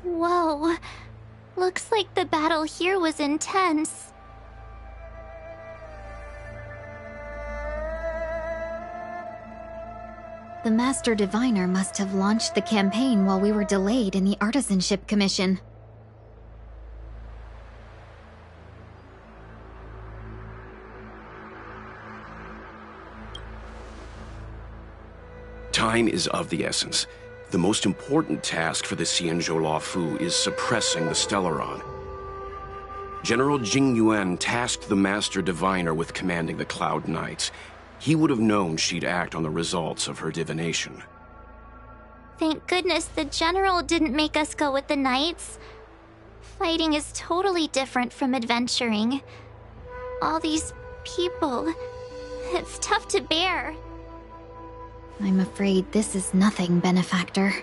Whoa. Looks like the battle here was intense. The Master Diviner must have launched the campaign while we were delayed in the Artisanship Commission. Time is of the essence. The most important task for the Xianzhou Luofu is suppressing the Stellaron. General Jing Yuan tasked the Master Diviner with commanding the Cloud Knights. He would have known she'd act on the results of her divination. Thank goodness the General didn't make us go with the Knights. Fighting is totally different from adventuring. All these people... it's tough to bear. I'm afraid this is nothing, Benefactor.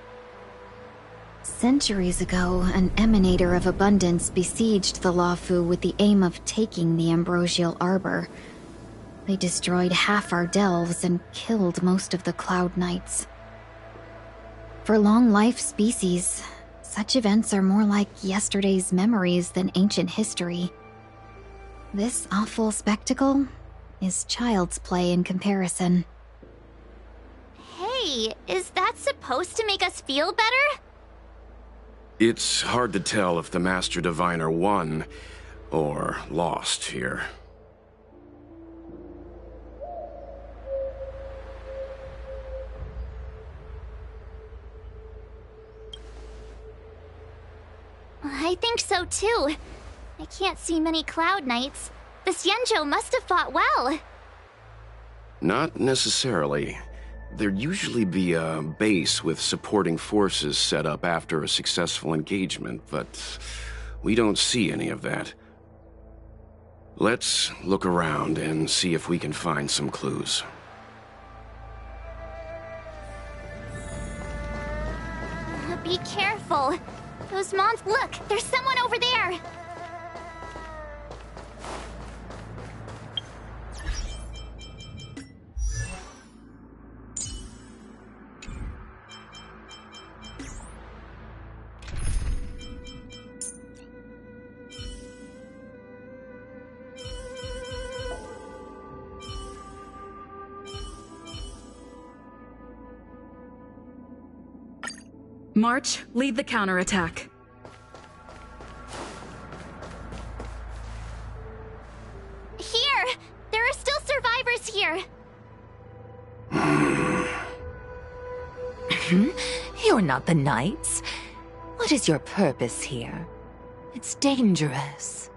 Centuries ago, an Emanator of Abundance besieged the Luofu with the aim of taking the Ambrosial Arbor. They destroyed half our delves and killed most of the Cloud Knights. For long-life species, such events are more like yesterday's memories than ancient history. This awful spectacle is child's play in comparison. Hey, is that supposed to make us feel better? It's hard to tell if the Master Diviner won or lost here. I think so too. I can't see many Cloud Knights. The Xianzhou must have fought well. Not necessarily. There'd usually be a base with supporting forces set up after a successful engagement, but we don't see any of that. Let's look around and see if we can find some clues. Be careful. Those mons— look, there's someone over there. March, lead the counterattack. Here! There are still survivors here! You're not the Knights. What is your purpose here? It's dangerous.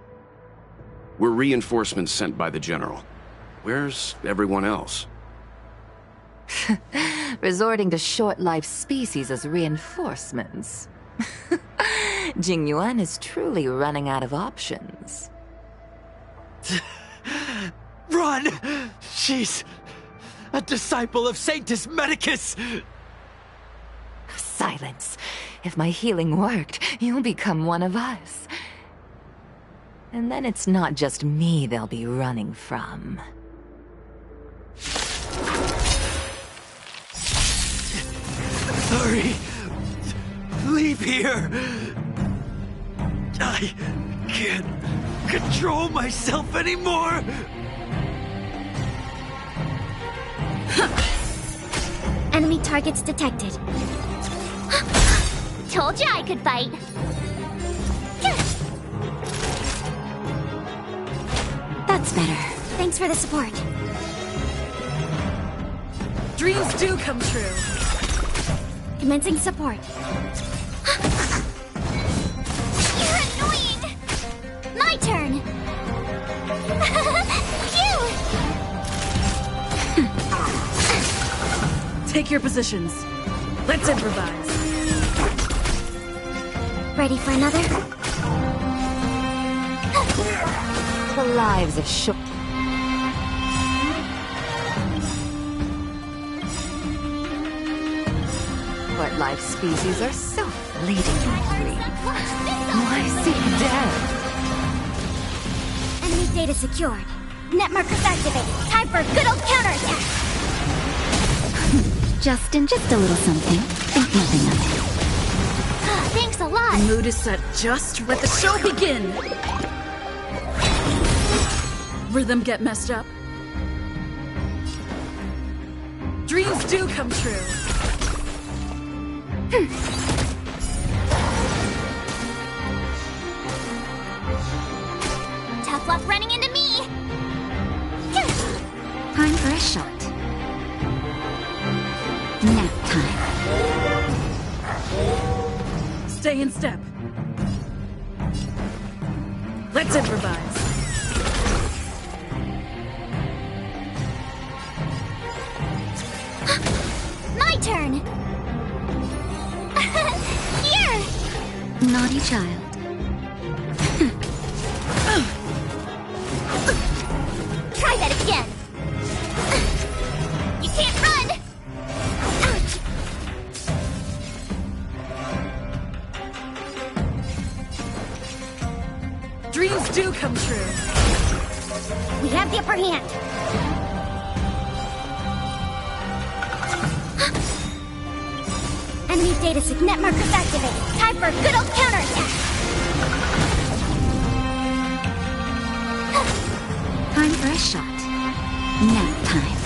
We're reinforcements sent by the General. Where's everyone else? Resorting to short-life species as reinforcements. Jing Yuan is truly running out of options. Run! She's a disciple of Sanctus Medicus! Silence. If my healing worked, you'll become one of us. And then it's not just me they'll be running from. Hurry! Leave here! I can't control myself anymore! Enemy targets detected. Told you I could fight. That's better. Thanks for the support. Dreams do come true. Commencing support. You're annoying! My turn! Phew! Take your positions. Let's improvise. Ready for another? The lives of short... Short-life species are so fleeting and brief. Why seem dead? Enemy data secured. Net markers activated. Time for a good old counterattack! Just a little something. Think nothing of it. Thanks a lot. shot! The mood is set just. Let the show begin! Rhythm get messed up. Dreams do come true. Tough luck running into me! Time for a shot. Nap time. Stay in step. Let's improvise. My turn! Here! Naughty child. Try that again! You can't run! Ouch! Dreams do come true. We have the upper hand! Enemy data signet markers activated. Time for a good old counterattack! Time for a shot. Nap time.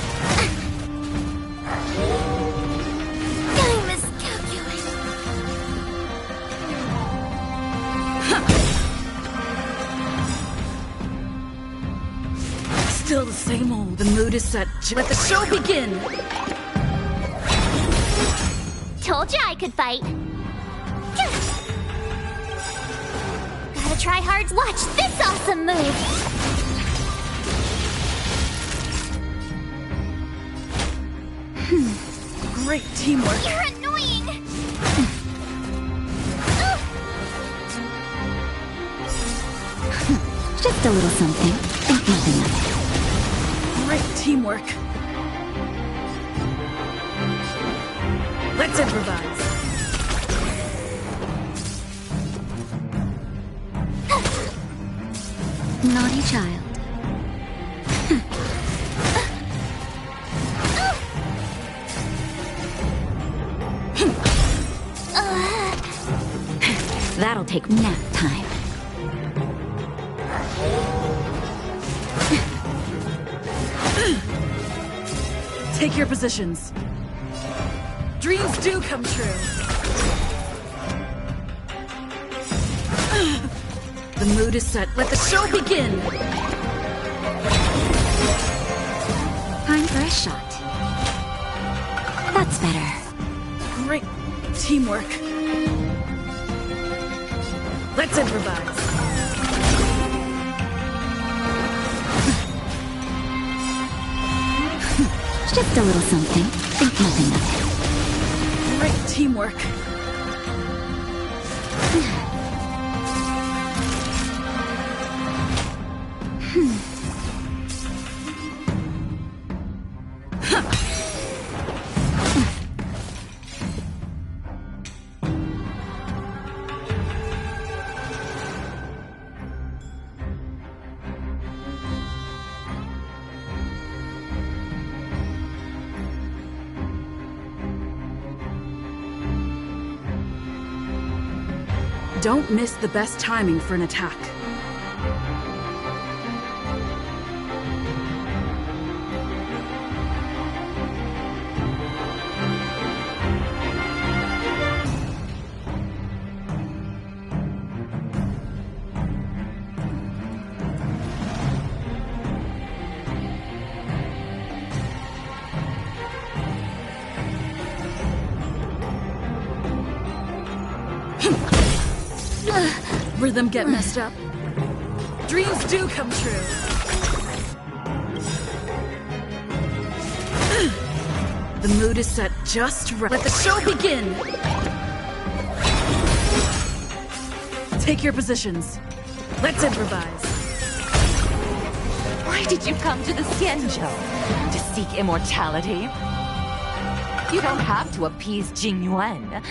I miscalculated. Still the same old. The mood is set. Let the show begin! Told you I could fight. Gotta try hard. Watch this awesome move. Great teamwork. You're annoying. Just a little something. Think nothing of it. Great teamwork. Let's improvise. Naughty child. That'll take nap time. Take your positions. Dreams do come true. The mood is set. Let the show begin. Time for a shot. That's better. Great teamwork. Let's improvise. Just a little something. Think nothing of it. Great teamwork. Don't miss the best timing for an attack. Rhythm get messed up. Dreams do come true. The mood is set just right. Let the show begin. Take your positions. Let's improvise. Why did you come to the Xianzhou? To seek immortality? You don't have to appease Jing Yuan.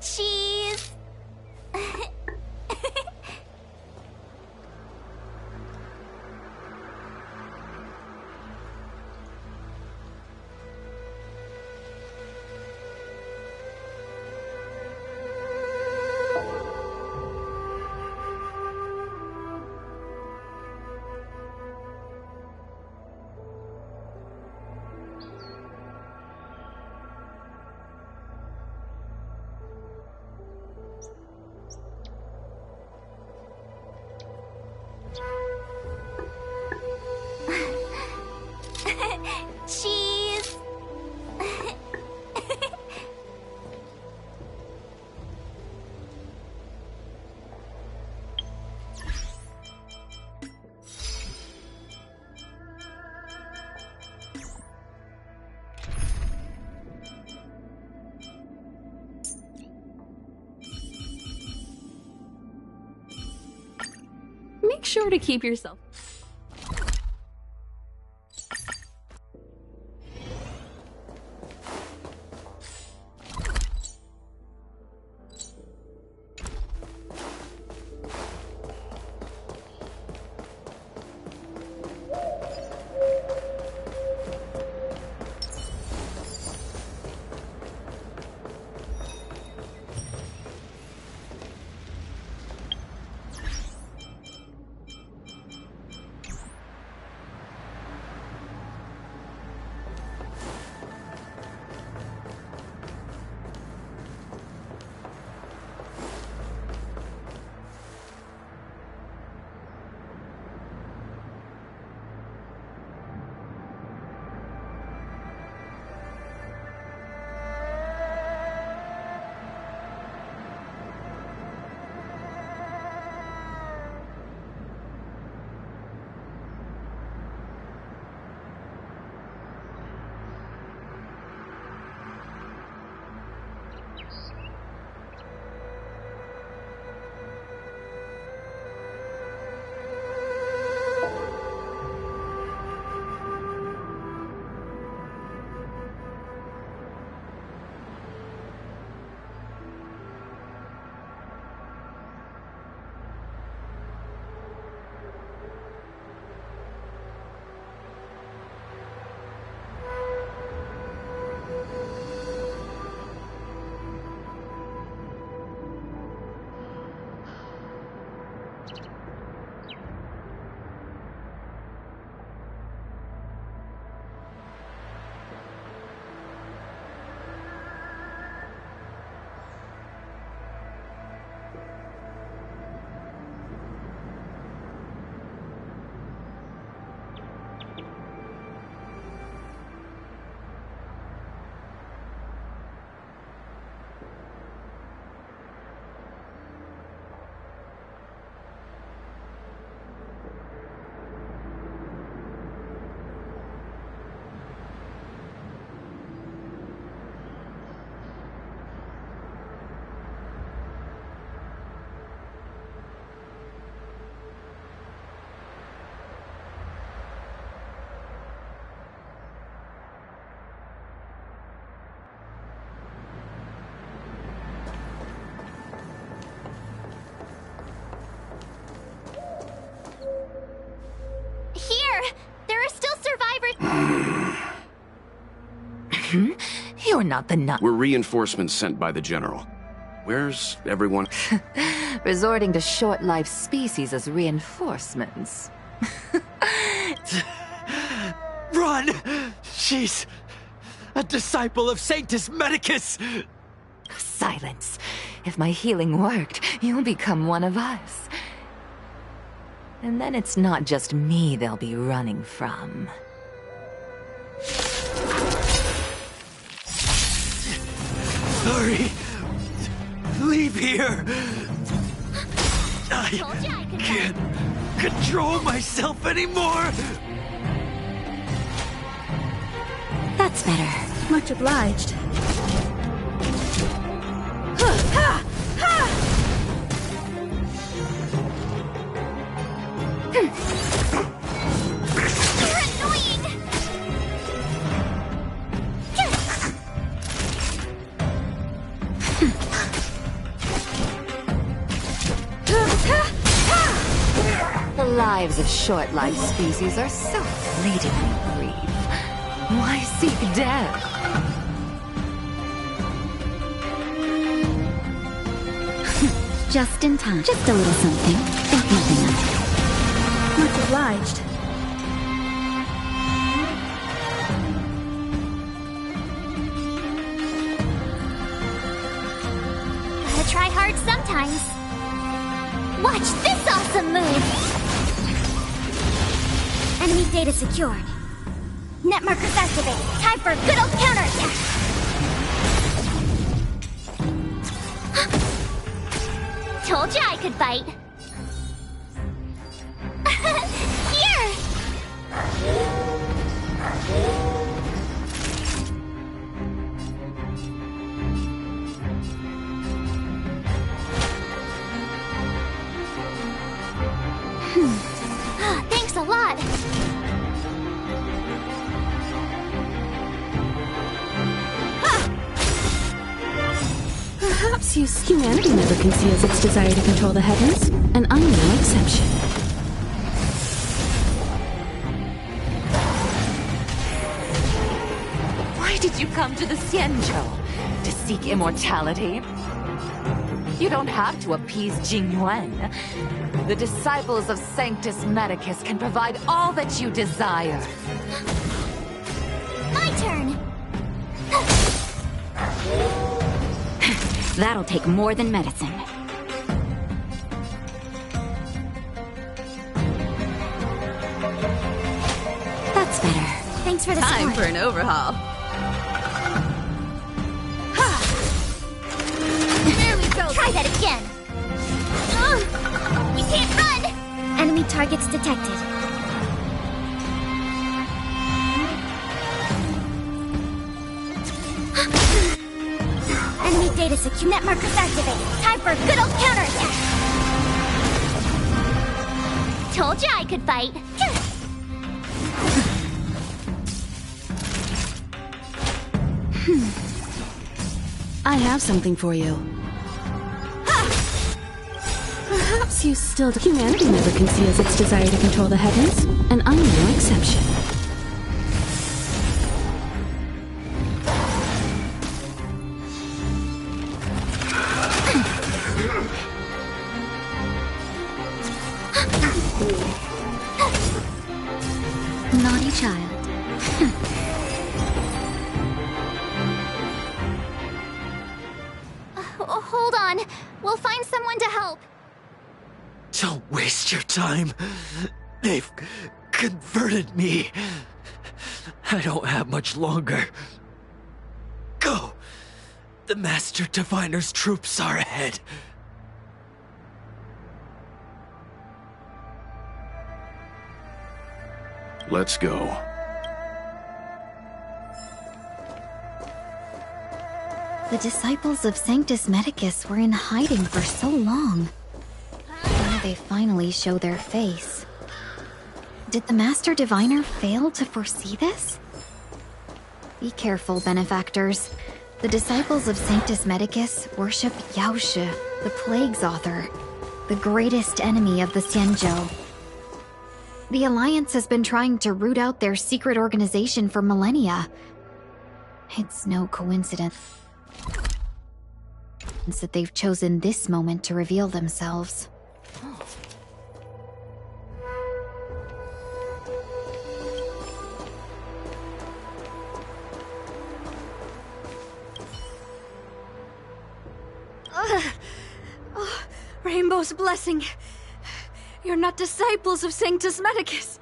Cheese! Cheese! Make sure to keep yourself. You're not the nut. We're reinforcements sent by the General. Where's everyone? Resorting to short-lived species as reinforcements. Run! She's a disciple of Sanctus Medicus! Silence. If my healing worked, you'll become one of us. And then it's not just me they'll be running from. Hurry! Leave here! I can't control myself anymore! That's better. Much obliged. You're annoying! lives of short-lived species are so fleetingly brief. Why seek death? Just in time. Just a little something. Think nothing of it. Much obliged. Gotta try hard sometimes. Watch this awesome move! Enemy data secured. Net markers activated. Time for a good old counterattack! Told you I could bite. Here! Thanks a lot. Perhaps humanity never conceals its desire to control the heavens, and I'm no exception. Why did you come to the Xianzhou? To seek immortality? You don't have to appease Jingyuan. The disciples of Sanctus Medicus can provide all that you desire. My turn! That'll take more than medicine. That's better. Thanks for the Time support. for an overhaul. Try that again! You can't run! Enemy targets detected. Enemy data secure. Net markers activated. Time for a good old counterattack! Told you I could bite. I have something for you. Perhaps humanity never conceals its desire to control the heavens, and I'm no exception. Naughty child. Hold on. We'll find someone to help. Don't waste your time. They've converted me. I don't have much longer. Go! The Master Diviner's troops are ahead. Let's go. The disciples of Sanctus Medicus were in hiding for so long. Now they finally show their face. Did the Master Diviner fail to foresee this? Be careful, benefactors. The disciples of Sanctus Medicus worship Yaoshi, the Plague's author, the greatest enemy of the Xianzhou. The Alliance has been trying to root out their secret organization for millennia. It's no coincidence that they've chosen this moment to reveal themselves. Rainbow's blessing. You're not disciples of Sanctus Medicus.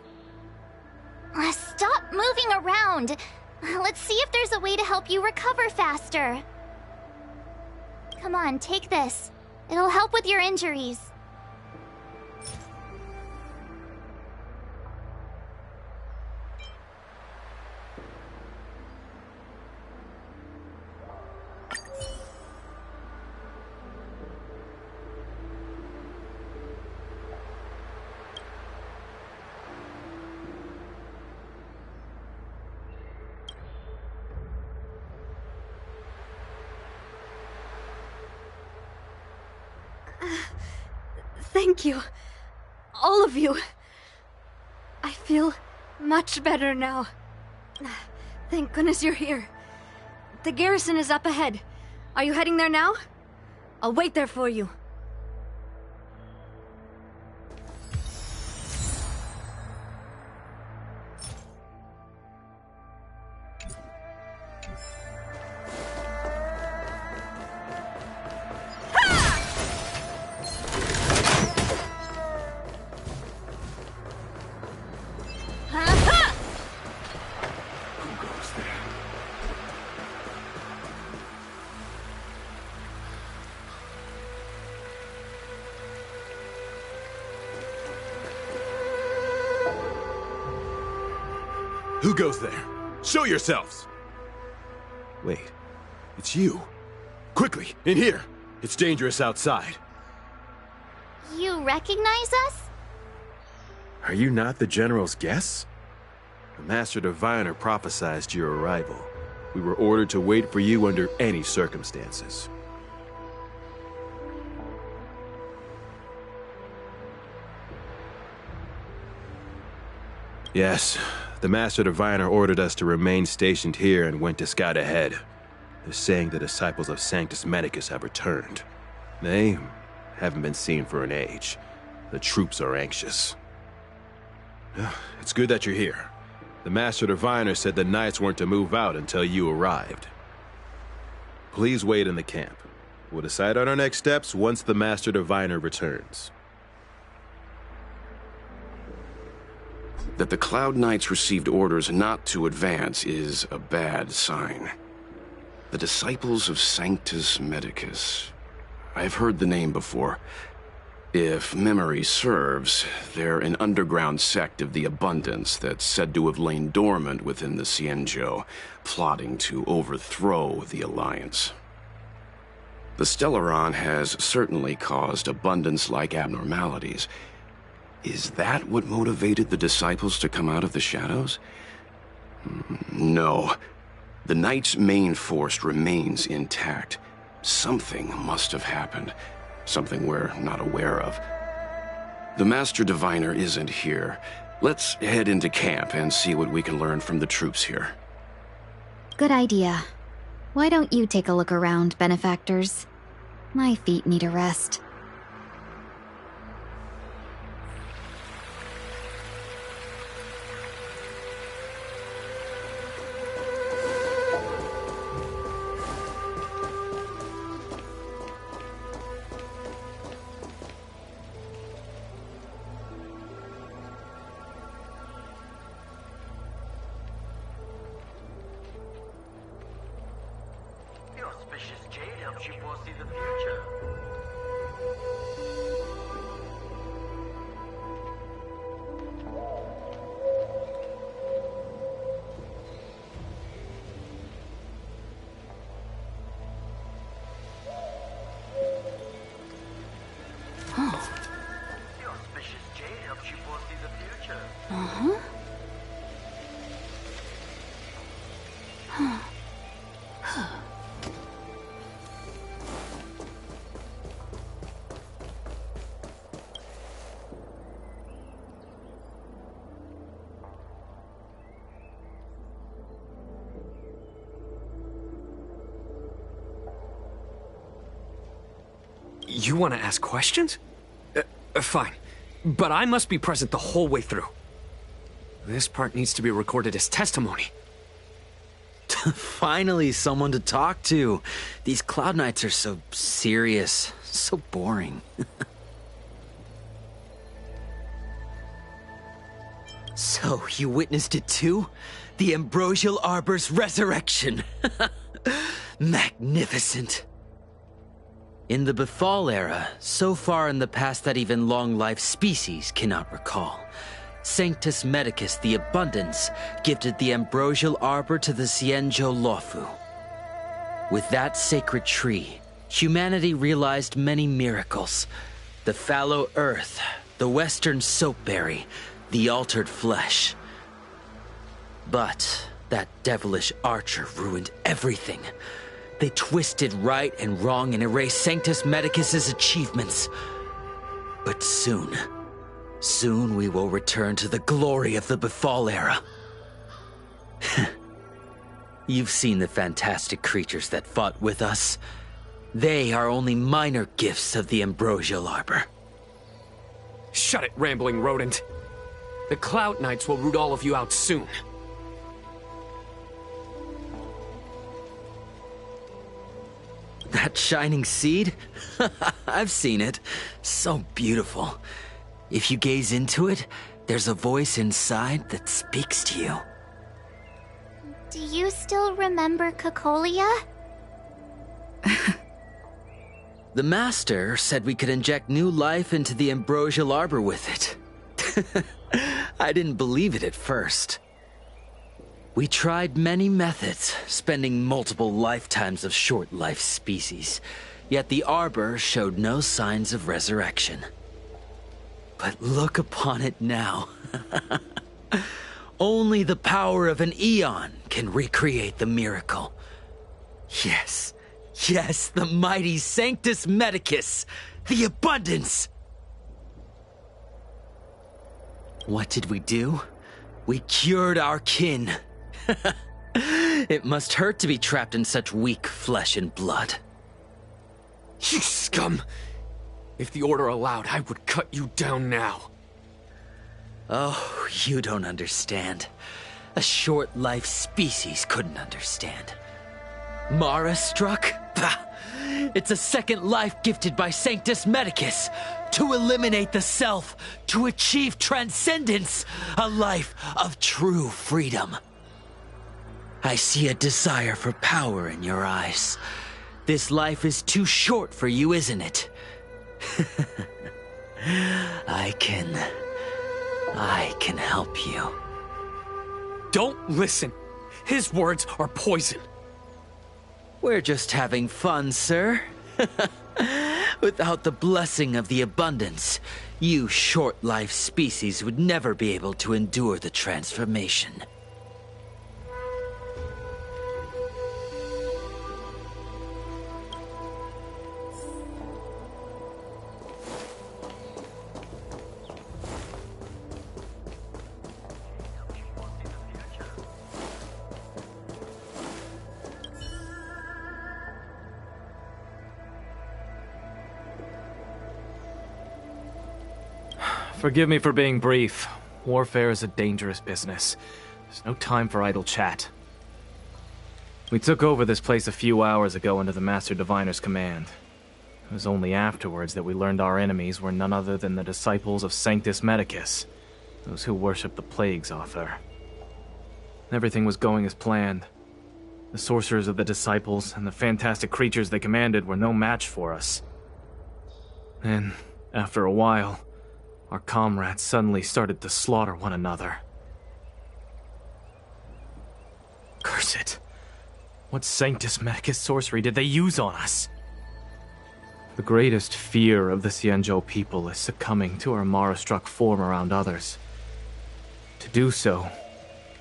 Stop moving around. Let's see if there's a way to help you recover faster. Come on, take this. It'll help with your injuries. Thank you. All of you. feel much better now. Thank goodness you're here. The garrison is up ahead. Are you heading there now? I'll wait there for you. Who goes there? Show yourselves! Wait, it's you. Quickly, in here! It's dangerous outside. You recognize us? Are you not the General's guests? The Master Diviner prophesied your arrival. We were ordered to wait for you under any circumstances. Yes, the Master Diviner ordered us to remain stationed here and went to scout ahead. They're saying the disciples of Sanctus Medicus have returned. They haven't been seen for an age. The troops are anxious. It's good that you're here. The Master Diviner said the Knights weren't to move out until you arrived. Please wait in the camp. We'll decide on our next steps once the Master Diviner returns. That the Cloud Knights received orders not to advance is a bad sign. The Disciples of Sanctus Medicus. I've heard the name before. If memory serves, they're an underground sect of the Abundance that's said to have lain dormant within the Xianzhou, plotting to overthrow the Alliance. The Stellaron has certainly caused Abundance-like abnormalities. Is that what motivated the Disciples to come out of the shadows? No. The Knight's main force remains intact. Something must have happened. Something we're not aware of. The Master Diviner isn't here. Let's head into camp and see what we can learn from the troops here. Good idea. Why don't you take a look around, benefactors? My feet need a rest. You want to ask questions? Fine. But I must be present the whole way through. This part needs to be recorded as testimony. Finally, someone to talk to. These Cloud Knights are so serious, so boring. So, you witnessed it too? The Ambrosial Arbor's resurrection! Magnificent! In the Befall era, so far in the past that even long-lived species cannot recall, Sanctus Medicus the Abundance gifted the Ambrosial Arbor to the Xianzhou Luofu. With that sacred tree, humanity realized many miracles. The fallow earth, the western soapberry, the altered flesh. But that devilish archer ruined everything. They twisted right and wrong and erased Sanctus Medicus's achievements. But soon, Soon we will return to the glory of the Befall era. You've seen the fantastic creatures that fought with us. They are only minor gifts of the Ambrosial Arbor. Shut it, rambling rodent. The Cloud Knights will root all of you out soon. That shining seed? I've seen it. So beautiful. If you gaze into it, there's a voice inside that speaks to you. Do you still remember Cocolia? The Master said we could inject new life into the Ambrosial Arbor with it. I didn't believe it at first. We tried many methods, spending multiple lifetimes of short-life species, yet the Arbor showed no signs of resurrection. But look upon it now. Only the power of an Aeon can recreate the miracle. Yes, yes, the mighty Sanctus Medicus, the abundance! What did we do? We cured our kin. It must hurt to be trapped in such weak flesh and blood. You scum! If the Order allowed, I would cut you down now. Oh, you don't understand. A short-life species couldn't understand. Mara struck? Bah! It's a second life gifted by Sanctus Medicus to eliminate the self, to achieve transcendence, a life of true freedom. I see a desire for power in your eyes. This life is too short for you, isn't it? I can help you. Don't listen. His words are poison. We're just having fun, sir. Without the blessing of the abundance, you short-life species would never be able to endure the transformation. Forgive me for being brief. Warfare is a dangerous business. There's no time for idle chat. We took over this place a few hours ago under the Master Diviner's command. It was only afterwards that we learned our enemies were none other than the disciples of Sanctus Medicus, those who worship the Plague's author. Everything was going as planned. The sorcerers of the disciples and the fantastic creatures they commanded were no match for us. Then, after a while, our comrades suddenly started to slaughter one another. Curse it. What Sanctus Medicus sorcery did they use on us? The greatest fear of the Xianzhou people is succumbing to our Mara-struck form around others. To do so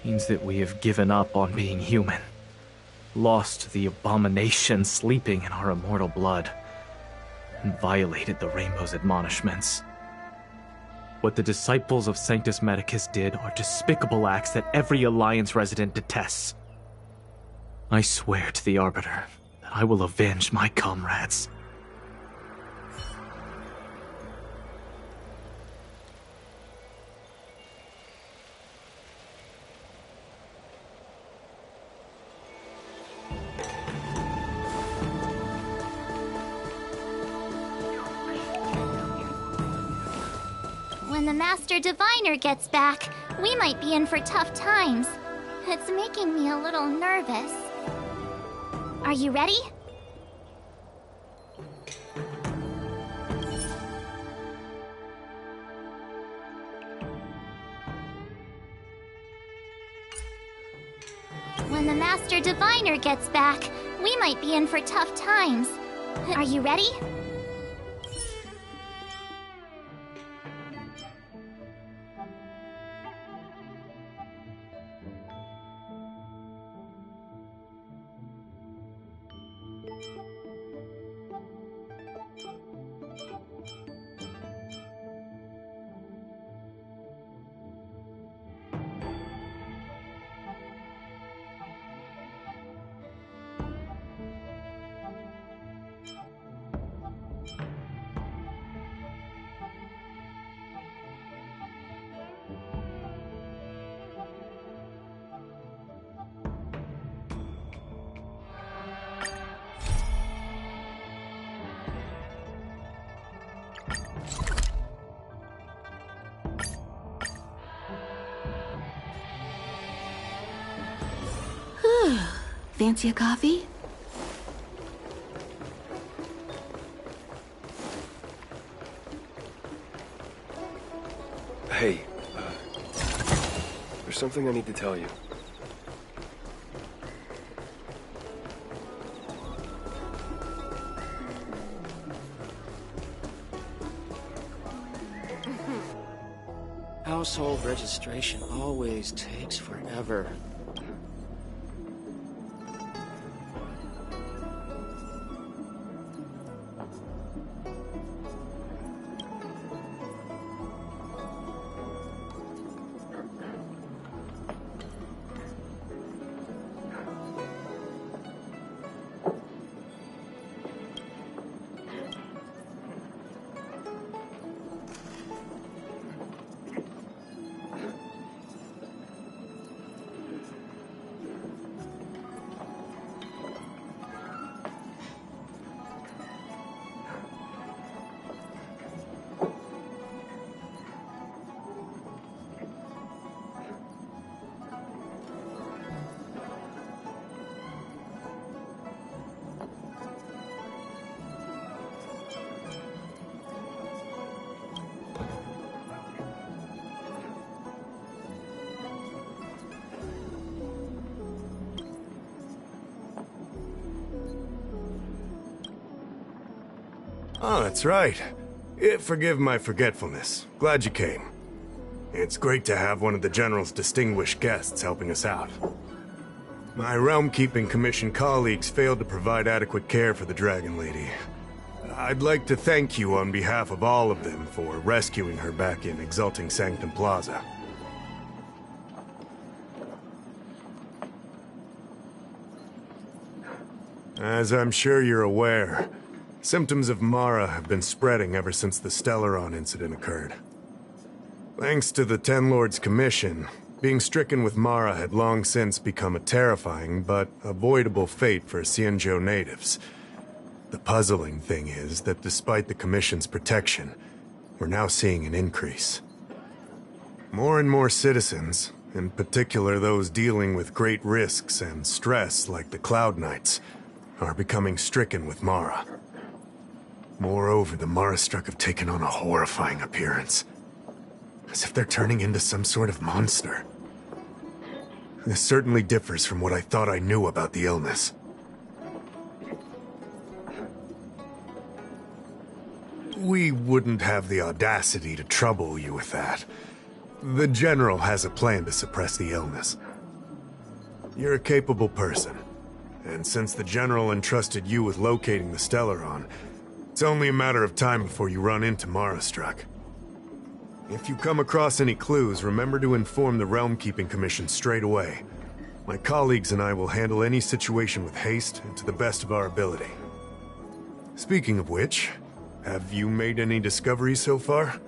means that we have given up on being human, lost the abomination sleeping in our immortal blood, and violated the Rainbow's admonishments. What the disciples of Sanctus Medicus did are despicable acts that every Alliance resident detests. I swear to the Arbiter that I will avenge my comrades. When the Master Diviner gets back, we might be in for tough times. It's making me a little nervous. Are you ready? When the Master Diviner gets back, we might be in for tough times. Are you ready? Fancy a coffee? Hey, there's something I need to tell you. Household registration always takes forever. Oh, that's right. Forgive my forgetfulness. Glad you came. It's great to have one of the General's distinguished guests helping us out. My Realm-Keeping Commission colleagues failed to provide adequate care for the Dragon Lady. I'd like to thank you on behalf of all of them for rescuing her back in Exalting Sanctum Plaza. As I'm sure you're aware, symptoms of Mara have been spreading ever since the Stellaron incident occurred. Thanks to the Ten Lords Commission, being stricken with Mara had long since become a terrifying but avoidable fate for Xianzhou natives. The puzzling thing is that despite the Commission's protection, we're now seeing an increase. More and more citizens, in particular those dealing with great risks and stress like the Cloud Knights, are becoming stricken with Mara. Moreover, the Marastruck have taken on a horrifying appearance. As if they're turning into some sort of monster. This certainly differs from what I thought I knew about the illness. We wouldn't have the audacity to trouble you with that. The General has a plan to suppress the illness. You're a capable person, and since the General entrusted you with locating the Stellaron, it's only a matter of time before you run into Marastruck. If you come across any clues, remember to inform the Realm-Keeping Commission straight away. My colleagues and I will handle any situation with haste and to the best of our ability. Speaking of which, have you made any discoveries so far?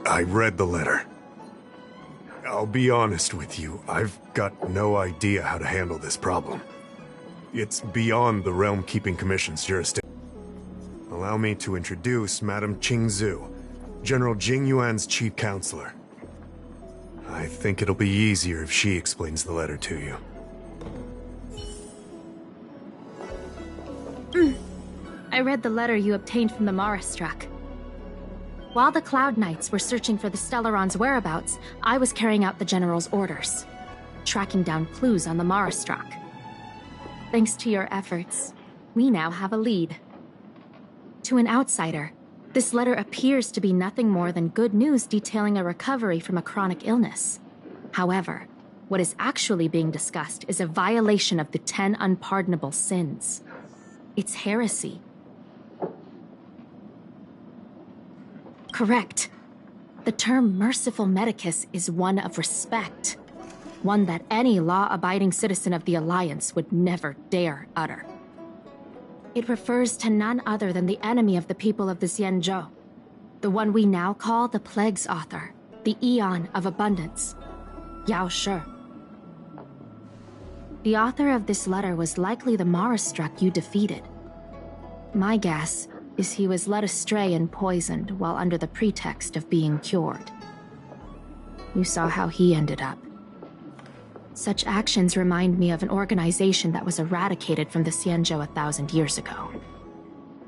I read the letter. I'll be honest with you, I've got no idea how to handle this problem. It's beyond the Realm-Keeping Commission's jurisdiction. Allow me to introduce Madame Qingzu, General Jing Yuan's chief counselor. I think it'll be easier if she explains the letter to you. I read the letter you obtained from the Marastruck. While the Cloud Knights were searching for the Stellaron's whereabouts, I was carrying out the General's orders, tracking down clues on the Marastruck. Thanks to your efforts, we now have a lead. To an outsider, this letter appears to be nothing more than good news detailing a recovery from a chronic illness. However, what is actually being discussed is a violation of the 10 unpardonable sins. It's heresy. Correct. The term Merciful Medicus is one of respect. One that any law-abiding citizen of the Alliance would never dare utter. It refers to none other than the enemy of the people of the Xianzhou, the one we now call the Plague's author, the Aeon of Abundance, Yao Shi. The author of this letter was likely the Marastruck you defeated. My guess is he was led astray and poisoned while under the pretext of being cured. You saw how he ended up. Such actions remind me of an organization that was eradicated from the Xianzhou 1,000 years ago.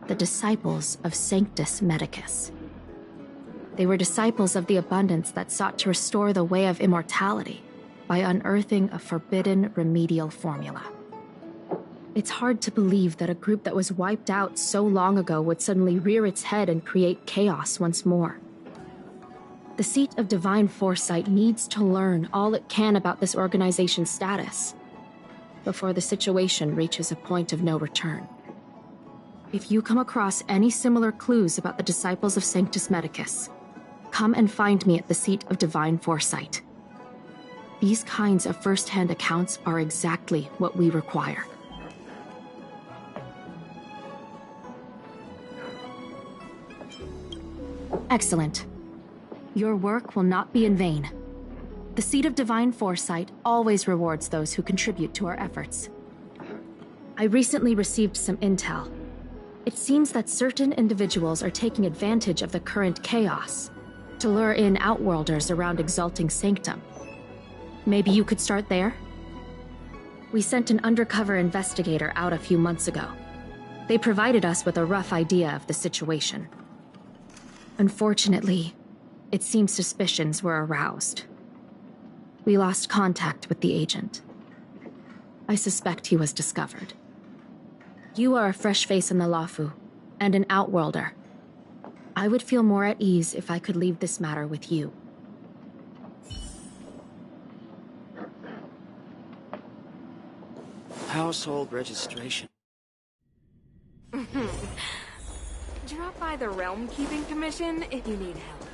The Disciples of Sanctus Medicus. They were disciples of the Abundance that sought to restore the way of immortality by unearthing a forbidden remedial formula. It's hard to believe that a group that was wiped out so long ago would suddenly rear its head and create chaos once more. The Seat of Divine Foresight needs to learn all it can about this organization's status before the situation reaches a point of no return. If you come across any similar clues about the Disciples of Sanctus Medicus, come and find me at the Seat of Divine Foresight. These kinds of first-hand accounts are exactly what we require. Excellent. Your work will not be in vain. The Seat of Divine Foresight always rewards those who contribute to our efforts. I recently received some intel. It seems that certain individuals are taking advantage of the current chaos to lure in Outworlders around Exalting Sanctum. Maybe you could start there? We sent an undercover investigator out a few months ago. They provided us with a rough idea of the situation. Unfortunately, it seems suspicions were aroused. We lost contact with the agent. I suspect he was discovered. You are a fresh face in the Luofu, and an Outworlder. I would feel more at ease if I could leave this matter with you. Household registration. Drop by the Realm Keeping Commission if you need help.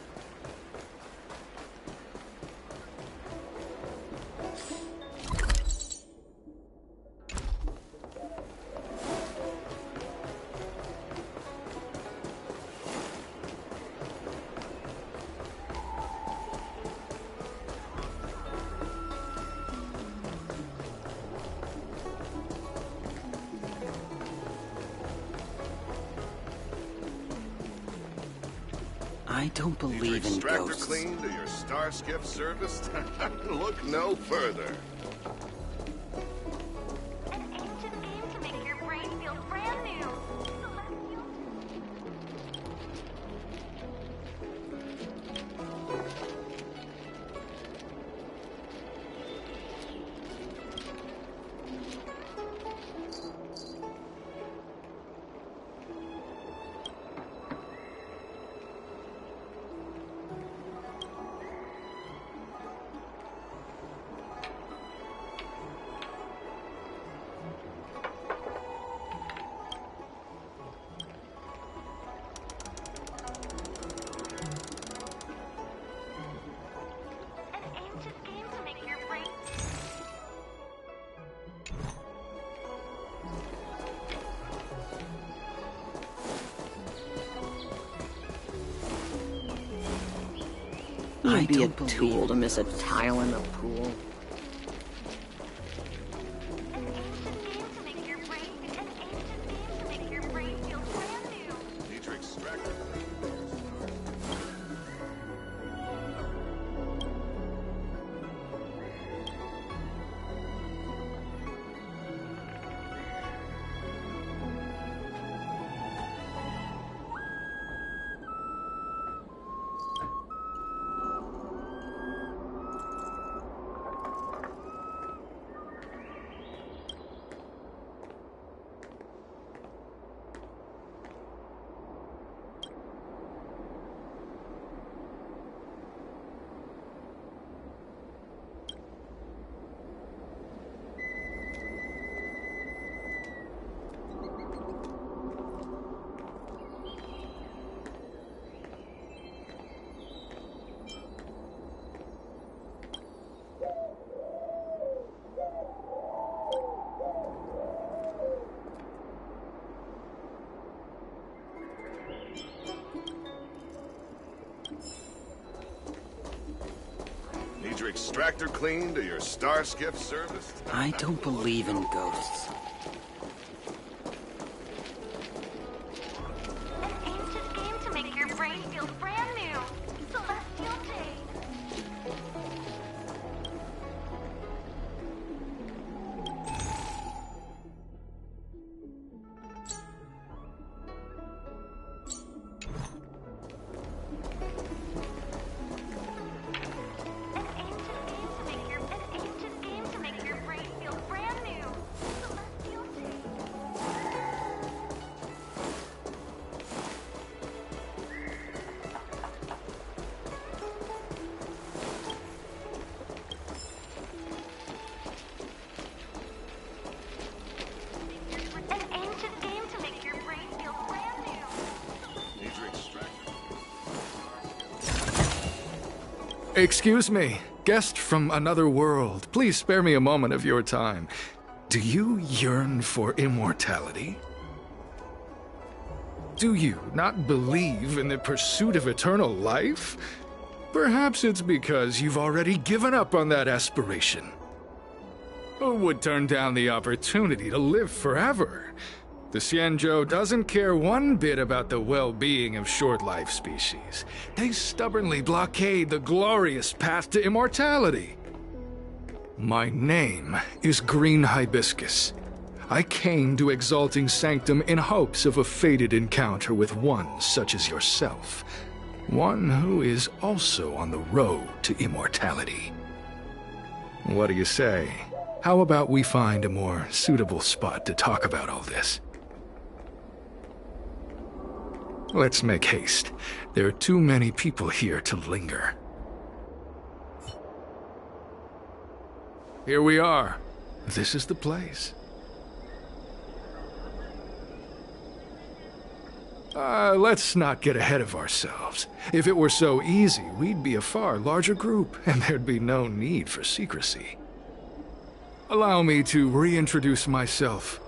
I don't believe in Extractor ghosts. clean to your Starskiff service? Look no further. You'd be a tool to miss a tile in the pool. your extractor cleaned or your star skiff serviced? I don't believe in ghosts. Excuse me, guest from another world. Please spare me a moment of your time. Do you yearn for immortality? Do you not believe in the pursuit of eternal life? Perhaps it's because you've already given up on that aspiration. Who would turn down the opportunity to live forever? The Xianzhou doesn't care one bit about the well-being of short-life species. They stubbornly blockade the glorious path to immortality. My name is Green Hibiscus. I came to Exalting Sanctum in hopes of a fated encounter with one such as yourself. One who is also on the road to immortality. What do you say? How about we find a more suitable spot to talk about all this? Let's make haste. There are too many people here to linger. Here we are. This is the place. Let's not get ahead of ourselves. If it were so easy, we'd be a far larger group, and there'd be no need for secrecy. Allow me to reintroduce myself.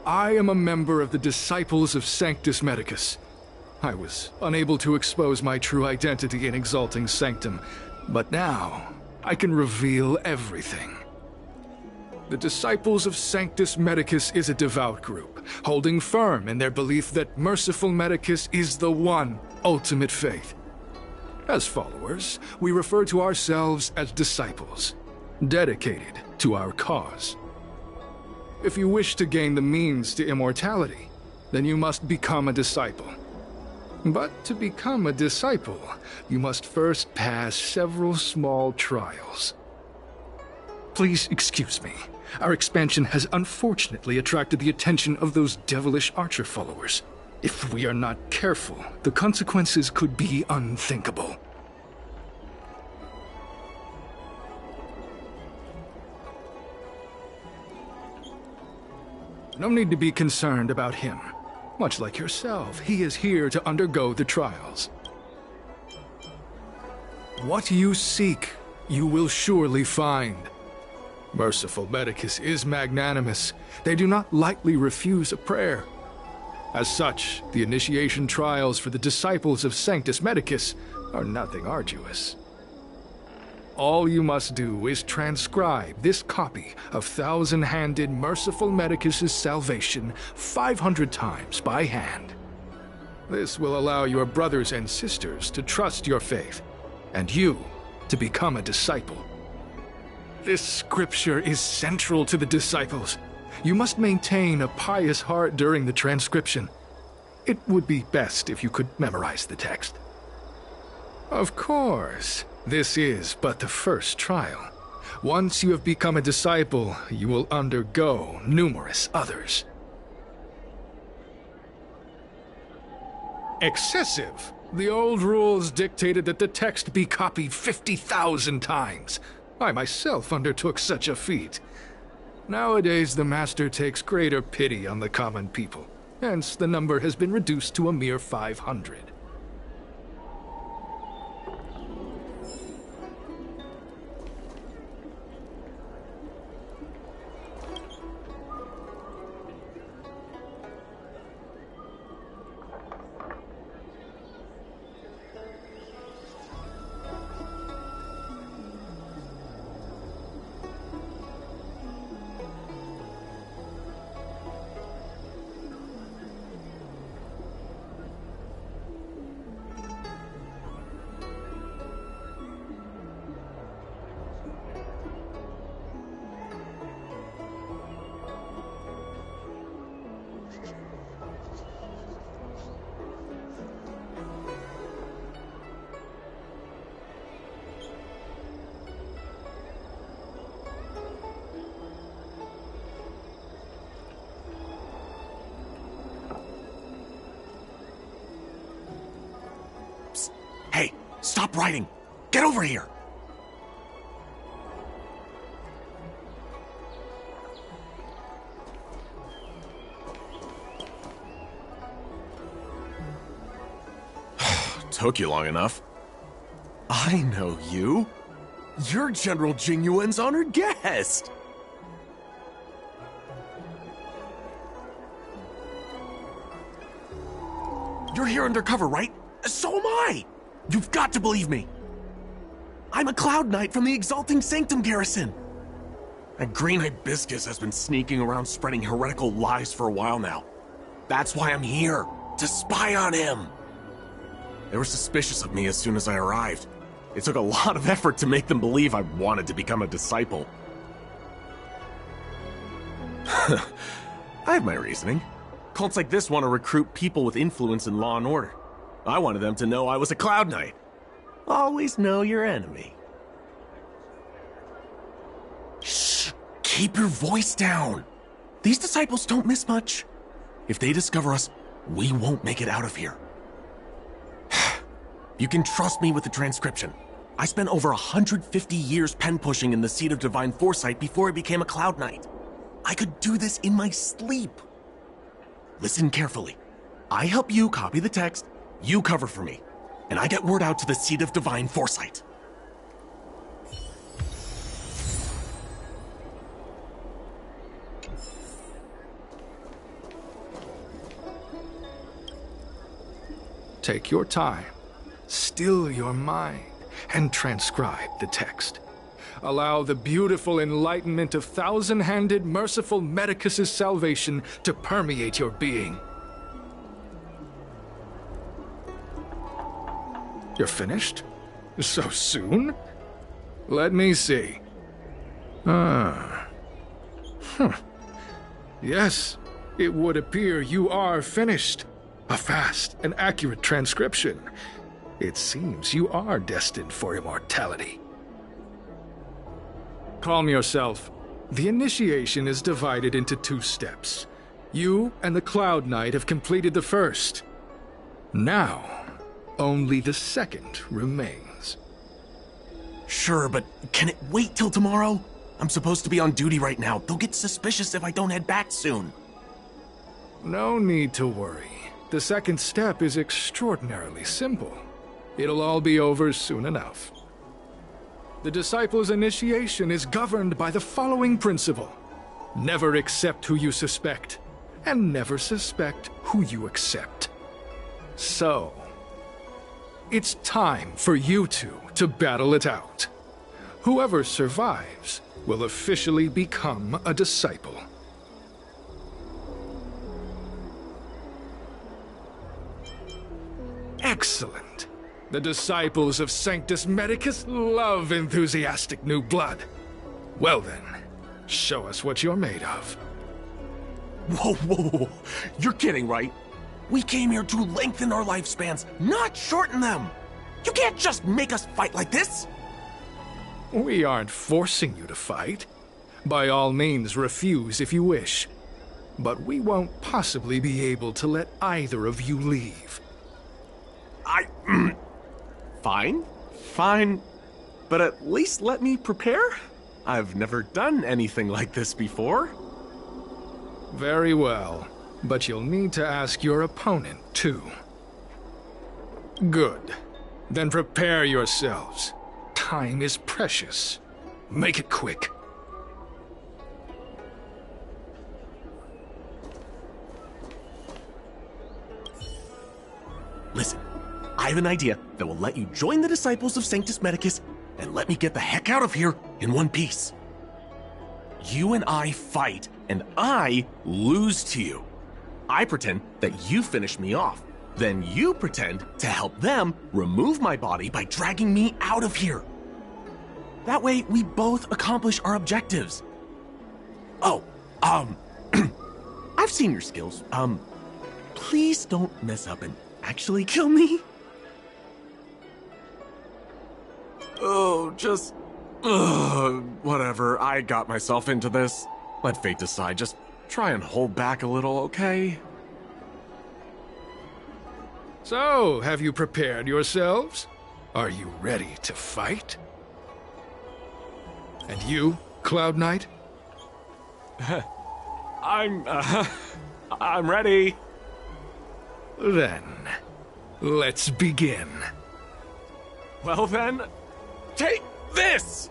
I am a member of the Disciples of Sanctus Medicus. I was unable to expose my true identity in Exalting Sanctum, but now I can reveal everything. The Disciples of Sanctus Medicus is a devout group, holding firm in their belief that Merciful Medicus is the one ultimate faith. As followers, we refer to ourselves as disciples, dedicated to our cause. If you wish to gain the means to immortality, then you must become a disciple. But to become a disciple, you must first pass several small trials. Please excuse me. Our expansion has unfortunately attracted the attention of those devilish archer followers. If we are not careful, the consequences could be unthinkable. No need to be concerned about him. Much like yourself, he is here to undergo the trials. What you seek, you will surely find. Merciful Medicus is magnanimous. They do not lightly refuse a prayer. As such, the initiation trials for the Disciples of Sanctus Medicus are nothing arduous. All you must do is transcribe this copy of Thousand-Handed Merciful Medicus's Salvation 500 times by hand. This will allow your brothers and sisters to trust your faith, and you to become a disciple. This scripture is central to the disciples. You must maintain a pious heart during the transcription. It would be best if you could memorize the text. Of course. This is but the first trial. Once you have become a disciple, you will undergo numerous others. Excessive! The old rules dictated that the text be copied 50,000 times. I myself undertook such a feat. Nowadays, the Master takes greater pity on the common people. Hence, the number has been reduced to a mere 500. Hey, stop writing! Get over here! Took you long enough. I know you. You're General Jing Yuan's honored guest. You're here undercover, right? So am I! You've got to believe me. I'm a Cloud Knight from the Exalting Sanctum Garrison. That green hibiscus has been sneaking around spreading heretical lies for a while now. That's why I'm here, to spy on him. They were suspicious of me as soon as I arrived. It took a lot of effort to make them believe I wanted to become a disciple. I have my reasoning. Cults like this want to recruit people with influence in law and order. I wanted them to know I was a Cloud Knight. Always know your enemy. Shh! Keep your voice down. These disciples don't miss much. If they discover us, we won't make it out of here. You can trust me with the transcription. I spent over 150 years pen-pushing in the Seat of Divine Foresight before I became a Cloud Knight. I could do this in my sleep. Listen carefully. I help you copy the text, you cover for me, and I get word out to the Seat of Divine Foresight. Take your time. Still your mind and transcribe the text. Allow the beautiful enlightenment of thousand-handed, merciful Medicus's salvation to permeate your being. You're finished? So soon? Let me see. Yes, it would appear you are finished. A fast and accurate transcription. It seems you are destined for immortality. Calm yourself. The initiation is divided into 2 steps. You and the Cloud Knight have completed the first. Now, only the second remains. Sure, but can it wait till tomorrow? I'm supposed to be on duty right now. They'll get suspicious if I don't head back soon. No need to worry. The second step is extraordinarily simple. It'll all be over soon enough. The disciple's initiation is governed by the following principle. Never accept who you suspect, and never suspect who you accept. So, it's time for you two to battle it out. Whoever survives will officially become a disciple. Excellent. The disciples of Sanctus Medicus love enthusiastic new blood. Well then, show us what you're made of. Whoa. You're kidding, right? We came here to lengthen our lifespans, not shorten them. You can't just make us fight like this. We aren't forcing you to fight. By all means, refuse if you wish. But we won't possibly be able to let either of you leave. Fine. But at least let me prepare. I've never done anything like this before. Very well. But you'll need to ask your opponent, too. Good. Then prepare yourselves. Time is precious. Make it quick. Listen, I have an idea that will let you join the disciples of Sanctus Medicus and let me get the heck out of here in one piece. You and I fight, and I lose to you. I pretend that you finish me off. Then you pretend to help them remove my body by dragging me out of here. That way, we both accomplish our objectives. Oh, I've seen your skills. Please don't mess up and actually kill me. Oh, just... whatever, I got myself into this. Let fate decide, just try and hold back a little, okay? So, have you prepared yourselves? Are you ready to fight? And you, Cloud Knight? I'm ready. Then, let's begin. Well then, take this!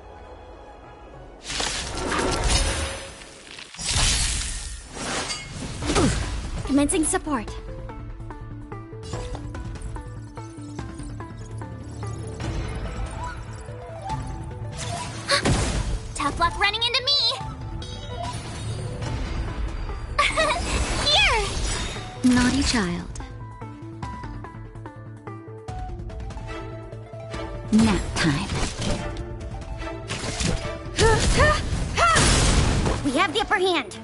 Commencing support. Tough luck running into me! Here! Naughty child. Nap time. We have the upper hand.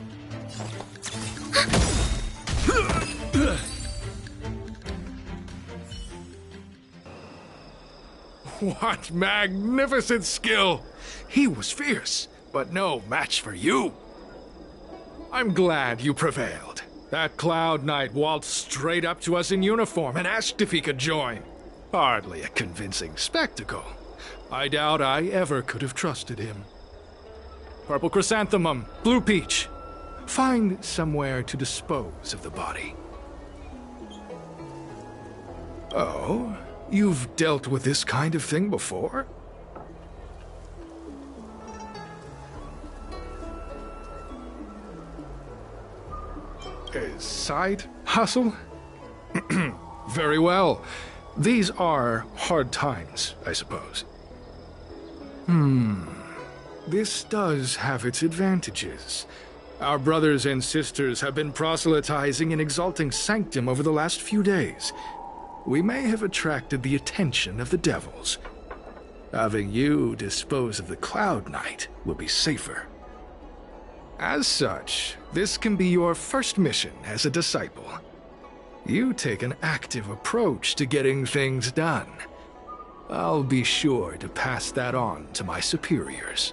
What magnificent skill! He was fierce, but no match for you. I'm glad you prevailed. That Cloud Knight waltzed straight up to us in uniform and asked if he could join. Hardly a convincing spectacle. I doubt I ever could have trusted him. Purple Chrysanthemum, Blue Peach. Find somewhere to dispose of the body. Oh, you've dealt with this kind of thing before? A side hustle? Very well. These are hard times, I suppose. This does have its advantages. Our brothers and sisters have been proselytizing and exalting Sanctum over the last few days. We may have attracted the attention of the devils. Having you dispose of the Cloud Knight will be safer. As such, this can be your first mission as a disciple. You take an active approach to getting things done. I'll be sure to pass that on to my superiors.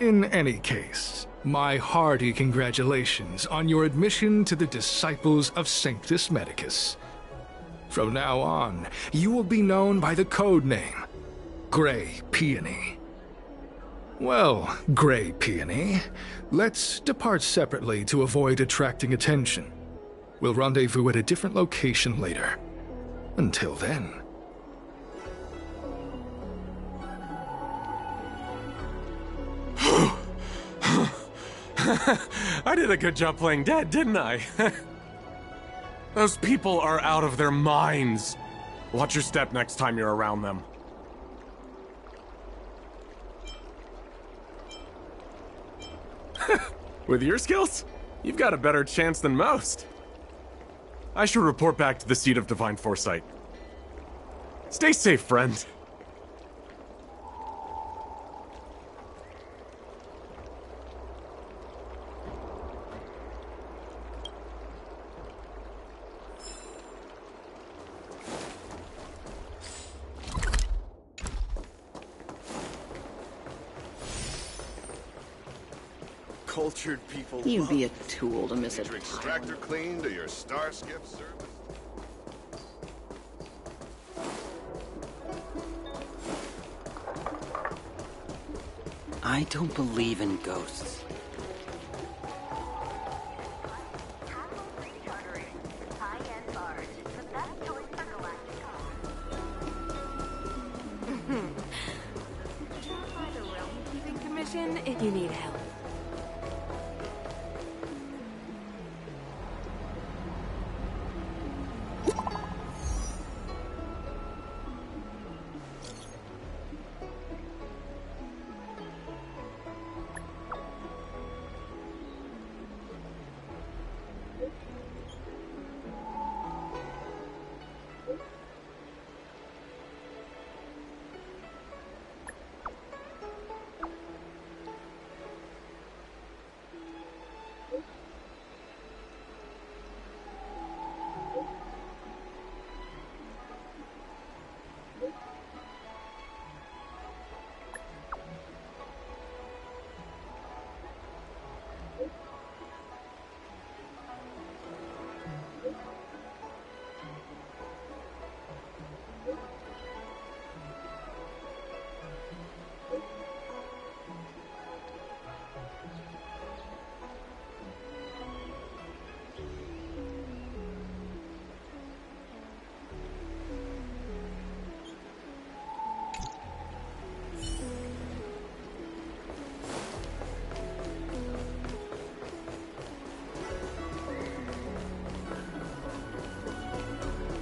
In any case, my hearty congratulations on your admission to the Disciples of Sanctus Medicus. From now on, you will be known by the code name, Grey Peony. Well, Grey Peony, let's depart separately to avoid attracting attention. We'll rendezvous at a different location later. Until then. I did a good job playing dead, didn't I? Those people are out of their minds. Watch your step next time you're around them. With your skills, you've got a better chance than most. I should report back to the Seat of Divine Foresight. Stay safe, friend. Cultured people. You'd be a tool to miss Get it. your extractor cleaned or your Starskip service. I don't believe in ghosts. Drop by the Realm Keeping Commission if you need help.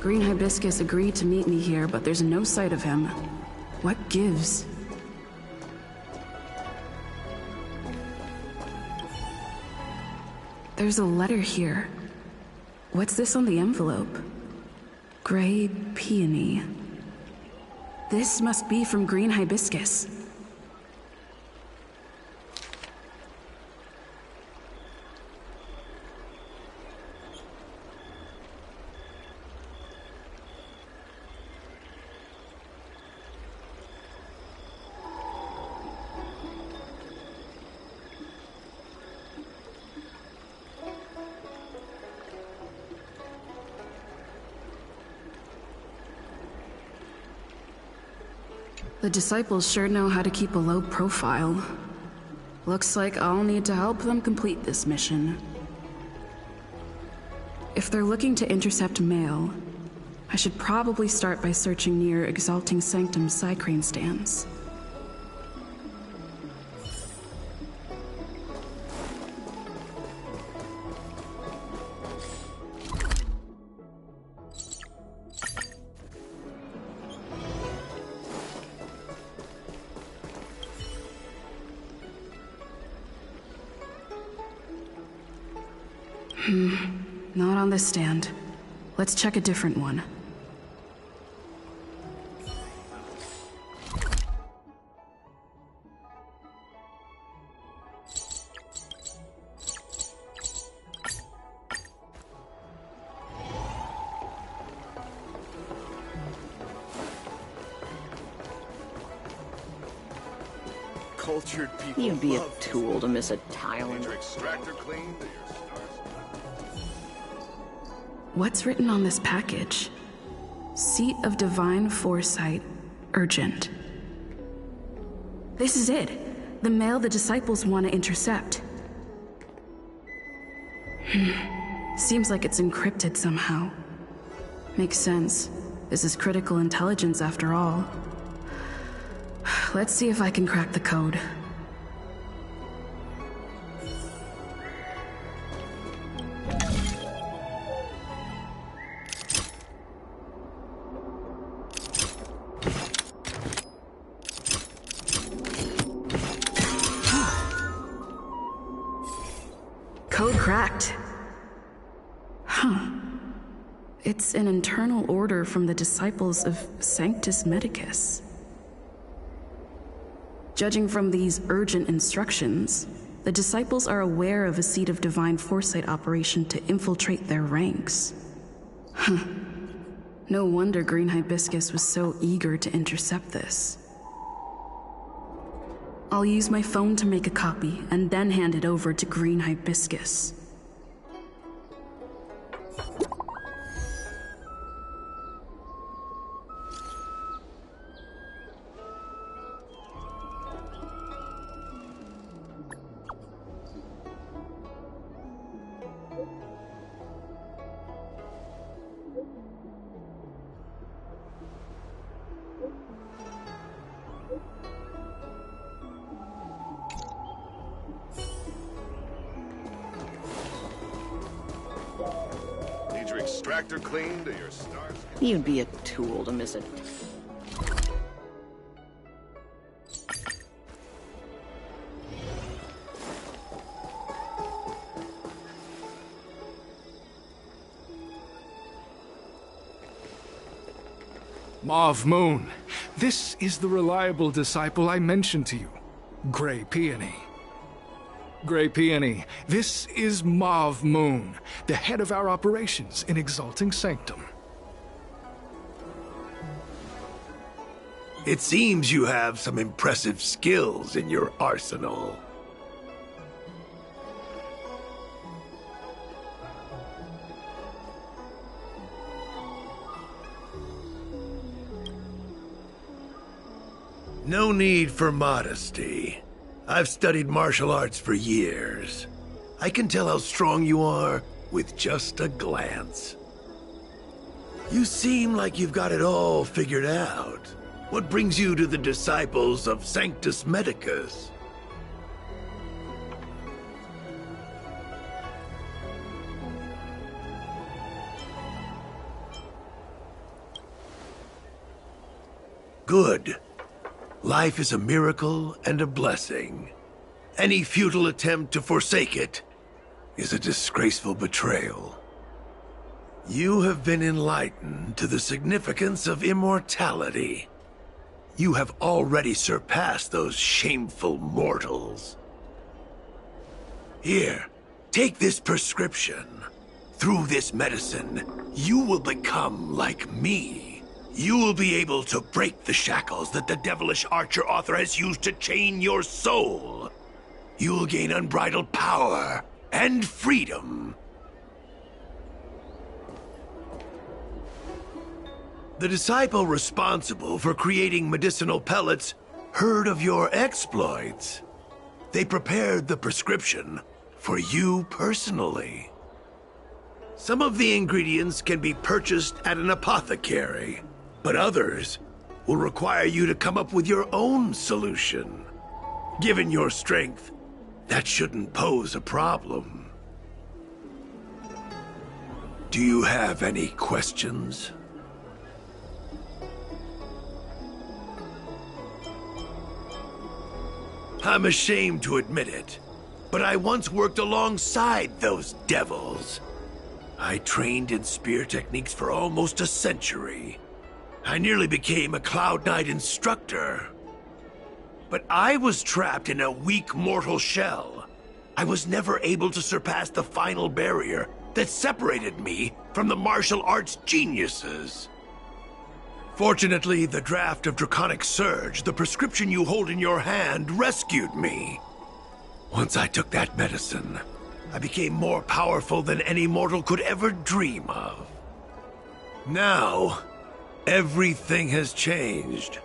Green Hibiscus agreed to meet me here, but there's no sight of him. What gives? There's a letter here. What's this on the envelope? Gray Peony. This must be from Green Hibiscus. The disciples sure know how to keep a low profile. Looks like I'll need to help them complete this mission. If they're looking to intercept mail, I should probably start by searching near Exalting Sanctum's Psycrane stands. Not on this stand. Let's check a different one. Cultured people. You'd be a tool to miss a tile in. Extractor clean. What's written on this package? Seat of Divine Foresight, urgent. This is it. The mail the disciples want to intercept. Seems like it's encrypted somehow. Makes sense. This is critical intelligence after all. Let's see if I can crack the code. Code cracked. Huh. It's an internal order from the disciples of Sanctus Medicus. Judging from these urgent instructions, the disciples are aware of a Seat of Divine Foresight operation to infiltrate their ranks. Huh. No wonder Green Hibiscus was so eager to intercept this. I'll use my phone to make a copy, and then hand it over to Green Hibiscus. Extractor clean to your stars. You'd be a tool to miss it. Mauve Moon, this is the reliable disciple I mentioned to you, Gray Peony. Gray Peony, this is Mauve Moon, the head of our operations in Exalting Sanctum. It seems you have some impressive skills in your arsenal. No need for modesty. I've studied martial arts for years. I can tell how strong you are with just a glance. You seem like you've got it all figured out. What brings you to the disciples of Sanctus Medicus? good. Life is a miracle and a blessing. Any futile attempt to forsake it is a disgraceful betrayal. You have been enlightened to the significance of immortality. You have already surpassed those shameful mortals. Here, take this prescription. Through this medicine, you will become like me. You will be able to break the shackles that the devilish Archer Author has used to chain your soul. You will gain unbridled power and freedom. The disciple responsible for creating medicinal pellets heard of your exploits. They prepared the prescription for you personally. Some of the ingredients can be purchased at an apothecary, but others will require you to come up with your own solution. Given your strength, that shouldn't pose a problem. Do you have any questions? I'm ashamed to admit it, but I once worked alongside those devils. I trained in spear techniques for almost a century. I nearly became a Cloud Knight instructor. But I was trapped in a weak mortal shell. I was never able to surpass the final barrier that separated me from the martial arts geniuses. Fortunately, the draft of Draconic Surge, the prescription you hold in your hand, rescued me. Once I took that medicine, I became more powerful than any mortal could ever dream of. Now, everything has changed.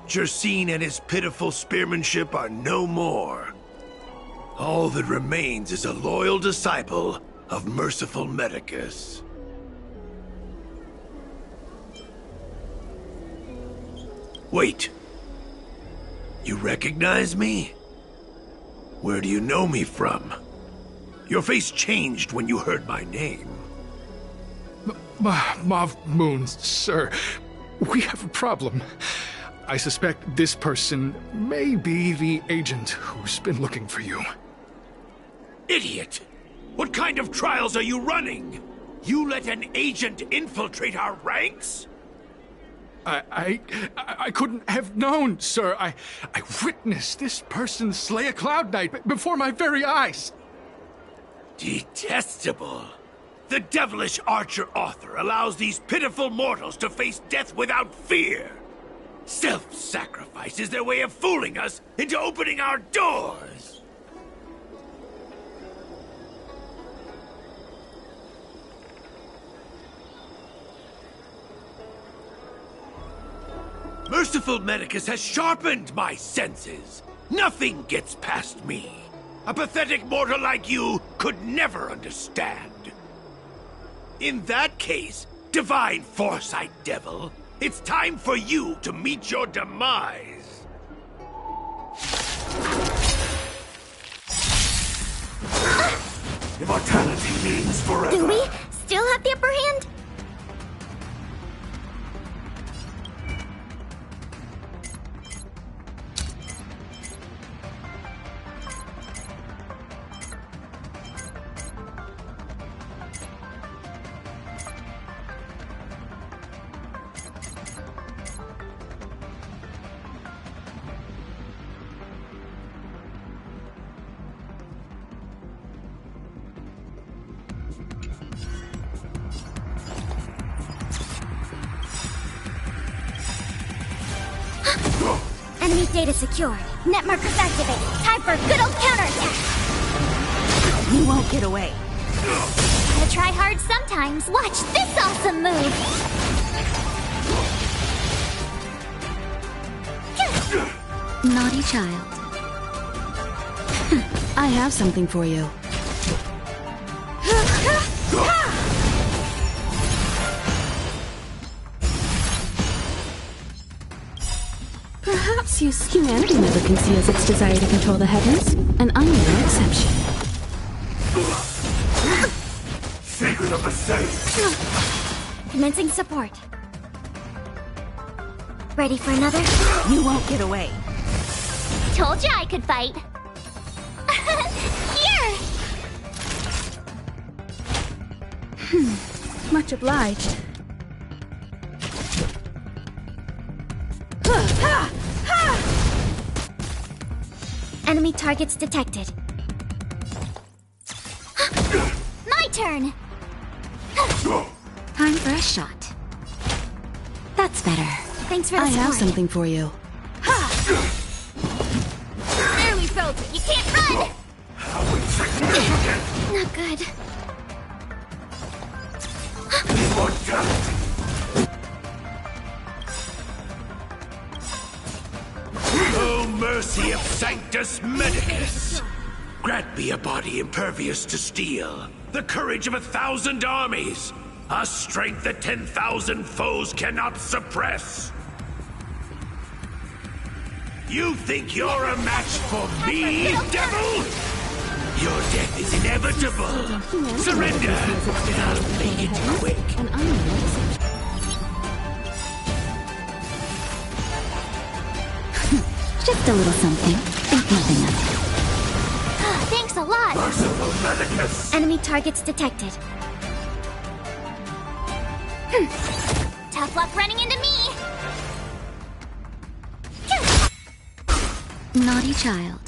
Jersine and his pitiful spearmanship are no more. All that remains is a loyal disciple of Merciful Medicus. Wait. You recognize me? Where do you know me from? Your face changed when you heard my name. Mav Moon, sir. We have a problem. I suspect this person may be the agent who's been looking for you. Idiot! What kind of trials are you running? You let an agent infiltrate our ranks? I couldn't have known, sir. I witnessed this person slay a Cloud Knight before my very eyes. Detestable. The devilish Archer Author allows these pitiful mortals to face death without fear. Self-sacrifice is their way of fooling us into opening our doors. Merciful Medicus has sharpened my senses. Nothing gets past me. A pathetic mortal like you could never understand. In that case, Divine Foresight Devil, it's time for you to meet your demise. Immortality means forever. Do we still have the upper hand? Enemy data secured. Net markers activated. Time for a good old counterattack. You won't get away. Gotta try hard sometimes. Watch this awesome move. Naughty child. I have something for you. Perhaps humanity never conceals its desire to control the heavens, and I'm no exception. Secret of the safe. Commencing support. Ready for another? You won't get away. Told you I could fight. Here! Much obliged. Enemy targets detected. My turn! Time for a shot. That's better. Thanks for the I have support. something for you. Barely felt it. You can't run! Not good. Oh, mercy of Sanctus Medicus! Grant me a body impervious to steel, the courage of 1,000 armies, a strength that 10,000 foes cannot suppress. You think you're a match for me, devil? Your death is inevitable. Surrender, and I'll make it quick. Just a little something. Think nothing of it. Thanks a lot. Merciful Medicus. Enemy targets detected. Tough luck running into me. Naughty child.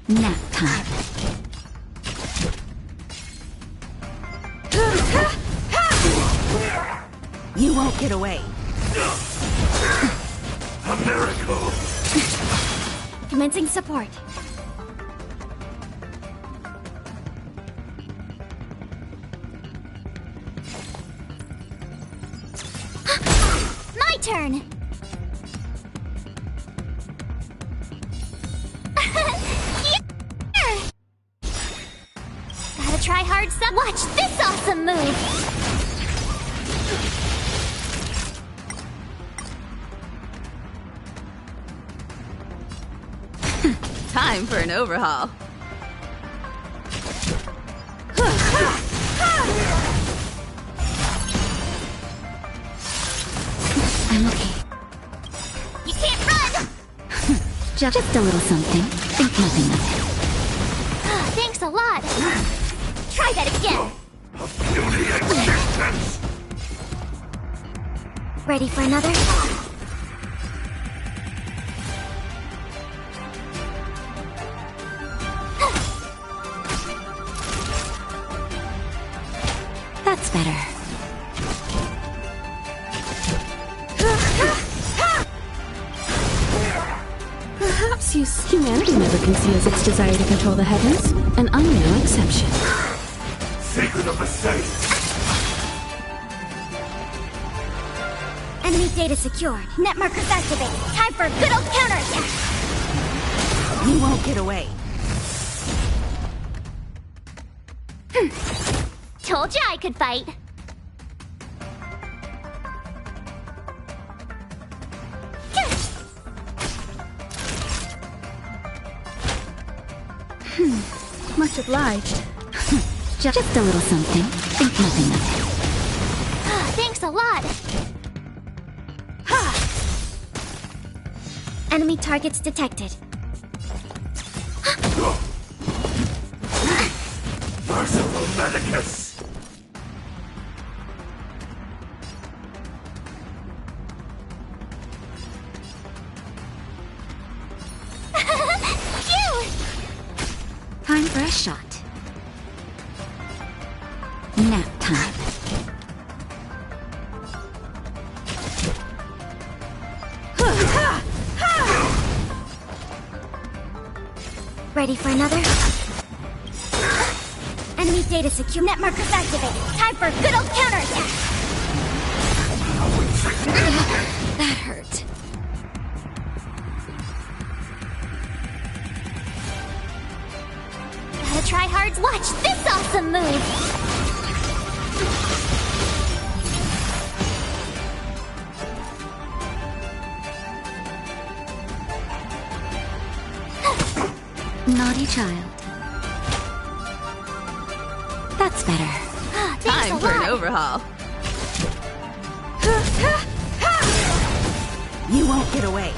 Nap time. You won't get away. A miracle. Commencing support. My turn. Gotta try hard some. Watch this awesome move. Time for an overhaul. I'm okay. You can't run! Just a little something. Think nothing of it. Thanks a lot. Try that again. Ready for another? That's better. Perhaps humanity never conceals its desire to control the heavens, and I'm no exception. Secret of the saints. Enemy data secured. Net markers activated. Time for a good old counterattack. You won't get away. Told you I could fight. Much obliged. Just a little something. Think nothing of it. Thanks a lot. Enemy targets detected. Merciful Medicus. Time for a shot. Nap time. Ready for another? Enemy data secure. Net markers activated. Time for a good old counterattack. That hurt. Gotta try hard. Watch this awesome move. Naughty child. That's better. Time for an overhaul. You won't get away.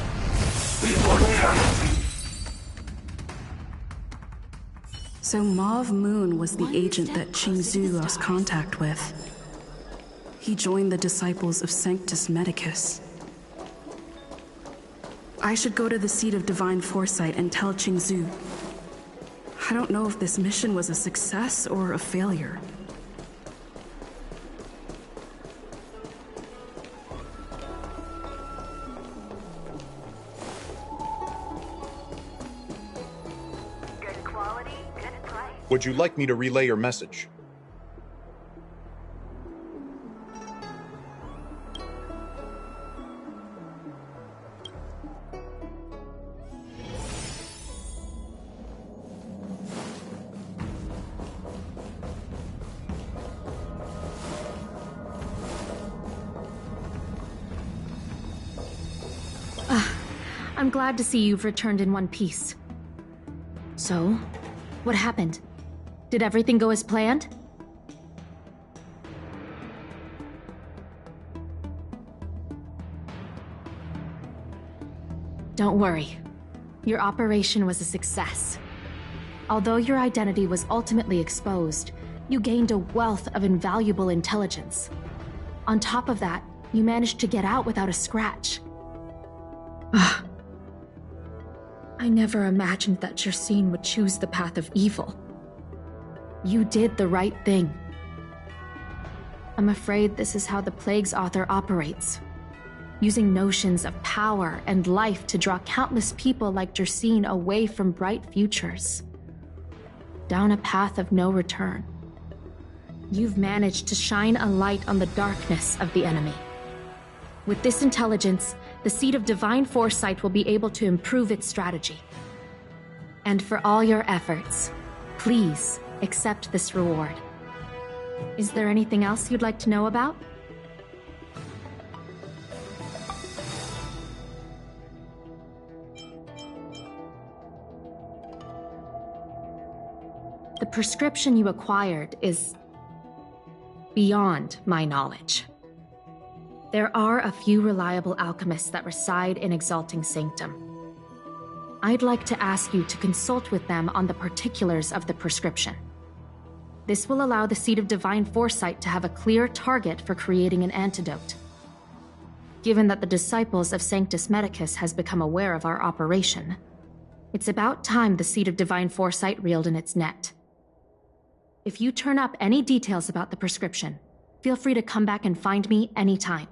So Mauve Moon was the agent that Qingzhou lost contact with. He joined the Disciples of Sanctus Medicus. I should go to the seat of Divine Foresight and tell Qingzhou. I don't know if this mission was a success or a failure. Would you like me to relay your message? I'm glad to see you've returned in one piece. So, what happened? Did everything go as planned? Don't worry. Your operation was a success. Although your identity was ultimately exposed, you gained a wealth of invaluable intelligence. On top of that, you managed to get out without a scratch. I never imagined that Jersine would choose the path of evil. You did the right thing. I'm afraid this is how the Plague's author operates, using notions of power and life to draw countless people like Jersine away from bright futures, down a path of no return. You've managed to shine a light on the darkness of the enemy. With this intelligence, the Seat of Divine Foresight will be able to improve its strategy. And for all your efforts, please accept this reward. Is there anything else you'd like to know about? The prescription you acquired is beyond my knowledge. There are a few reliable alchemists that reside in Exalting Sanctum. I'd like to ask you to consult with them on the particulars of the prescription. This will allow the Seat of Divine Foresight to have a clear target for creating an antidote. Given that the Disciples of Sanctus Medicus has become aware of our operation, it's about time the Seat of Divine Foresight reeled in its net. If you turn up any details about the prescription, feel free to come back and find me anytime.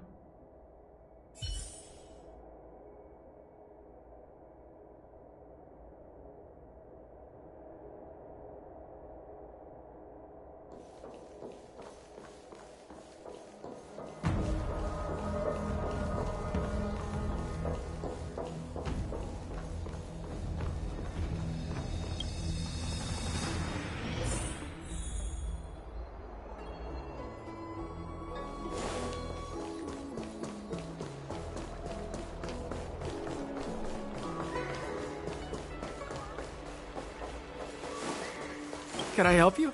Can I help you?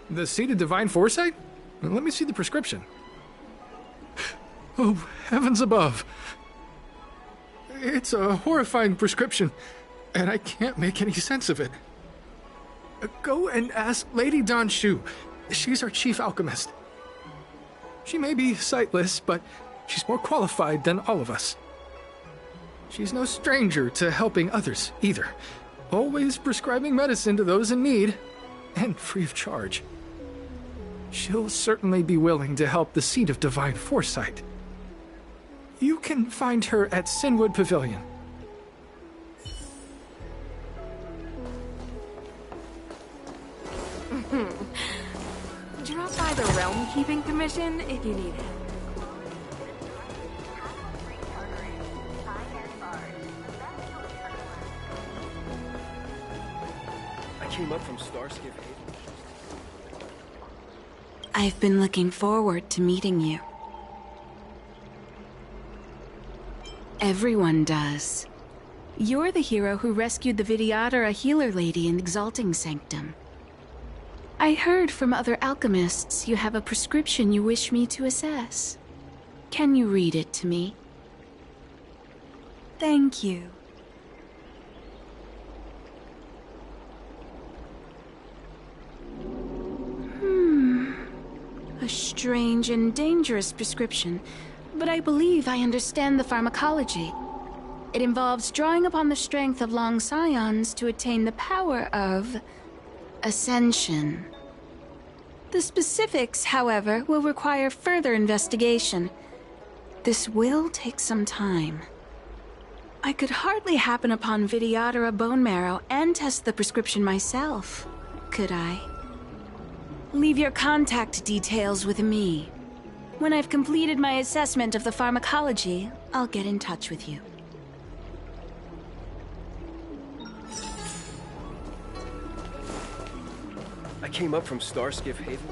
The Seat of Divine Foresight? Let me see the prescription. Oh, heavens above. It's a horrifying prescription, and I can't make any sense of it. Go and ask Lady Dan Shu. She's our chief alchemist. She may be sightless, but she's more qualified than all of us. She's no stranger to helping others, either. Always prescribing medicine to those in need, and free of charge. She'll certainly be willing to help the Seat of Divine Foresight. You can find her at Sinwood Pavilion. Drop by the Realm Keeping Commission if you need help. Came up from Starskip Haven. I've been looking forward to meeting you. Everyone does. You're the hero who rescued the Vidyadhara healer lady in Exalting Sanctum. I heard from other alchemists you have a prescription you wish me to assess. Can you read it to me? Thank you. A strange and dangerous prescription, but I believe I understand the pharmacology. It involves drawing upon the strength of long scions to attain the power of ascension. The specifics, however, will require further investigation. This will take some time. I could hardly happen upon Vidyadhara bone marrow and test the prescription myself, could I? Leave your contact details with me. When I've completed my assessment of the pharmacology, I'll get in touch with you. I came up from Starskiff Haven.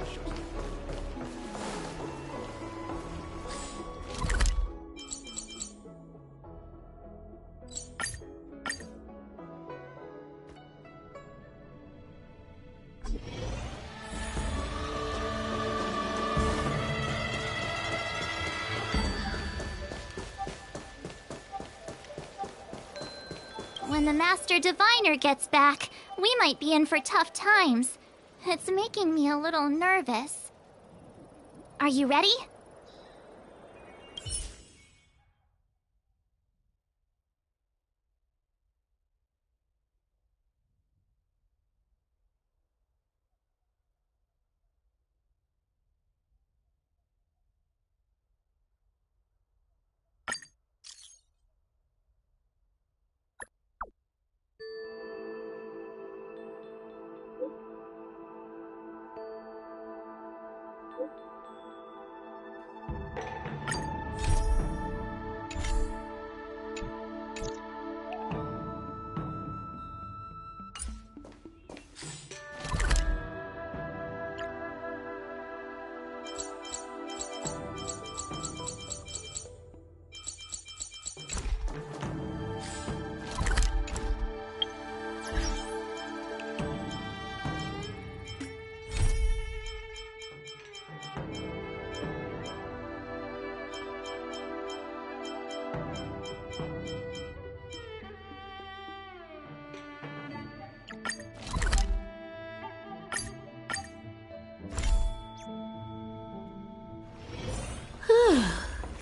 When the Master Diviner gets back, we might be in for tough times. It's making me a little nervous. Are you ready?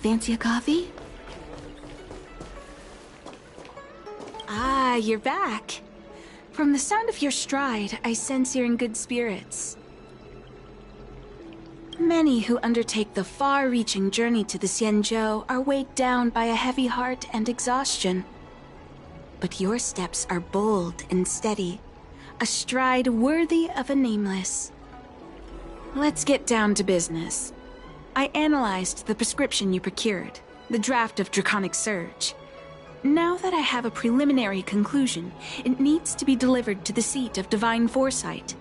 Fancy a coffee? Ah, you're back. From the sound of your stride, I sense you're in good spirits. Many who undertake the far-reaching journey to the Xianzhou are weighed down by a heavy heart and exhaustion. But your steps are bold and steady, a stride worthy of a nameless. Let's get down to business. I analyzed the prescription you procured, the draft of Draconic Surge. Now that I have a preliminary conclusion, it needs to be delivered to the seat of Divine Foresight.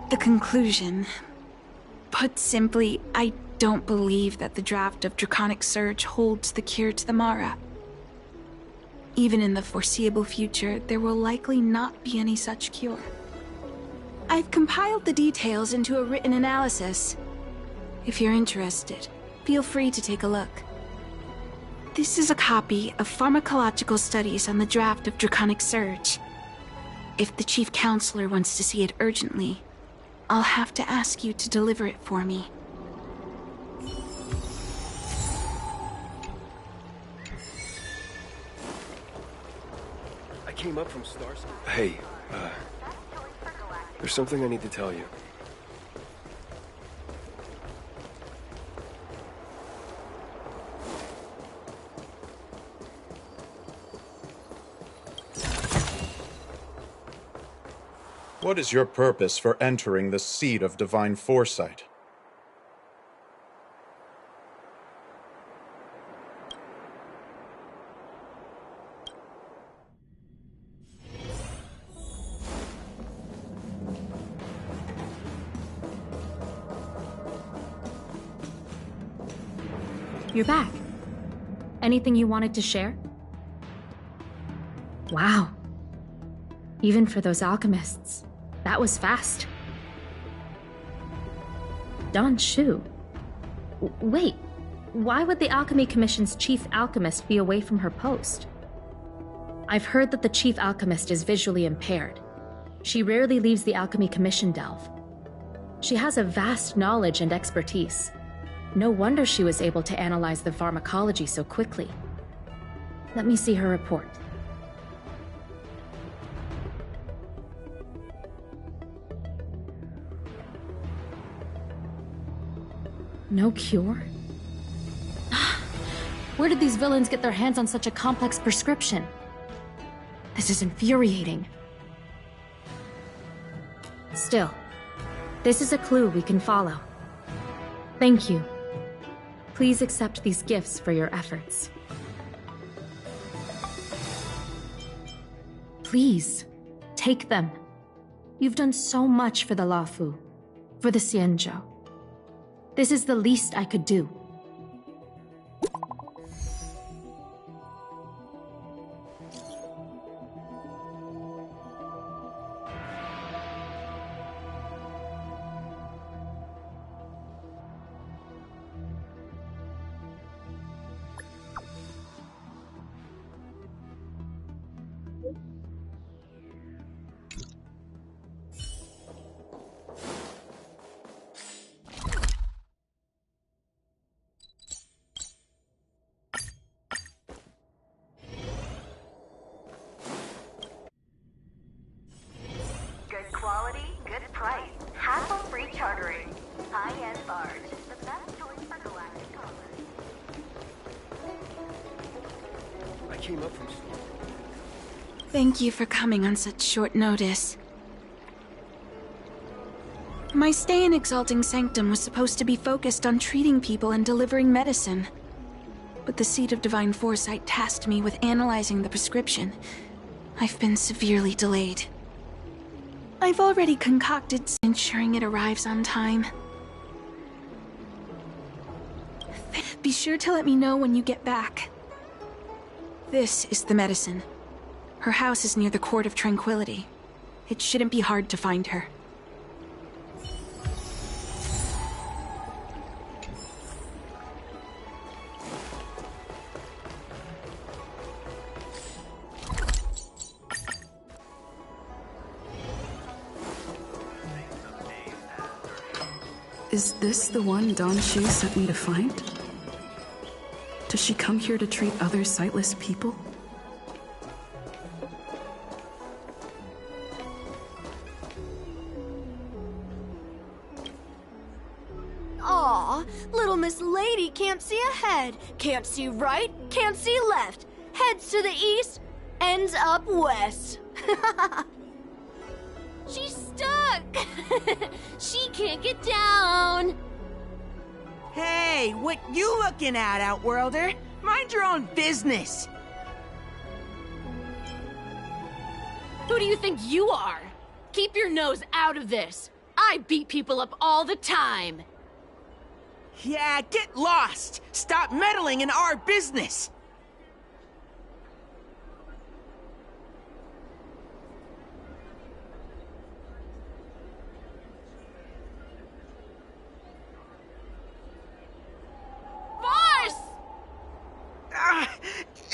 The conclusion. Put simply, I don't believe that the draft of Draconic Surge holds the cure to the Mara. Even in the foreseeable future, there will likely not be any such cure. I've compiled the details into a written analysis. If you're interested, feel free to take a look. This is a copy of pharmacological studies on the draft of Draconic Surge. If the Chief Counselor wants to see it urgently, I'll have to ask you to deliver it for me. I came up from Stars. Hey, there's something I need to tell you. What is your purpose for entering the seat of Divine Foresight? You're back. Anything you wanted to share? Wow. Even for those alchemists, that was fast. Dan Shu. Wait, why would the Alchemy Commission's chief alchemist be away from her post? I've heard that the chief alchemist is visually impaired. She rarely leaves the Alchemy Commission delve. She has a vast knowledge and expertise. No wonder she was able to analyze the pharmacology so quickly. Let me see her report. No cure? Where did these villains get their hands on such a complex prescription? This is infuriating. Still, this is a clue we can follow. Thank you. Please accept these gifts for your efforts. Please, take them. You've done so much for the Luofu, for the Xianzhou. This is the least I could do. Thank you for coming on such short notice. My stay in Exalting Sanctum was supposed to be focused on treating people and delivering medicine. But the Seed of Divine Foresight tasked me with analyzing the prescription. I've been severely delayed. I've already concocted ensuring it arrives on time. Be sure to let me know when you get back. This is the medicine. Her house is near the Court of Tranquility. It shouldn't be hard to find her. Is this the one Dan Shu sent me to find? Does she come here to treat other sightless people? Aw, little Miss Lady can't see ahead, can't see right, can't see left. Heads to the east, ends up west. She's stuck! She can't get down! Hey, what you looking at, Outworlder? Mind your own business! Who do you think you are? Keep your nose out of this. I beat people up all the time. Yeah, get lost! Stop meddling in our business!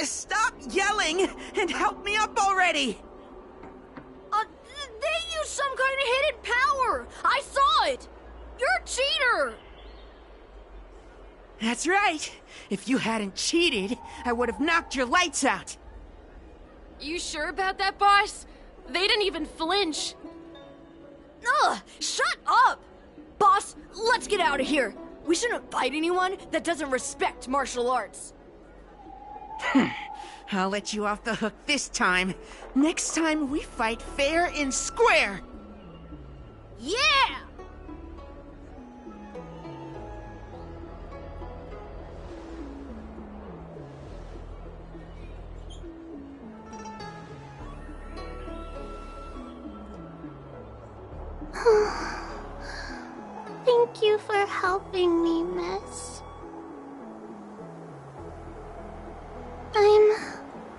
Stop yelling and help me up already! They used some kind of hidden power! I saw it! You're a cheater! That's right. If you hadn't cheated, I would have knocked your lights out. You sure about that, boss? They didn't even flinch. Ugh! Shut up! Boss, let's get out of here. We shouldn't fight anyone that doesn't respect martial arts. I'll let you off the hook this time. Next time we fight fair and square. Yeah! Thank you for helping me, miss. I'm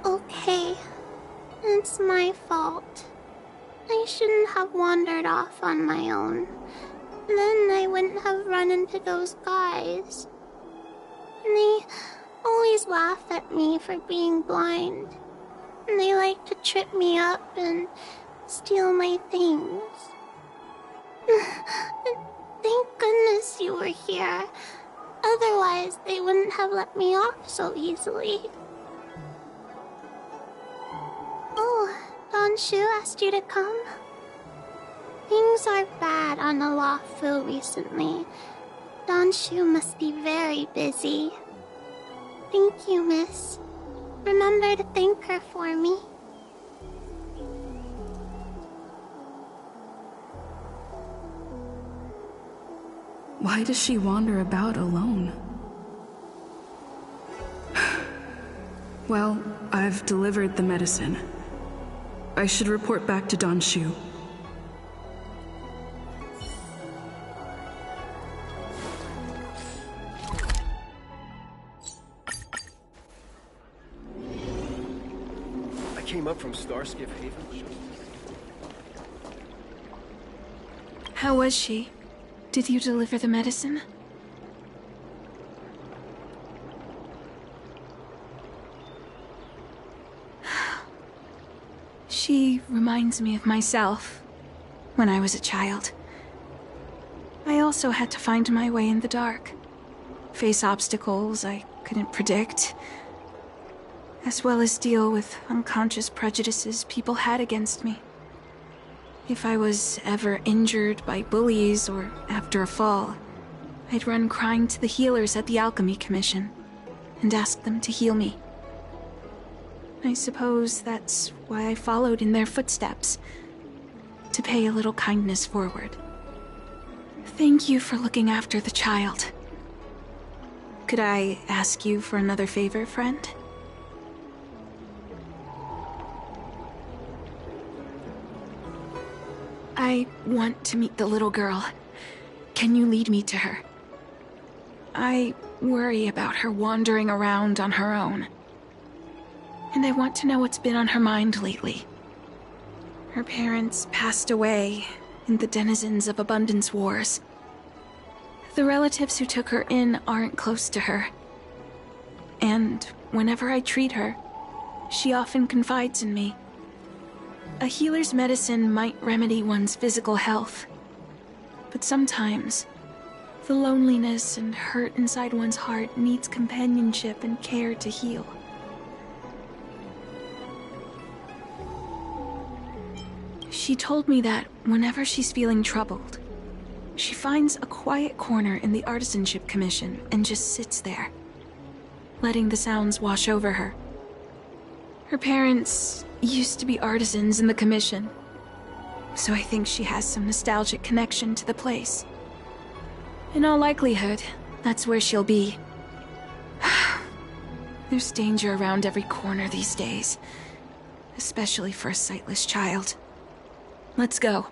okay. It's my fault. I shouldn't have wandered off on my own. Then I wouldn't have run into those guys. They always laugh at me for being blind. And they like to trip me up and steal my things. Thank goodness you were here. Otherwise, they wouldn't have let me off so easily. Oh, Don Shu asked you to come? Things are bad on the Luofu recently. Don Shu must be very busy. Thank you, miss. Remember to thank her for me. Why does she wander about alone? Well, I've delivered the medicine. I should report back to Don Shu. I came up from Starskiff Haven. How was she? Did you deliver the medicine? She reminds me of myself when I was a child. I also had to find my way in the dark, face obstacles I couldn't predict, as well as deal with unconscious prejudices people had against me. If I was ever injured by bullies or after a fall, I'd run crying to the healers at the Alchemy Commission and ask them to heal me. I suppose that's why I followed in their footsteps, to pay a little kindness forward. Thank you for looking after the child. Could I ask you for another favor, friend? I want to meet the little girl. Can you lead me to her? I worry about her wandering around on her own. And I want to know what's been on her mind lately. Her parents passed away in the Denizens of Abundance Wars. The relatives who took her in aren't close to her. And whenever I treat her, she often confides in me. A healer's medicine might remedy one's physical health, but sometimes the loneliness and hurt inside one's heart needs companionship and care to heal. She told me that whenever she's feeling troubled, she finds a quiet corner in the Artisanship Commission and just sits there, letting the sounds wash over her. Her parents used to be artisans in the Commission, so I think she has some nostalgic connection to the place. In all likelihood, that's where she'll be. There's danger around every corner these days, especially for a sightless child. Let's go.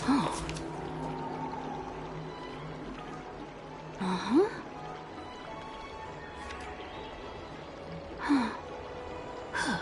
Oh. Uh-huh. Huh. Huh.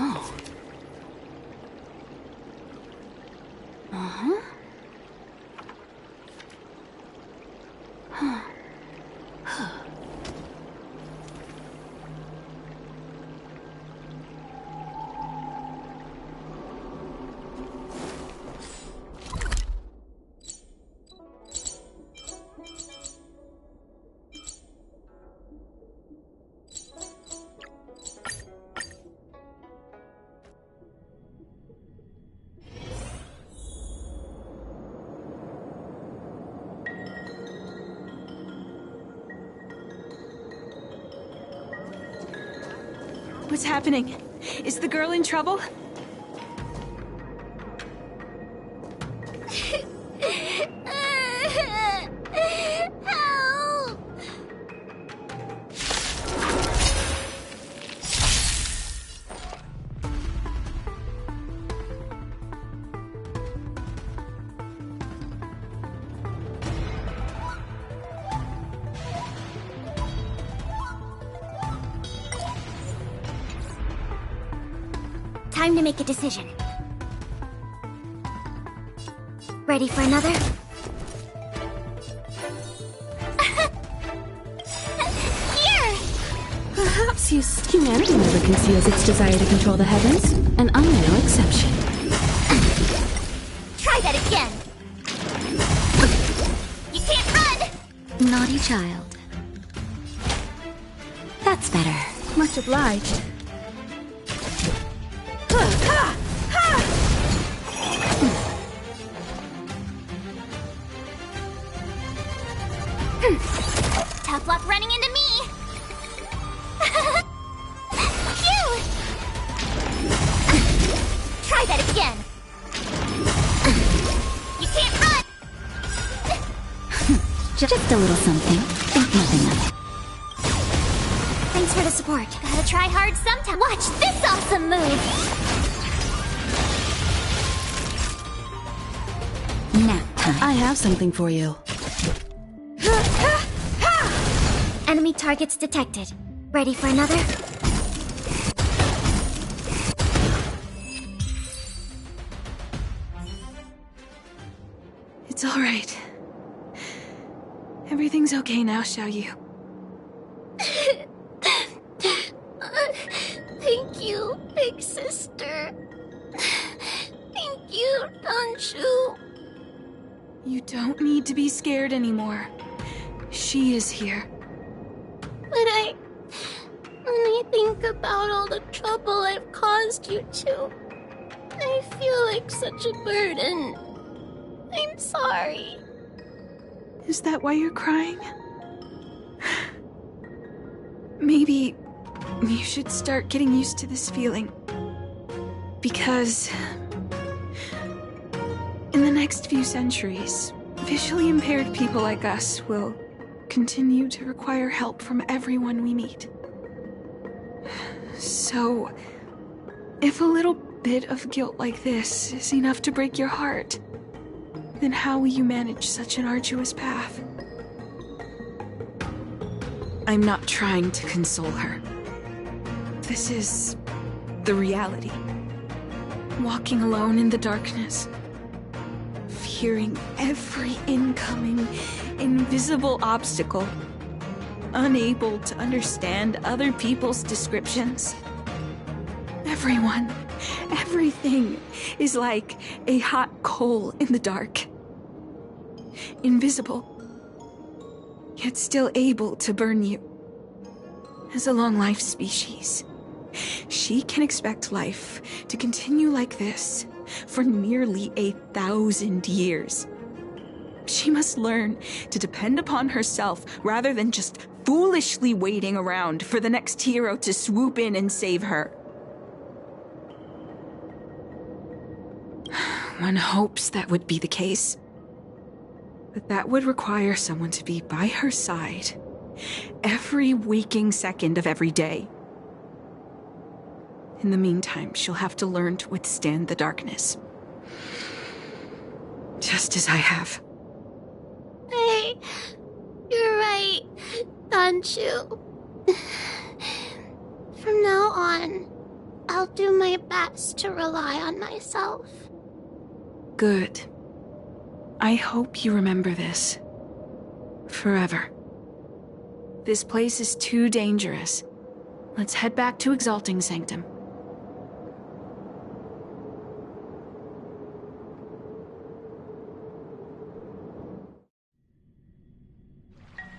Oh. Uh-huh. Huh. Huh. What's happening? Is the girl in trouble? Help! Time to make a decision. Ready for another? Here! Perhaps humanity never conceals its desire to control the heavens, and I'm no exception. Try that again! You can't run! Naughty child. That's better. Much obliged. Tough luck running into me! Phew! Try that again! You can't run! Just a little something. Think nothing of it. Thanks for the support. Gotta try hard sometime. Watch this awesome move! Nap time. I have something for you. Enemy targets detected. Ready for another? It's all right. Everything's okay now, Xiaoyu. Thank you, big sister. Thank you, Danshu. You don't need to be scared anymore. She is here. But when I think about all the trouble I've caused you two, I feel like such a burden. I'm sorry. Is that why you're crying? Maybe you should start getting used to this feeling. Because in the next few centuries, visually impaired people like us will continue to require help from everyone we meet. So, if a little bit of guilt like this is enough to break your heart, then how will you manage such an arduous path? I'm not trying to console her. This is the reality. Walking alone in the darkness, fearing every incoming, invisible obstacle, unable to understand other people's descriptions. Everyone, everything is like a hot coal in the dark. Invisible, yet still able to burn you. As a long-life species, she can expect life to continue like this for nearly 1,000 years. She must learn to depend upon herself rather than just foolishly waiting around for the next hero to swoop in and save her. One hopes that would be the case. But that would require someone to be by her side every waking second of every day. In the meantime, she'll have to learn to withstand the darkness. Just as I have. Hey, you're right, Danchu. From now on, I'll do my best to rely on myself. Good. I hope you remember this. Forever. This place is too dangerous. Let's head back to Exalting Sanctum.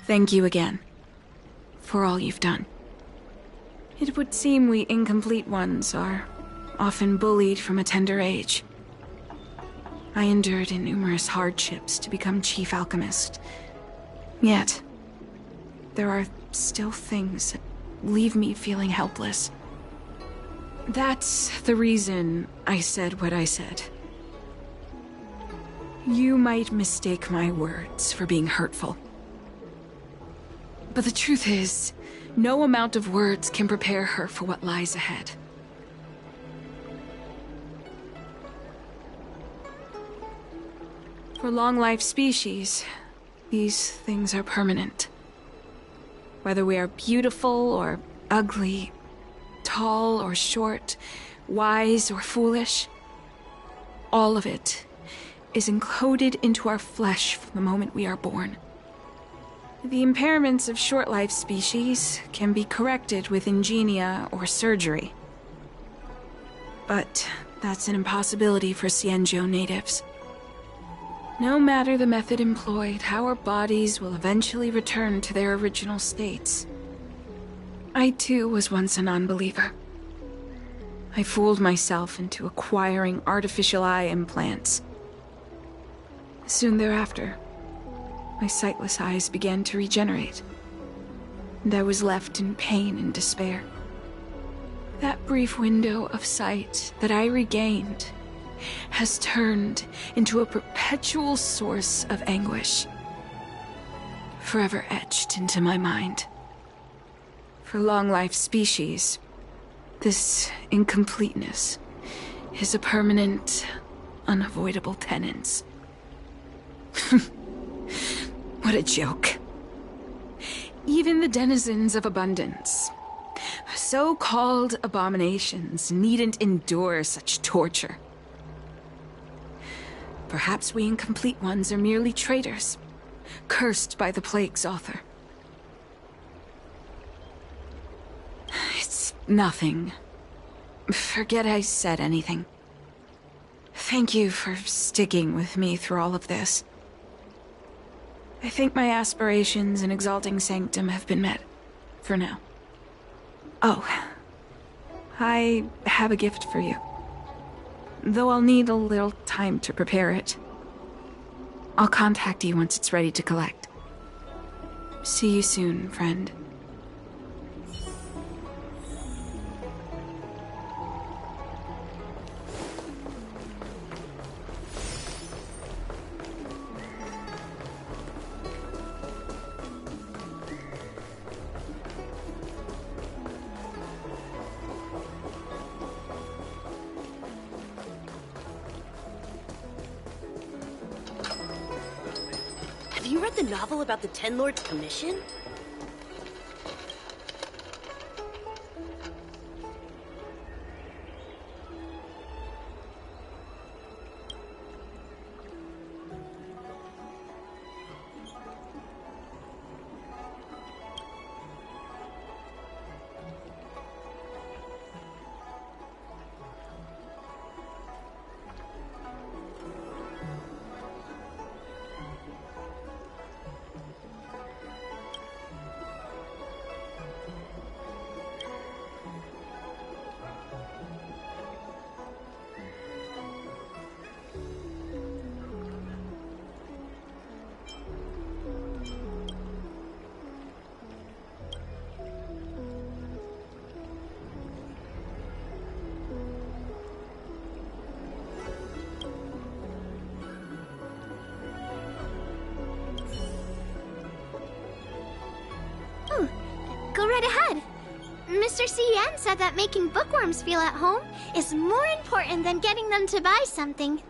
Thank you again for all you've done. It would seem we incomplete ones are often bullied from a tender age. I endured numerous hardships to become Chief Alchemist. Yet, there are still things that leave me feeling helpless. That's the reason I said what I said. You might mistake my words for being hurtful. But the truth is, no amount of words can prepare her for what lies ahead. For long-life species, these things are permanent. Whether we are beautiful or ugly, tall or short, wise or foolish, all of it is encoded into our flesh from the moment we are born. The impairments of short-life species can be corrected with ingenia or surgery. But that's an impossibility for Xianzhou natives. No matter the method employed, our bodies will eventually return to their original states. I too was once a non-believer. I fooled myself into acquiring artificial eye implants. Soon thereafter, my sightless eyes began to regenerate, and I was left in pain and despair. That brief window of sight that I regained has turned into a perpetual source of anguish, forever etched into my mind. For long-life species, this incompleteness is a permanent, unavoidable tenance. What a joke. Even the denizens of abundance, so-called abominations, needn't endure such torture. Perhaps we incomplete ones are merely traitors, cursed by the plague's author. It's nothing. Forget I said anything. Thank you for sticking with me through all of this. I think my aspirations in Exalting Sanctum have been met, for now. Oh, I have a gift for you. Though I'll need a little time to prepare it. I'll contact you once it's ready to collect. See you soon, friend. Have you read the novel about the Ten Lords Commission? Go right ahead. Mr. C.N. said that making bookworms feel at home is more important than getting them to buy something.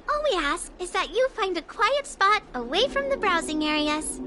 All we ask is that you find a quiet spot away from the browsing areas.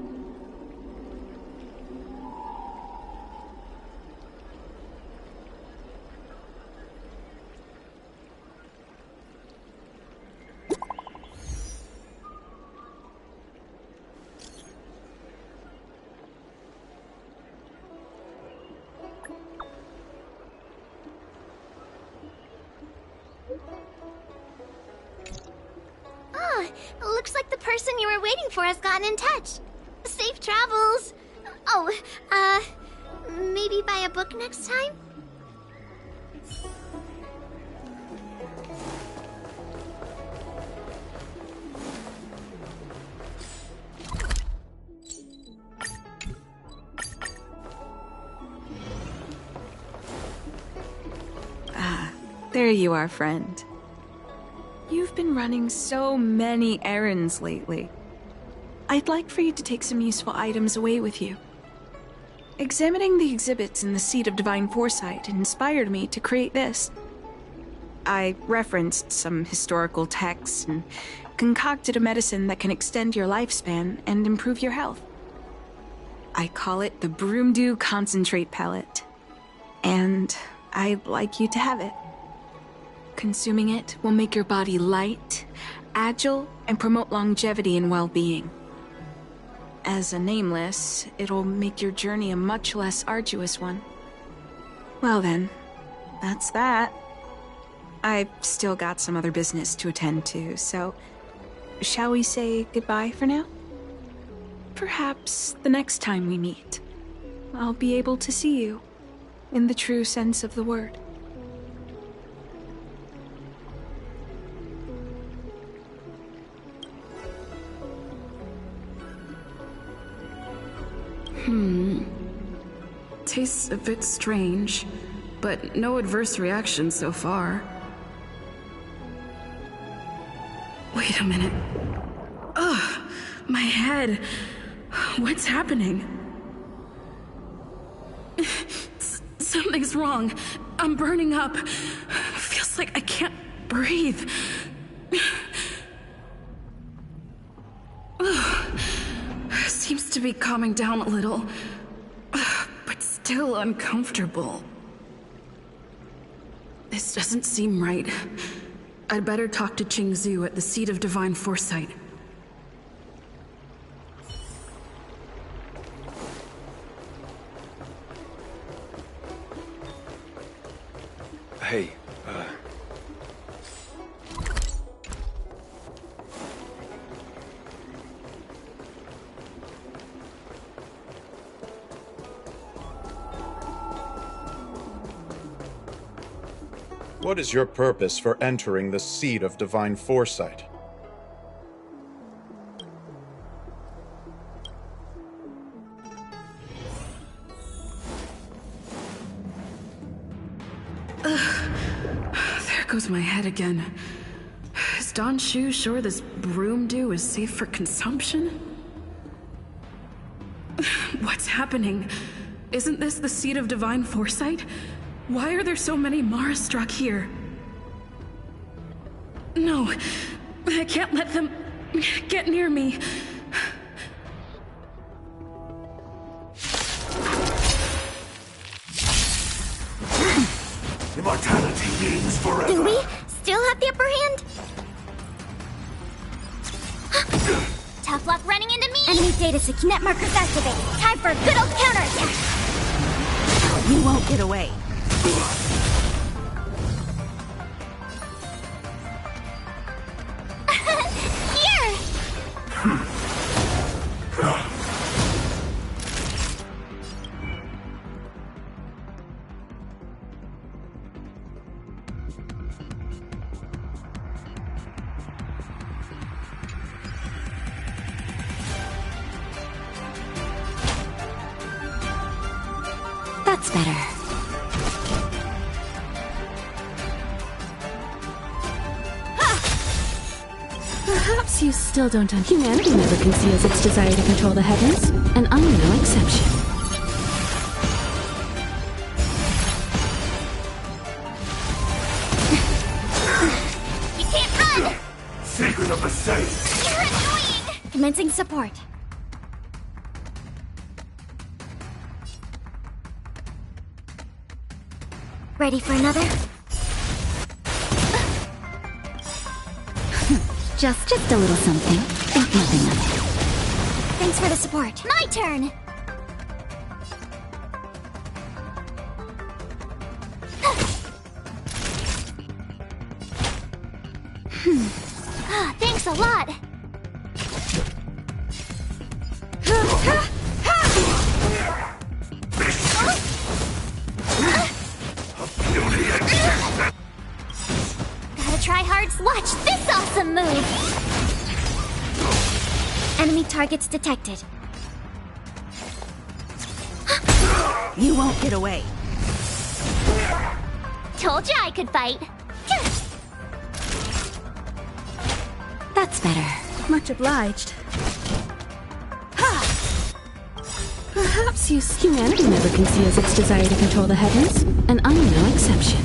Looks like the person you were waiting for has gotten in touch. Safe travels. Oh, maybe buy a book next time? There you are, friend. You've been running so many errands lately. I'd like for you to take some useful items away with you. Examining the exhibits in the Seat of Divine Foresight inspired me to create this. I referenced some historical texts and concocted a medicine that can extend your lifespan and improve your health. I call it the Broomdew Concentrate Pellet. And I'd like you to have it. Consuming it will make your body light, agile, and promote longevity and well-being. As a nameless, it'll make your journey a much less arduous one. Well then, that's that. I've still got some other business to attend to, so shall we say goodbye for now? Perhaps the next time we meet, I'll be able to see you, in the true sense of the word. Tastes a bit strange, but no adverse reaction so far. Wait a minute. Ugh, my head. What's happening? Something's wrong. I'm burning up. Feels like I can't breathe. Seems to be calming down a little, but still uncomfortable. This doesn't seem right. I'd better talk to Qingzu at the Seat of Divine Foresight. Hey, What is your purpose for entering the Seat of Divine Foresight? There goes my head again. Is Don Shu sure this Broomdew is safe for consumption? What's happening? Isn't this the Seat of Divine Foresight? Why are there so many Marastruck here? No, I can't let them get near me. Immortality means forever. Do we still have the upper hand? Tough luck running into me! Enemy data sync net markers activated. Time for a good old counterattack! You won't get away. Here! That's better. Perhaps you still don't understand. Humanity never conceals its desire to control the heavens, and I'm no exception. safe. You're annoying! Commencing support. Ready for another? Just a little something. Think nothing of it. Thanks for the support. My turn! Thanks a lot! Gotta try hard. Watch this awesome move! Enemy targets detected. You won't get away. Told you I could fight. That's better. Much obliged. Perhaps humanity never conceals its desire to control the heavens, and I'm no exception.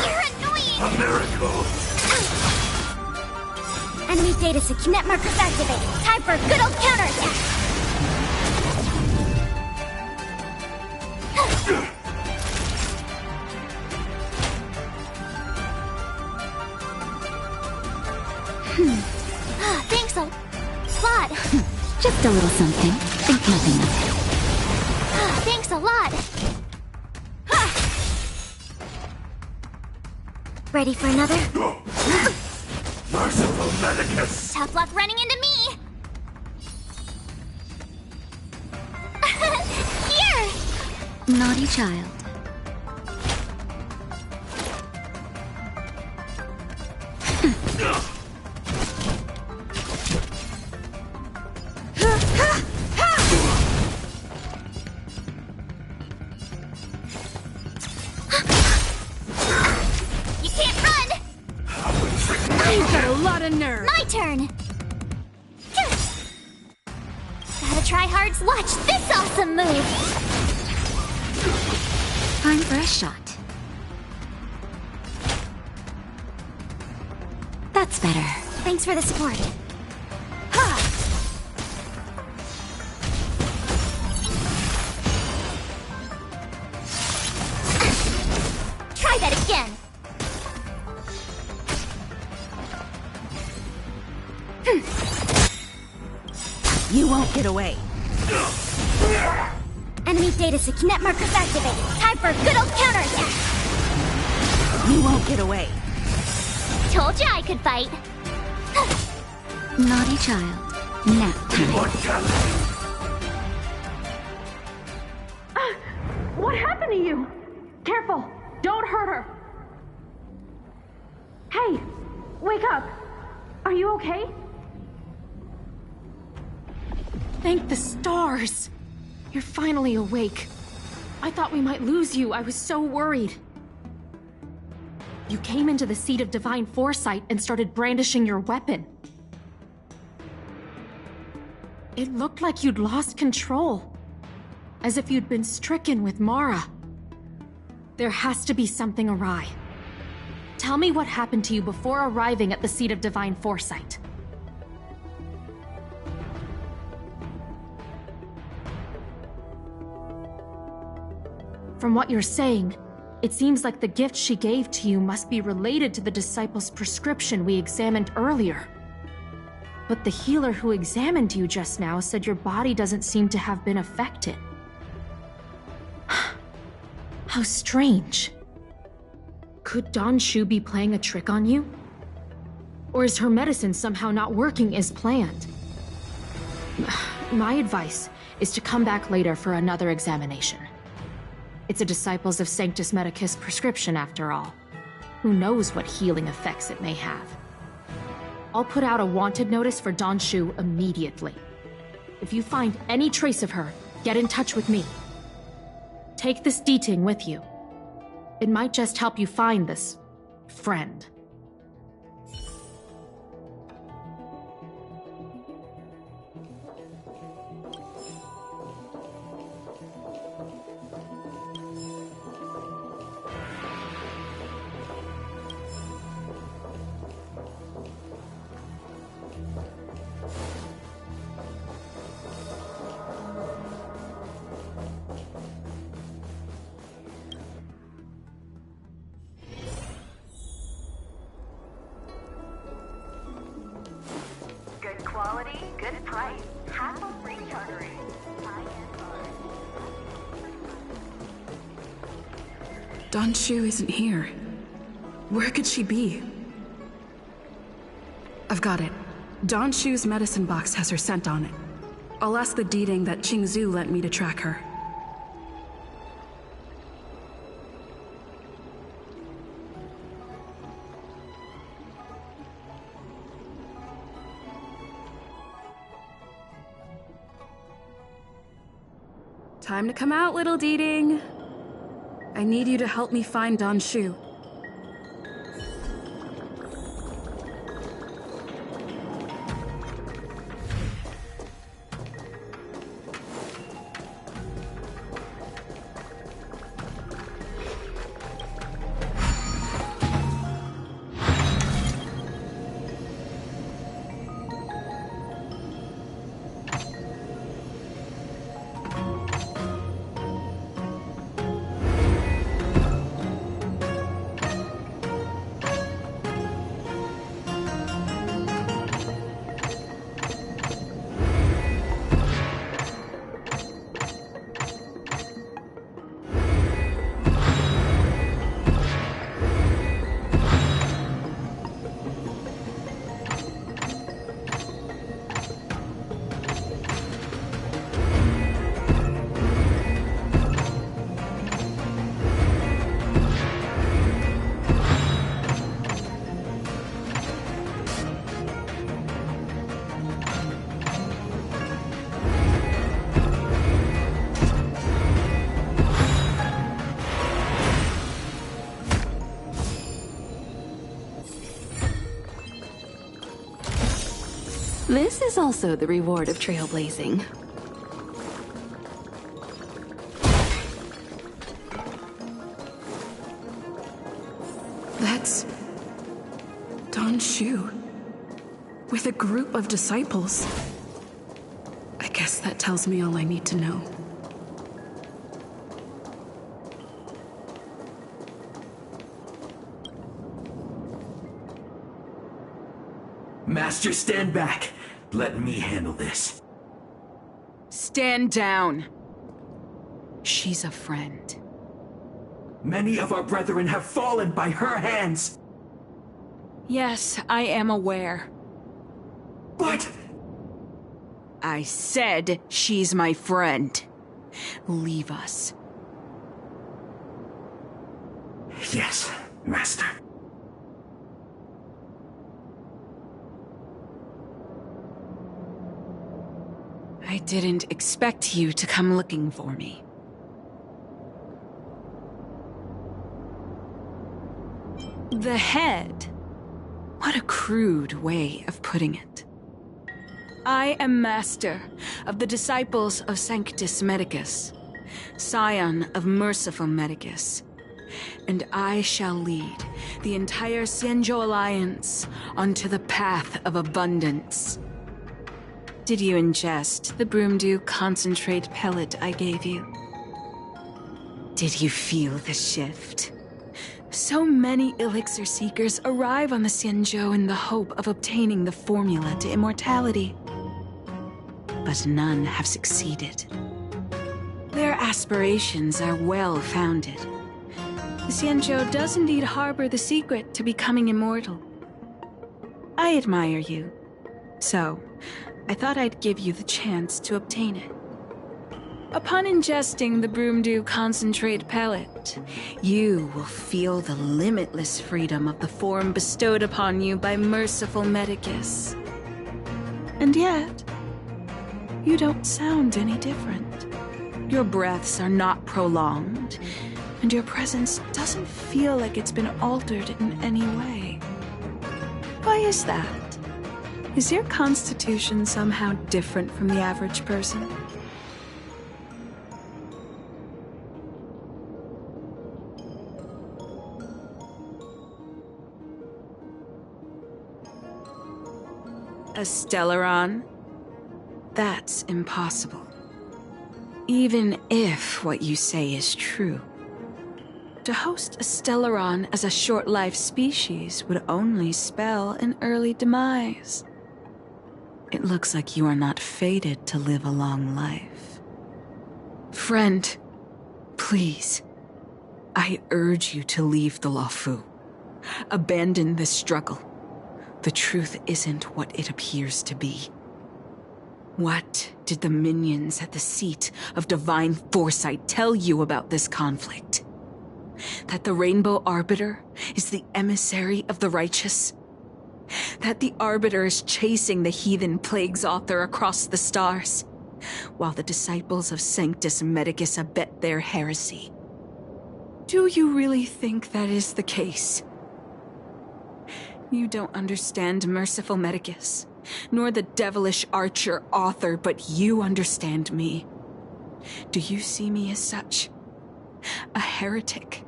You're annoying! A miracle. Enemy data net markers activated. Time for a good old counterattack. Thanks a lot. Just a little something. Think nothing of it. Thanks a lot. Ready for another? Merciful Medicus. Tough luck running into me. Here. Naughty child. You can't run. You've got a lot of nerve. My turn. Gotta try hard. Watch this awesome move. Time for a shot. That's better. Thanks for the support. Try that again. You won't get away. Enemy data net markers activated. Time for a good old counterattack. You won't get away. Told you I could fight. Naughty child. Nap time. What happened to you? Careful! Don't hurt her! Hey! Wake up! Are you okay? Thank the stars! You're finally awake. I thought we might lose you. I was so worried. You came into the seat of divine foresight and started brandishing your weapon. It looked like you'd lost control. As if you'd been stricken with Mara. There has to be something awry. Tell me what happened to you before arriving at the seat of divine foresight. From what you're saying, it seems like the gift she gave to you must be related to the disciple's prescription we examined earlier. But the healer who examined you just now said your body doesn't seem to have been affected. How strange. Could Donshu be playing a trick on you? Or is her medicine somehow not working as planned? My advice is to come back later for another examination. It's a Disciples of Sanctus Medicus prescription, after all. Who knows what healing effects it may have. I'll put out a wanted notice for Donshu immediately. If you find any trace of her, get in touch with me. Take this D-Ting with you. It might just help you find this friend. Price, hassle-free chartering. Donshu isn't here. Where could she be? I've got it. Donshu's medicine box has her scent on it. I'll ask the Deeding that Qingzu lent me to track her. Time to come out, little Deeding. I need you to help me find Donshu. This is also the reward of trailblazing. That's Donshu with a group of disciples. I guess that tells me all I need to know. Master, stand back. Let me handle this. Stand down. She's a friend. Many of our brethren have fallen by her hands. Yes, I am aware. But... I said she's my friend. Leave us. Yes, Master. I didn't expect you to come looking for me. The head. What a crude way of putting it. I am master of the disciples of Sanctus Medicus, scion of Merciful Medicus, and I shall lead the entire Xianzhou Alliance onto the path of abundance. Did you ingest the Broomdew concentrate pellet I gave you? Did you feel the shift? So many elixir seekers arrive on the Xianzhou in the hope of obtaining the formula to immortality. But none have succeeded. Their aspirations are well-founded. The Xianzhou does indeed harbor the secret to becoming immortal. I admire you. So, I thought I'd give you the chance to obtain it. Upon ingesting the Broomdew concentrate pellet, you will feel the limitless freedom of the form bestowed upon you by Merciful Medicus. And yet, you don't sound any different. Your breaths are not prolonged, and your presence doesn't feel like it's been altered in any way. Why is that? Is your constitution somehow different from the average person? A Stellaron? That's impossible. Even if what you say is true. To host a Stellaron as a short-life species would only spell an early demise. It looks like you are not fated to live a long life. Friend, please, I urge you to leave the Luofu. Abandon this struggle. The truth isn't what it appears to be. What did the minions at the seat of divine foresight tell you about this conflict? That the Rainbow Arbiter is the emissary of the righteous? That the Arbiter is chasing the heathen plagues author across the stars, while the disciples of Sanctus Medicus abet their heresy? Do you really think that is the case? You don't understand Merciful Medicus, nor the devilish archer author, but you understand me. Do you see me as such? A heretic?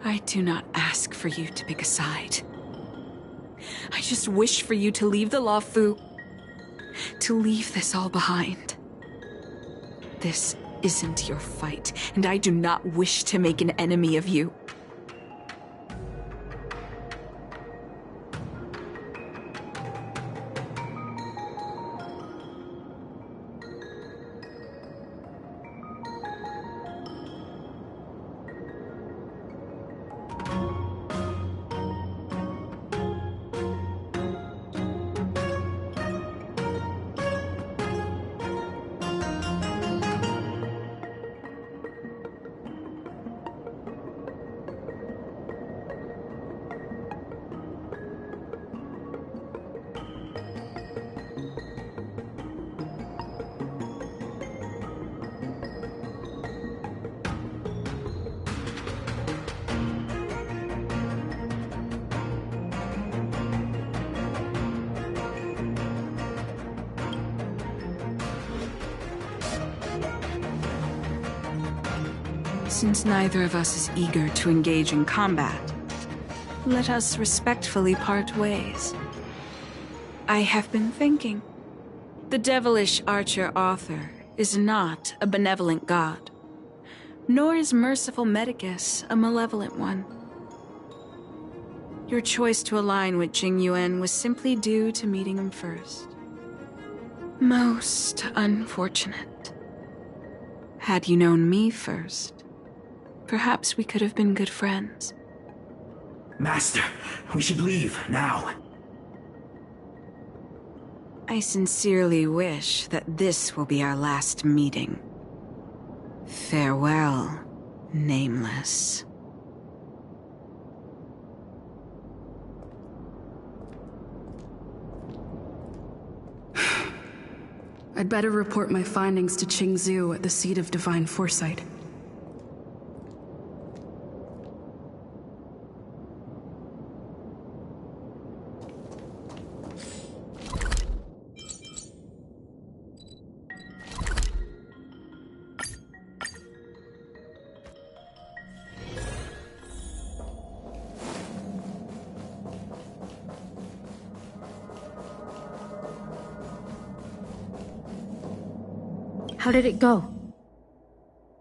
I do not ask for you to pick a side. I just wish for you to leave the Luofu, to leave this all behind. This isn't your fight, and I do not wish to make an enemy of you. Since neither of us is eager to engage in combat, let us respectfully part ways. I have been thinking. The devilish archer author is not a benevolent god, nor is Merciful Medicus a malevolent one. Your choice to align with Jing Yuan was simply due to meeting him first. Most unfortunate. Had you known me first, perhaps we could have been good friends. Master, we should leave now. I sincerely wish that this will be our last meeting. Farewell, Nameless. I'd better report my findings to Qingzhou at the seat of divine foresight. How did it go?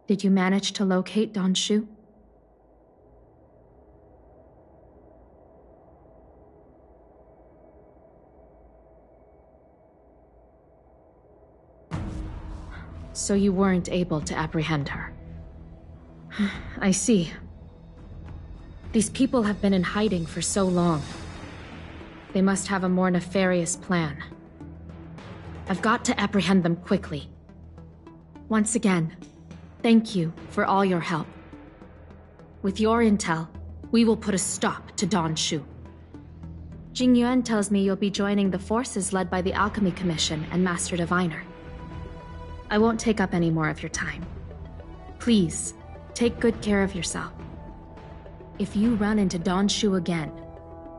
Did you manage to locate Don Shu? So you weren't able to apprehend her. I see. These people have been in hiding for so long. They must have a more nefarious plan. I've got to apprehend them quickly. Once again, thank you for all your help. With your intel, we will put a stop to Don Shu. Jing Yuan tells me you'll be joining the forces led by the Alchemy Commission and Master Diviner. I won't take up any more of your time. Please, take good care of yourself. If you run into Don Shu again,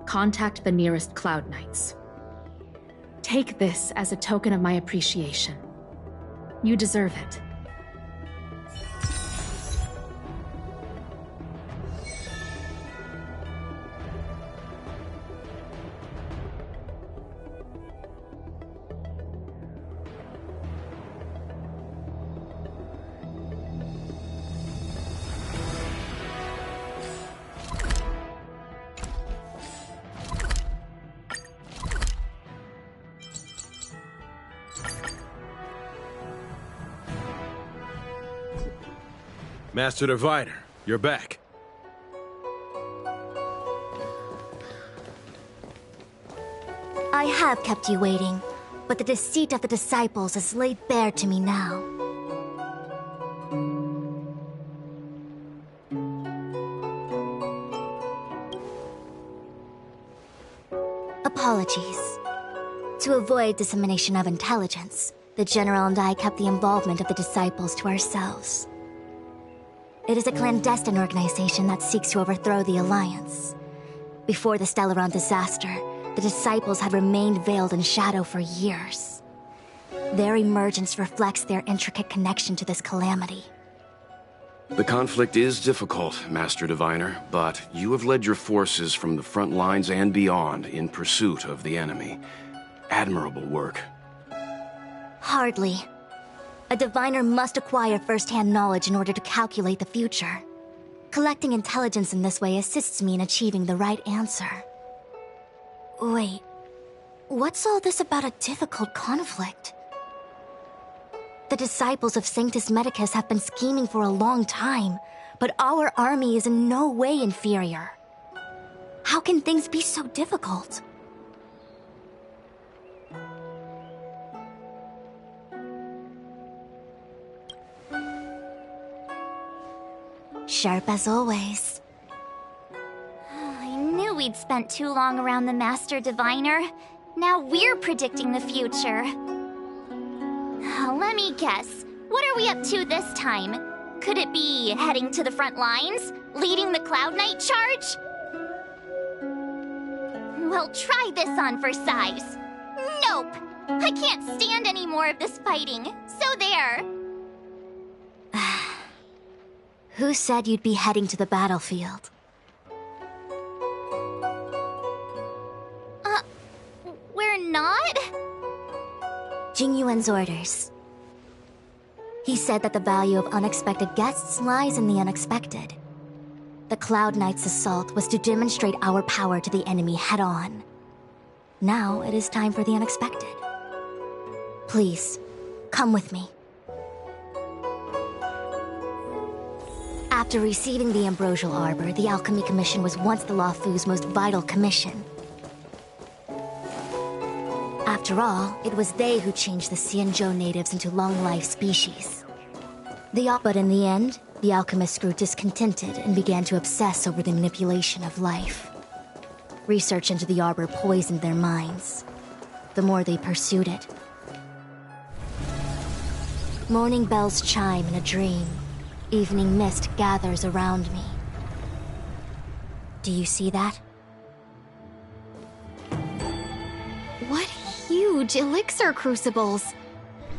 contact the nearest Cloud Knights. Take this as a token of my appreciation. You deserve it. Master Diviner, you're back. I have kept you waiting, but the deceit of the disciples is laid bare to me now. Apologies. To avoid dissemination of intelligence, the General and I kept the involvement of the disciples to ourselves. It is a clandestine organization that seeks to overthrow the Alliance. Before the Stellaron disaster, the disciples had remained veiled in shadow for years. Their emergence reflects their intricate connection to this calamity. The conflict is difficult, Master Diviner, but you have led your forces from the front lines and beyond in pursuit of the enemy. Admirable work. Hardly. A diviner must acquire first-hand knowledge in order to calculate the future. Collecting intelligence in this way assists me in achieving the right answer. Wait, what's all this about a difficult conflict? The disciples of Sanctus Medicus have been scheming for a long time, but our army is in no way inferior. How can things be so difficult? Sharp as always. I knew we'd spent too long around the Master Diviner. Now we're predicting the future. Let me guess. What are we up to this time? Could it be heading to the front lines? Leading the Cloud Knight charge? Well, try this on for size. Nope! I can't stand any more of this fighting. So there. Who said you'd be heading to the battlefield? We're not? Jingyuan's orders. He said that the value of unexpected guests lies in the unexpected. The Cloud Knight's assault was to demonstrate our power to the enemy head-on. Now it is time for the unexpected. Please, come with me. After receiving the Ambrosial Arbor, the Alchemy Commission was once the Luofu's most vital commission. After all, it was they who changed the Xianzhou natives into long-life species. But in the end, the alchemists grew discontented and began to obsess over the manipulation of life. Research into the Arbor poisoned their minds. The more they pursued it. Morning bells chime in a dream. Evening mist gathers around me. Do you see that? What huge elixir crucibles!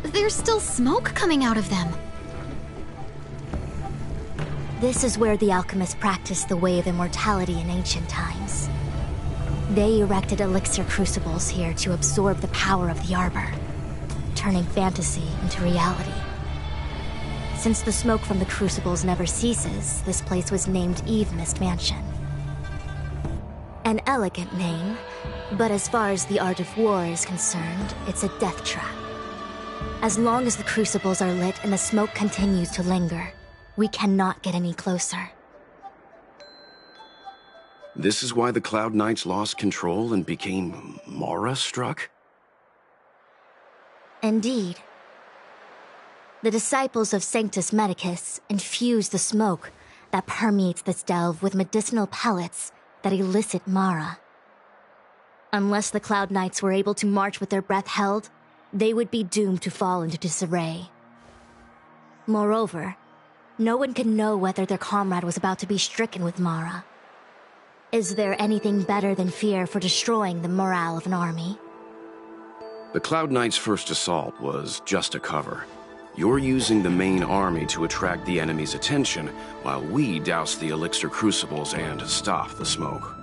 There's still smoke coming out of them. This is where the alchemists practiced the way of immortality in ancient times. They erected elixir crucibles here to absorb the power of the Arbor, turning fantasy into reality. Since the smoke from the crucibles never ceases, this place was named Evemist Mansion. An elegant name, but as far as the art of war is concerned, it's a death trap. As long as the crucibles are lit and the smoke continues to linger, we cannot get any closer. This is why the Cloud Knights lost control and became Mara-struck? Indeed. The disciples of Sanctus Medicus infuse the smoke that permeates this delve with medicinal pellets that elicit Mara. Unless the Cloud Knights were able to march with their breath held, they would be doomed to fall into disarray. Moreover, no one could know whether their comrade was about to be stricken with Mara. Is there anything better than fear for destroying the morale of an army? The Cloud Knights' first assault was just a cover. You're using the main army to attract the enemy's attention, while we douse the elixir crucibles and stop the smoke.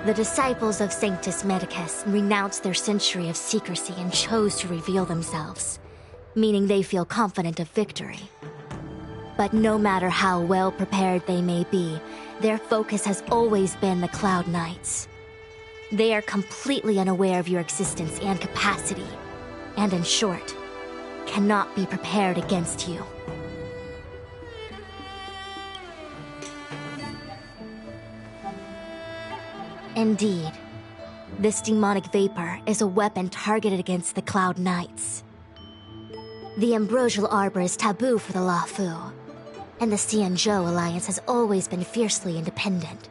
The disciples of Sanctus Medicus renounced their century of secrecy and chose to reveal themselves, meaning they feel confident of victory. But no matter how well prepared they may be, their focus has always been the Cloud Knights. They are completely unaware of your existence and capacity. And in short, cannot be prepared against you. Indeed, this demonic vapor is a weapon targeted against the Cloud Knights. The Ambrosial Arbor is taboo for the Luofu, and the Xianzhou Alliance has always been fiercely independent.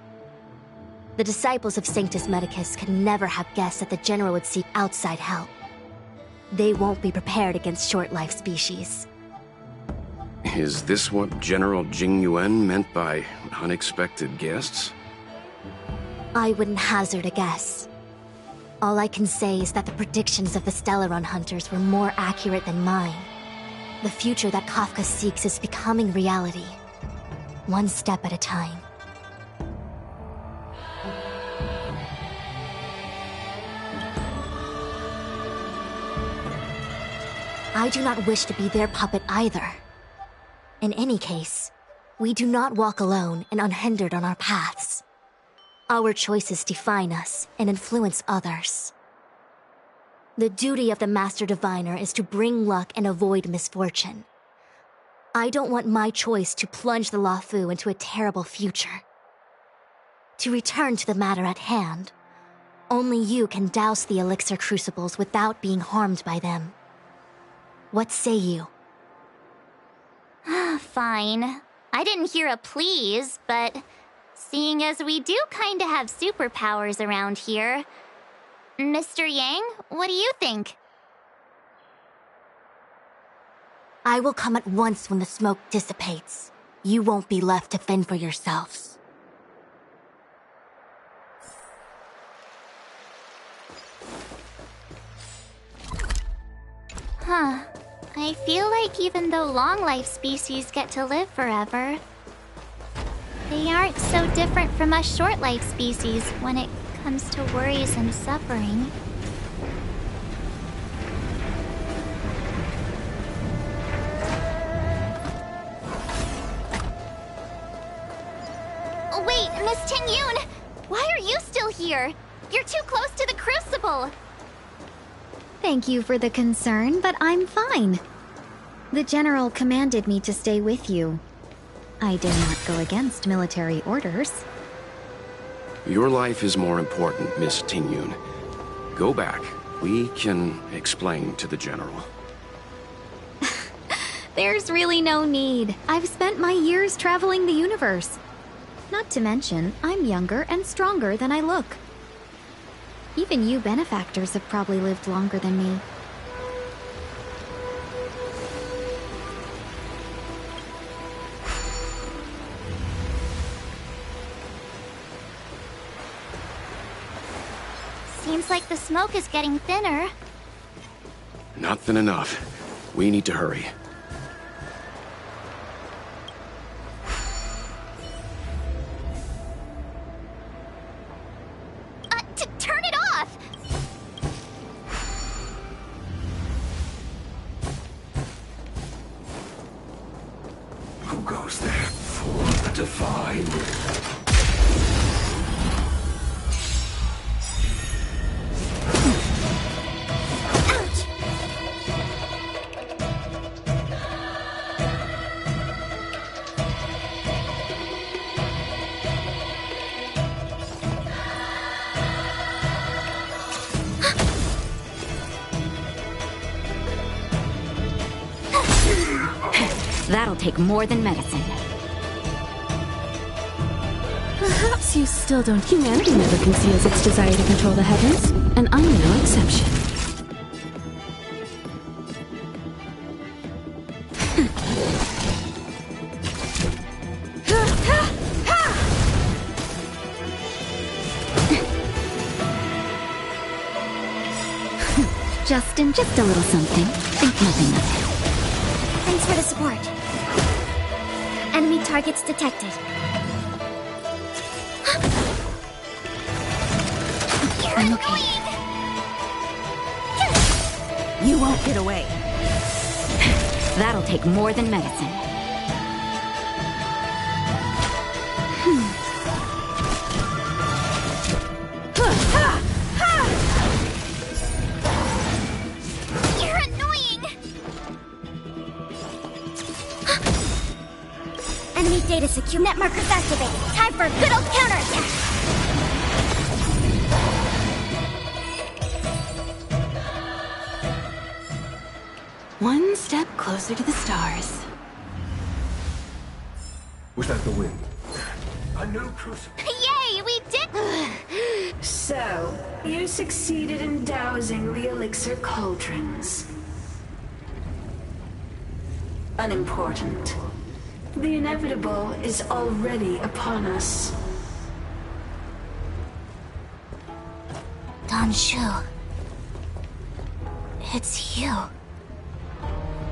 The disciples of Sanctus Medicus could never have guessed that the General would seek outside help. They won't be prepared against short-life species. Is this what General Jing Yuan meant by unexpected guests? I wouldn't hazard a guess. All I can say is that the predictions of the Stellaron hunters were more accurate than mine. The future that Kafka seeks is becoming reality, one step at a time. I do not wish to be their puppet either. In any case, we do not walk alone and unhindered on our paths. Our choices define us and influence others. The duty of the Master Diviner is to bring luck and avoid misfortune. I don't want my choice to plunge the Luofu into a terrible future. To return to the matter at hand, only you can douse the elixir crucibles without being harmed by them. What say you? Fine. I didn't hear a please, but seeing as we do kinda have superpowers around here, Mr. Yang, what do you think? I will come at once when the smoke dissipates. You won't be left to fend for yourselves. Huh. I feel like even though long-life species get to live forever, they aren't so different from us short-life species when it comes to worries and suffering. Wait, Miss Tingyun! Why are you still here? You're too close to the Crucible! Thank you for the concern, but I'm fine. The General commanded me to stay with you. I dare not go against military orders. Your life is more important, Miss Tingyun. Go back. We can explain to the General. There's really no need. I've spent my years traveling the universe. Not to mention, I'm younger and stronger than I look. Even you benefactors have probably lived longer than me. Seems like the smoke is getting thinner. Not thin enough. We need to hurry. Turn it off! Who goes there for the divine? That'll take more than medicine. Perhaps you still don't. Humanity never conceals its desire to control the heavens, and I'm no exception. Just a little something. Think nothing of it. Thanks for the support. Enemy targets detected. I'm okay. You won't get away. That'll take more than medicine. You're annoying! Enemy data secure. Net markers activated. Time for a good old counterattack. One step closer to the stars. Was that the wind? A new crucible. Yay, we did! So, you succeeded in dousing the elixir cauldrons. Unimportant. The inevitable is already upon us. Danshu. It's you.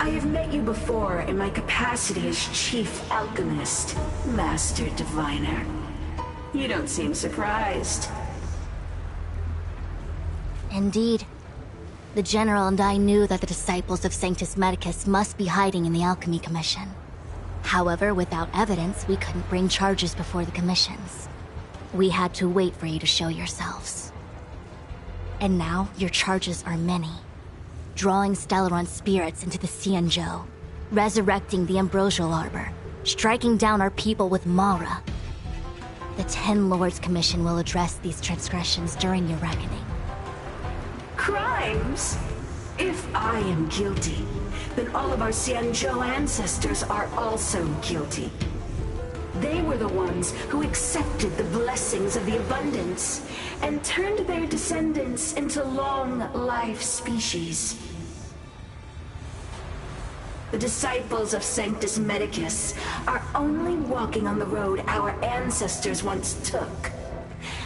I have met you before in my capacity as Chief Alchemist, Master Diviner. You don't seem surprised. Indeed. The General and I knew that the disciples of Sanctus Medicus must be hiding in the Alchemy Commission. However, without evidence, we couldn't bring charges before the commissions. We had to wait for you to show yourselves. And now, your charges are many. Drawing Stellaron spirits into the Xianzhou, resurrecting the Ambrosial Arbor, striking down our people with Mara. The Ten Lords Commission will address these transgressions during your reckoning. Crimes? If I am guilty, then all of our Xianzhou ancestors are also guilty. They were the ones who accepted the blessings of the abundance and turned their descendants into long-life species. The disciples of Sanctus Medicus are only walking on the road our ancestors once took.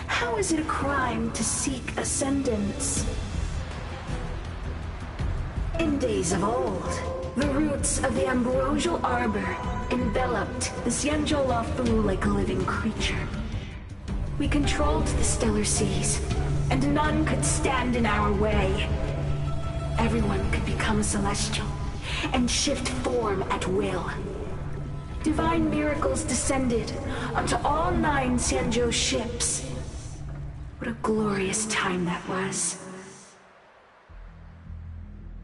How is it a crime to seek ascendance? In days of old, the roots of the Ambrosial Arbor enveloped the Xianzhou Luofu like a living creature. We controlled the stellar seas, and none could stand in our way. Everyone could become a celestial, and shift form at will. Divine miracles descended onto all 9 Xianzhou ships. What a glorious time that was.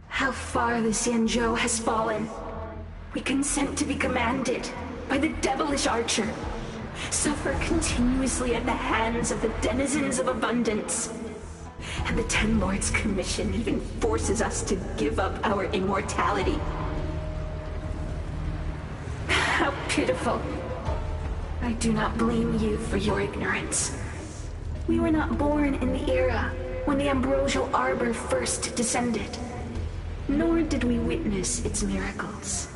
How far the Xianzhou has fallen. We consent to be commanded by the devilish archer. Suffer continuously at the hands of the denizens of abundance. And the Ten Lords Commission even forces us to give up our immortality. How pitiful. I do not blame you for your ignorance. We were not born in the era when the Ambrosial Arbor first descended. Nor did we witness its miracles.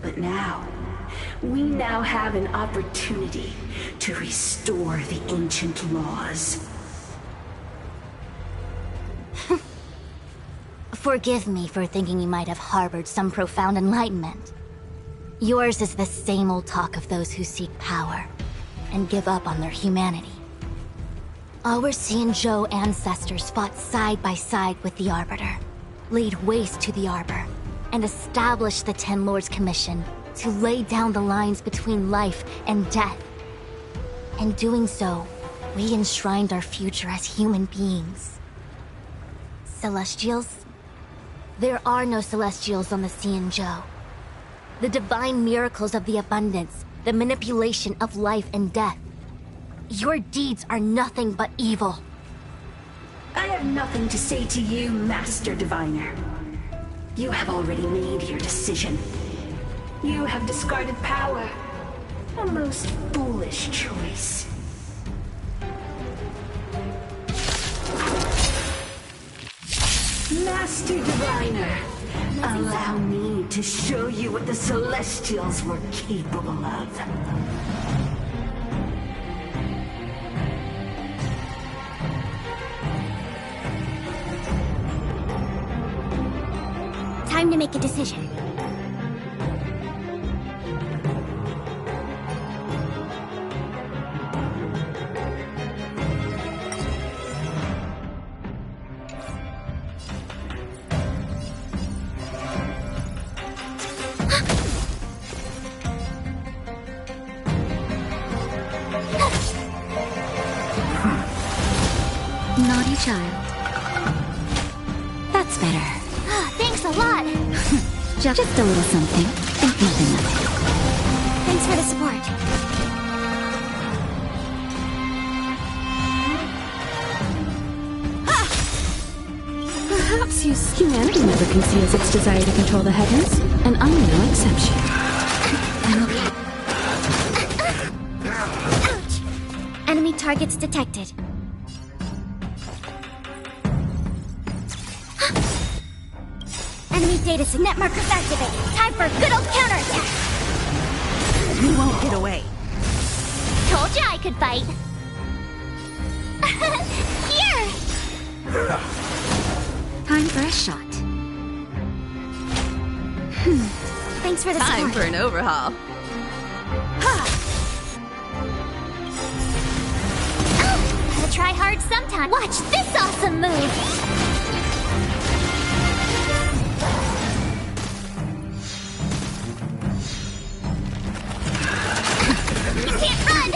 But now, we now have an opportunity to restore the ancient laws. Forgive me for thinking you might have harbored some profound enlightenment. Yours is the same old talk of those who seek power and give up on their humanity. Our Xianzhou ancestors fought side by side with the Arbiter, laid waste to the Arbor, and established the Ten Lords Commission to lay down the lines between life and death. In doing so, we enshrined our future as human beings. Celestials? There are no Celestials on the Xianzhou. The divine miracles of the abundance, the manipulation of life and death. Your deeds are nothing but evil. I have nothing to say to you, Master Diviner. You have already made your decision. You have discarded power. A most foolish choice. Master Diviner, allow me to show you what the Celestials were capable of. Time to make a decision. Naughty child. That's better. Thanks a lot. Just a little something. Think nothing of it. Thanks for the support. Perhaps humanity never conceals its desire to control the heavens, and I'm no exception. I'm okay. Ouch! Enemy targets detected. Enemy data net markers activated. Time for a good old counterattack. You won't get away. Told you I could fight. Here! Time for a shot. Thanks for the Time support. for an overhaul. Gotta try hard sometime. Watch this awesome move! You can't run!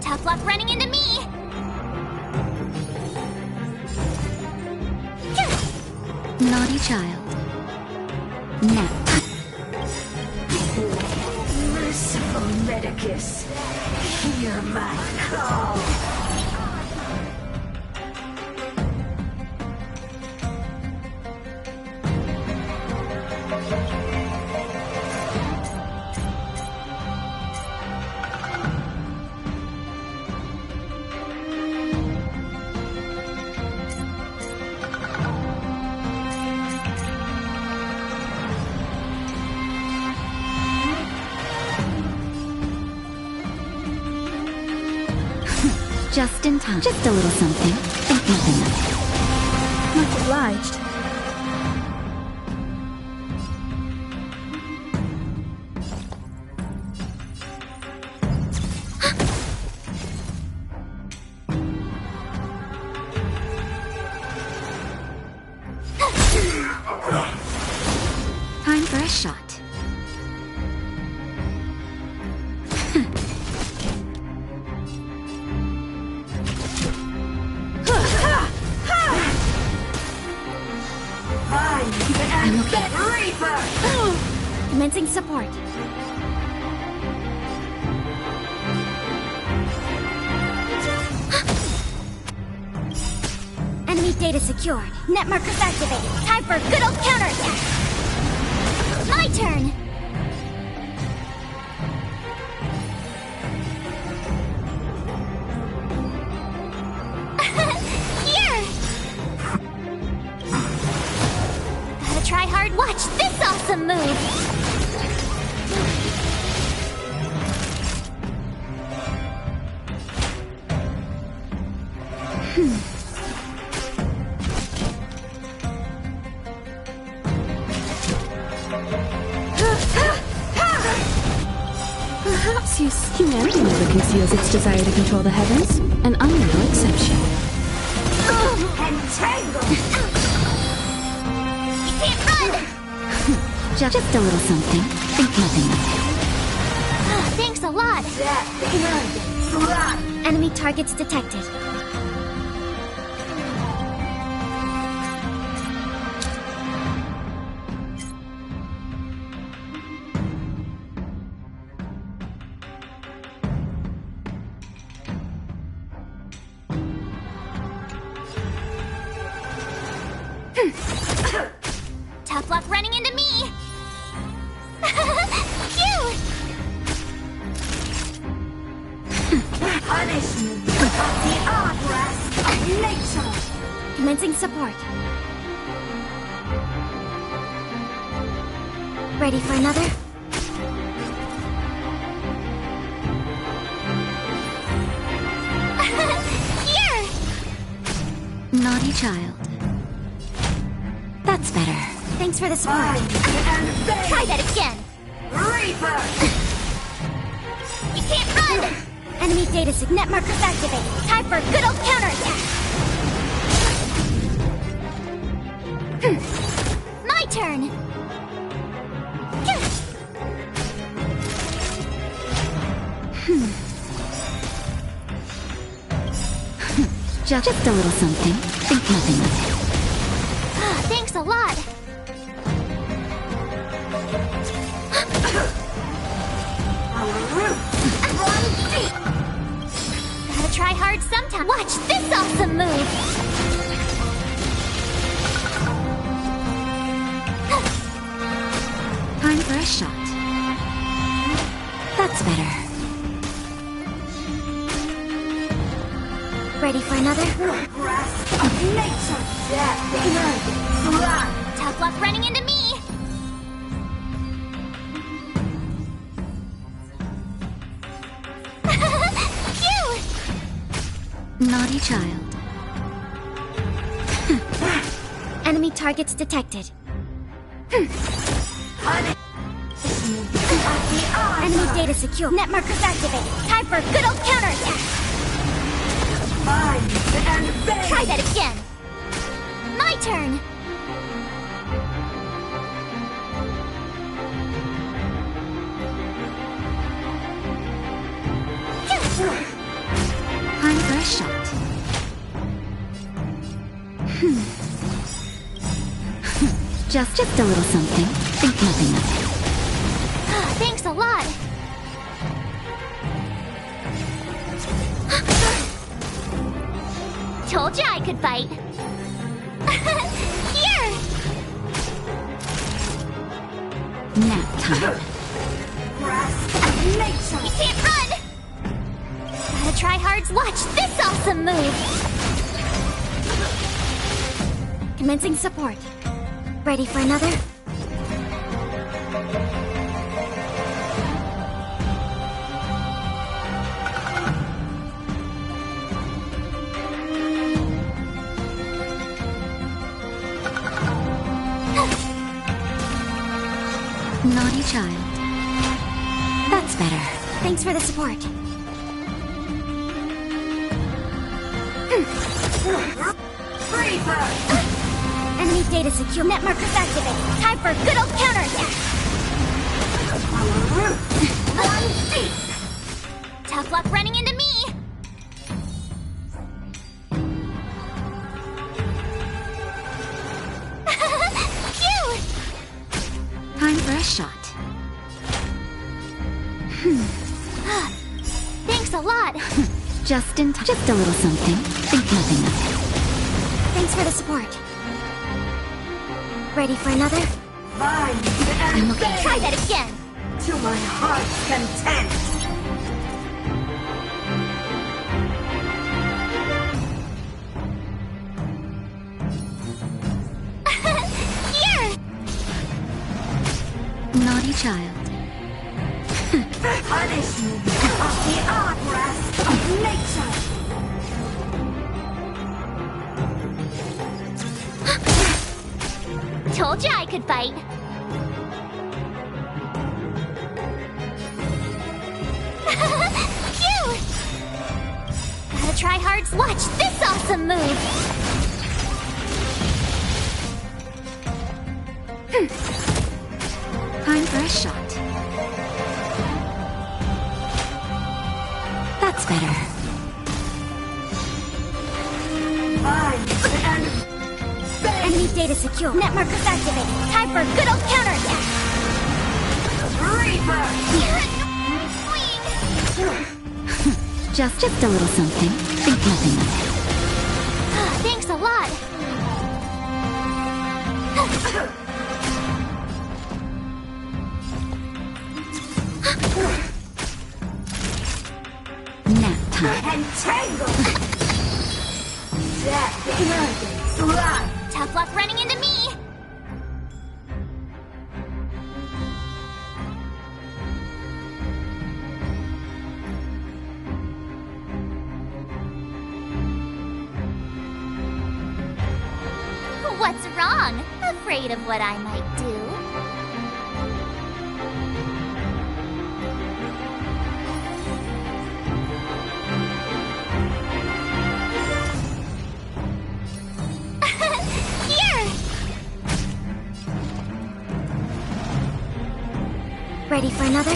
Tough luck running into me! Naughty child. Now. Merciful Medicus, hear my call. Just in time. Just a little something. Think nothing of it. Much obliged. Time for a shot. I'm okay. Reaper! Commencing support. Enemy data secured. Net markers activated. Time for a good old counterattack. My turn. Here. Gotta try hard. Watch this awesome move. Perhaps humanity never conceals its desire to control the heavens, and I'm no exception. Entangle! You can't run! Just a little something. Think nothing of it. Thanks a lot. Enemy targets detected. Tough luck running into me! Cute! Punishment of the artwork of nature! Commencing support. Ready for another? Here! Naughty child. That's better. Thanks for the support. Try that again! Reaper! You can't run! Enemy data net markers activated. Time for a good old counterattack. My turn! Just a little something. Think nothing of it. Thanks a lot. Watch this awesome move! Time for a shot. That's better. Ready for another? Tough luck running into me! Phew! Naughty child. Enemy targets detected. Enemy data secure. Net markers activated. Time for a good old counterattack. Try that again! My turn! Time for a shot. Just a little something. Think nothing of it. Thanks a lot! Told you I could fight. Here! Nap time. You can't run! Gotta try hard. Watch this awesome move! Commencing support. Ready for another? Naughty child. That's better. Thanks for the support. Enemy data secure. Net markers activated. Time for a good old counterattack. Tough luck running into me! Phew! Time for a shot. Thanks a lot! Just in time. Just a little something. Think nothing of it. Thanks for the support. Ready for another? I'm okay. Try that again! To my heart's content! Here! Naughty child. Punish me of the armrest of nature! Told you I could fight. Phew! Gotta try hard. Watch this awesome move! Time for a shot. That's better. Enemy data secure. Net markers activated. Time for a good old counterattack. Just a little something. Think nothing of it. Thanks a lot! Nap time. Entangle! Death, blood! Tough luck running into me! What's wrong? Afraid of what I might do? Here! Ready for another?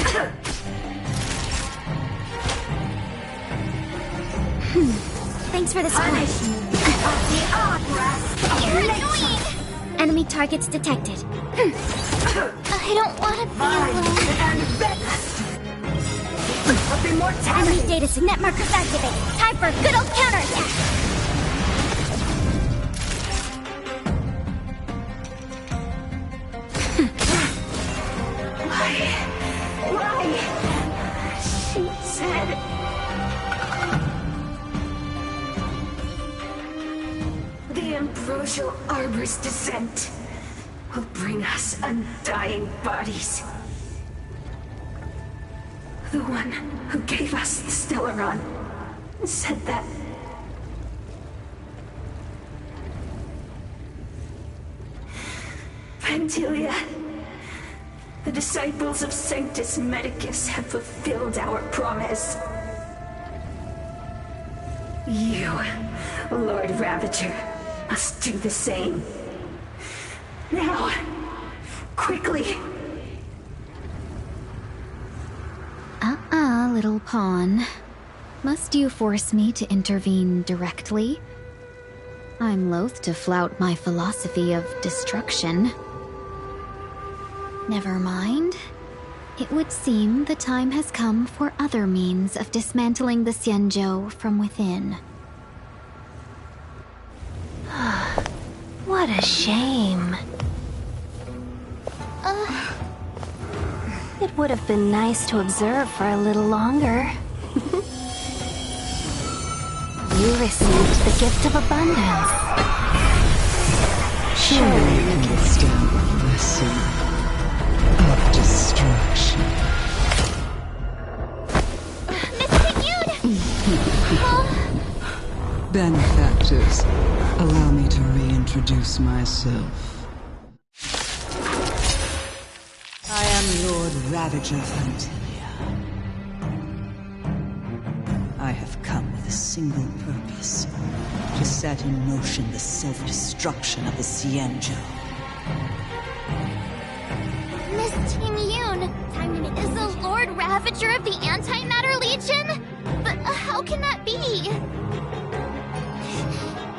Thanks for the support. You're annoying! Enemy targets detected. I don't want to be alone. of immortality! Enemy data signet markers activated. Time for a good old counterattack! Why? She said... The Ambrosial Arbor's descent will bring us undying bodies. The one who gave us the Stellaron said that. Vantilia, the disciples of Sanctus Medicus have fulfilled our promise. You, Lord Ravager, must do the same. Now, quickly. Little pawn. Must you force me to intervene directly? I'm loath to flout my philosophy of destruction. Never mind. It would seem the time has come for other means of dismantling the Xianzhou from within. What a shame. It would have been nice to observe for a little longer. You received the gift of abundance. Surely you understand the lesson of destruction. Benefactors, allow me to reintroduce myself. I am Lord Ravager Vantilia. I have come with a single purpose: to set in motion the self-destruction of the Xianzhou. Miss Ting-Yun, is the Lord Ravager of the Antimatter Legion? But how can that be?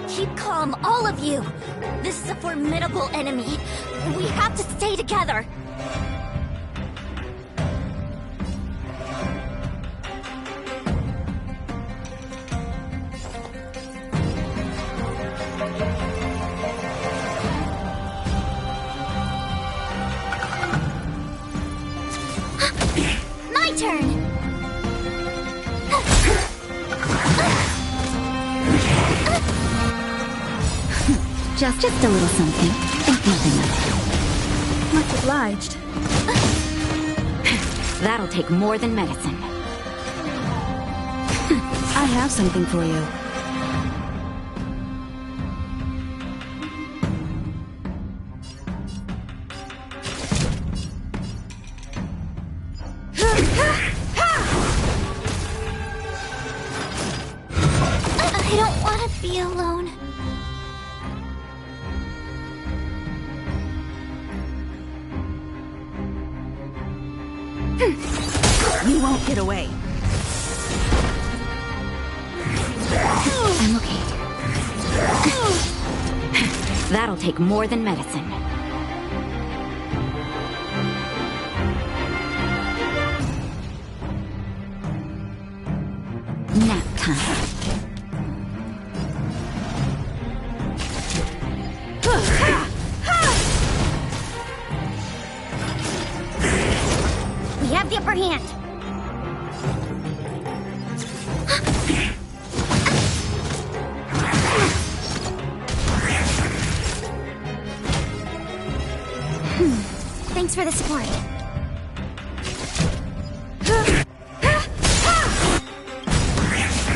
Keep calm, all of you. This is a formidable enemy. We have to stay together. My turn! Just a little something. Think nothing of it. Much obliged. That'll take more than medicine. I have something for you. I don't want to be alone. You won't get away. I'm okay. That'll take more than medicine. Nap time. We have the upper hand. Thanks for the support.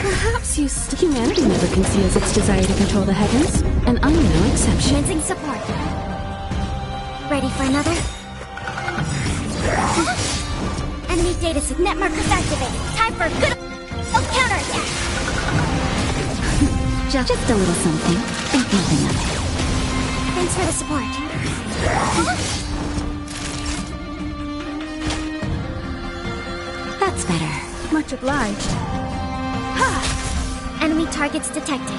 Perhaps humanity never conceals its desire to control the heavens, and I'm no exception. Commencing support. Ready for another? Enemy data signet markers activated. Time for a good old counterattack. Just a little something. Think nothing of it. Thanks for the support. That's better. Much obliged. Enemy targets detected.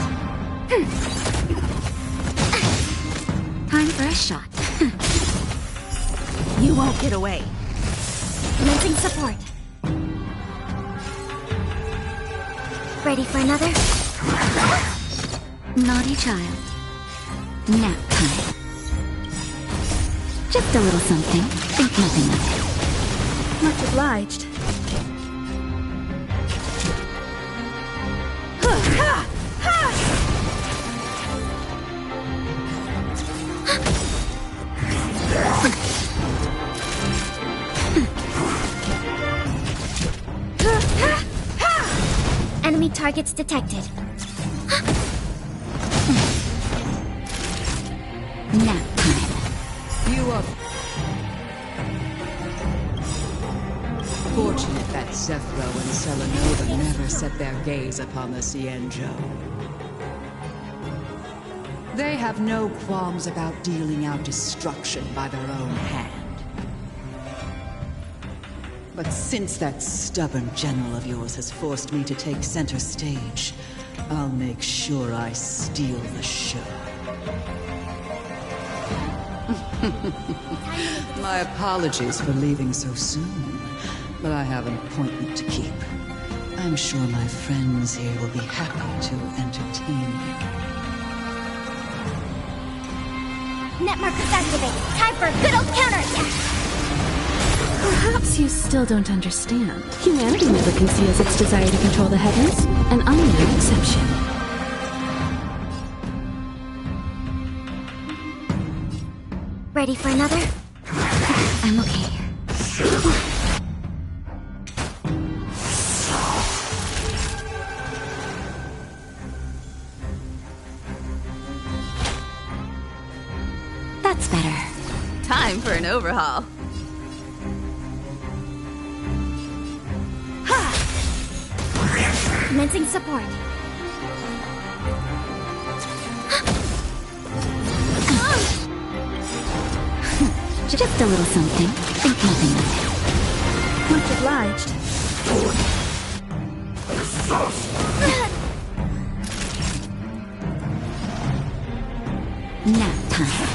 Time for a shot. You won't get away. Commencing support. Ready for another? Naughty child. Nap time. Just a little something. Think nothing of it. Much obliged. Enemy targets detected. Nap time. You are fortunate that Zethro and Selenova never set their gaze upon the Cienjo. They have no qualms about dealing out destruction by their own hand. But since that stubborn general of yours has forced me to take center stage, I'll make sure I steal the show. My apologies for leaving so soon, but I have an appointment to keep. I'm sure my friends here will be happy to entertain you. Net markers activated. Time for a good old counterattack. Perhaps you still don't understand. Humanity never conceals its desire to control the heavens, and I'm no exception. Ready for another? I'm okay. That's better. Time for an overhaul. Commencing support. Just a little something. Think nothing of it. Much obliged. Nap time.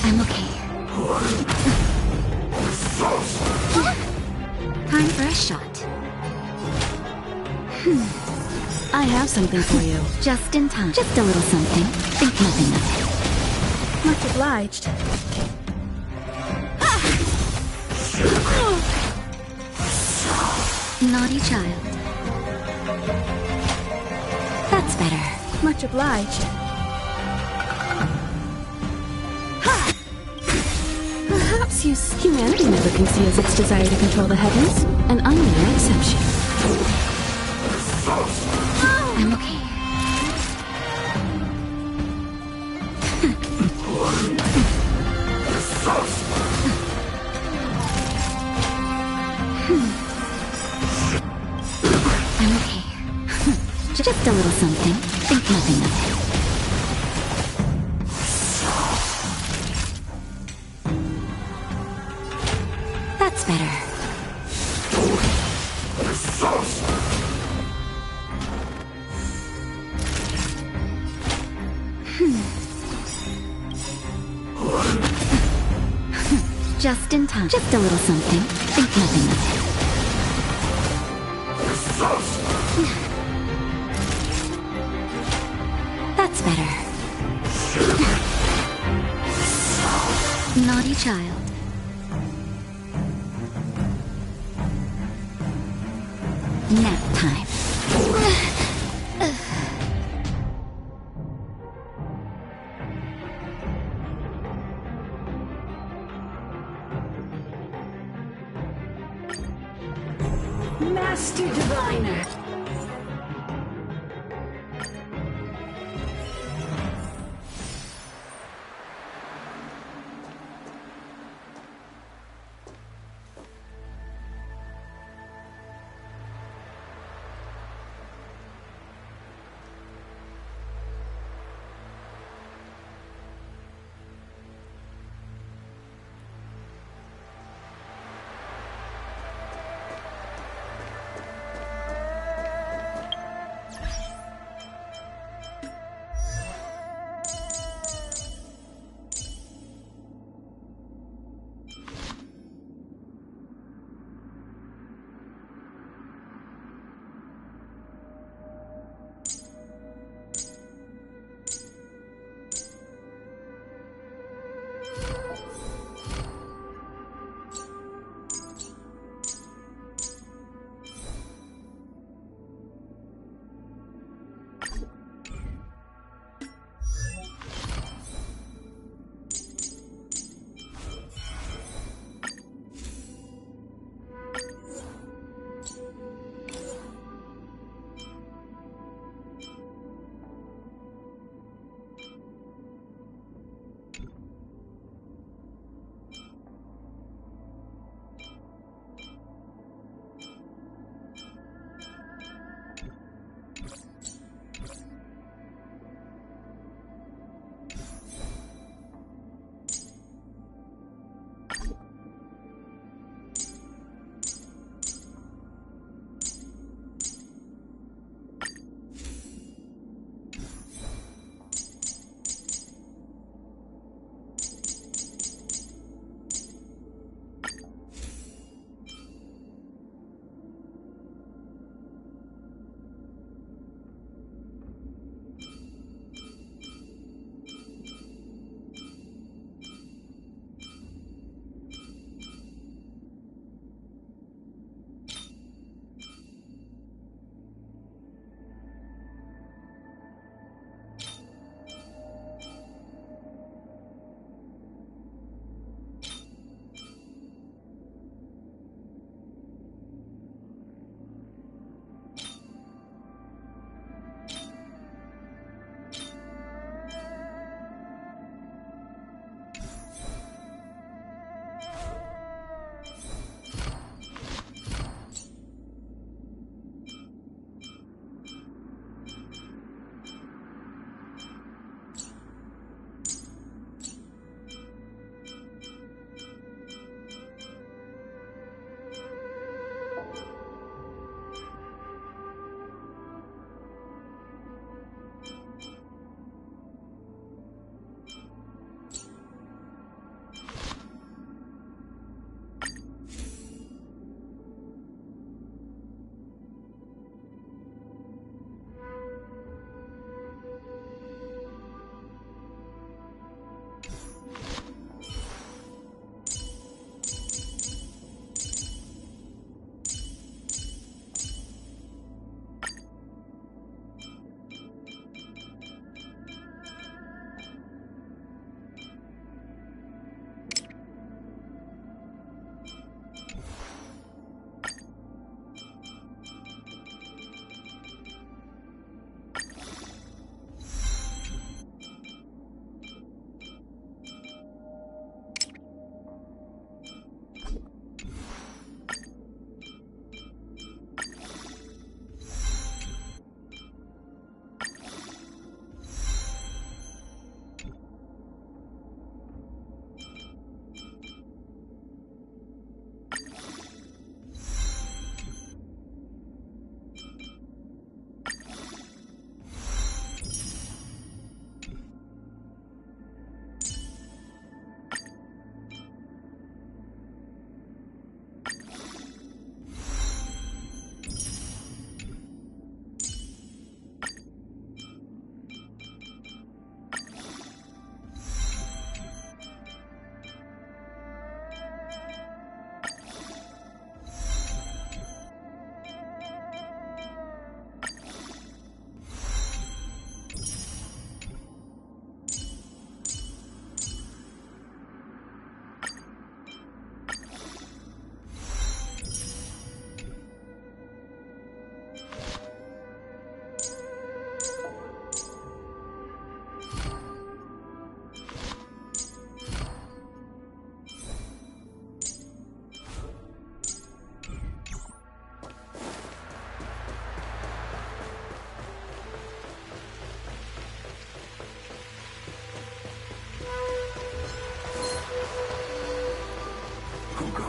I'm okay. Time for a shot. I have something for you. Just in time. Just a little something. Think nothing of it. Much obliged. Naughty child. That's better. Much obliged. Perhaps humanity never conceals its desire to control the heavens, and I'm no exception. I'm okay. I'm okay. Just a little something. Think nothing of it. That's better. Just in time. Just a little something. Think nothing of it. That's better. Naughty child. Nap time. Master Diviner.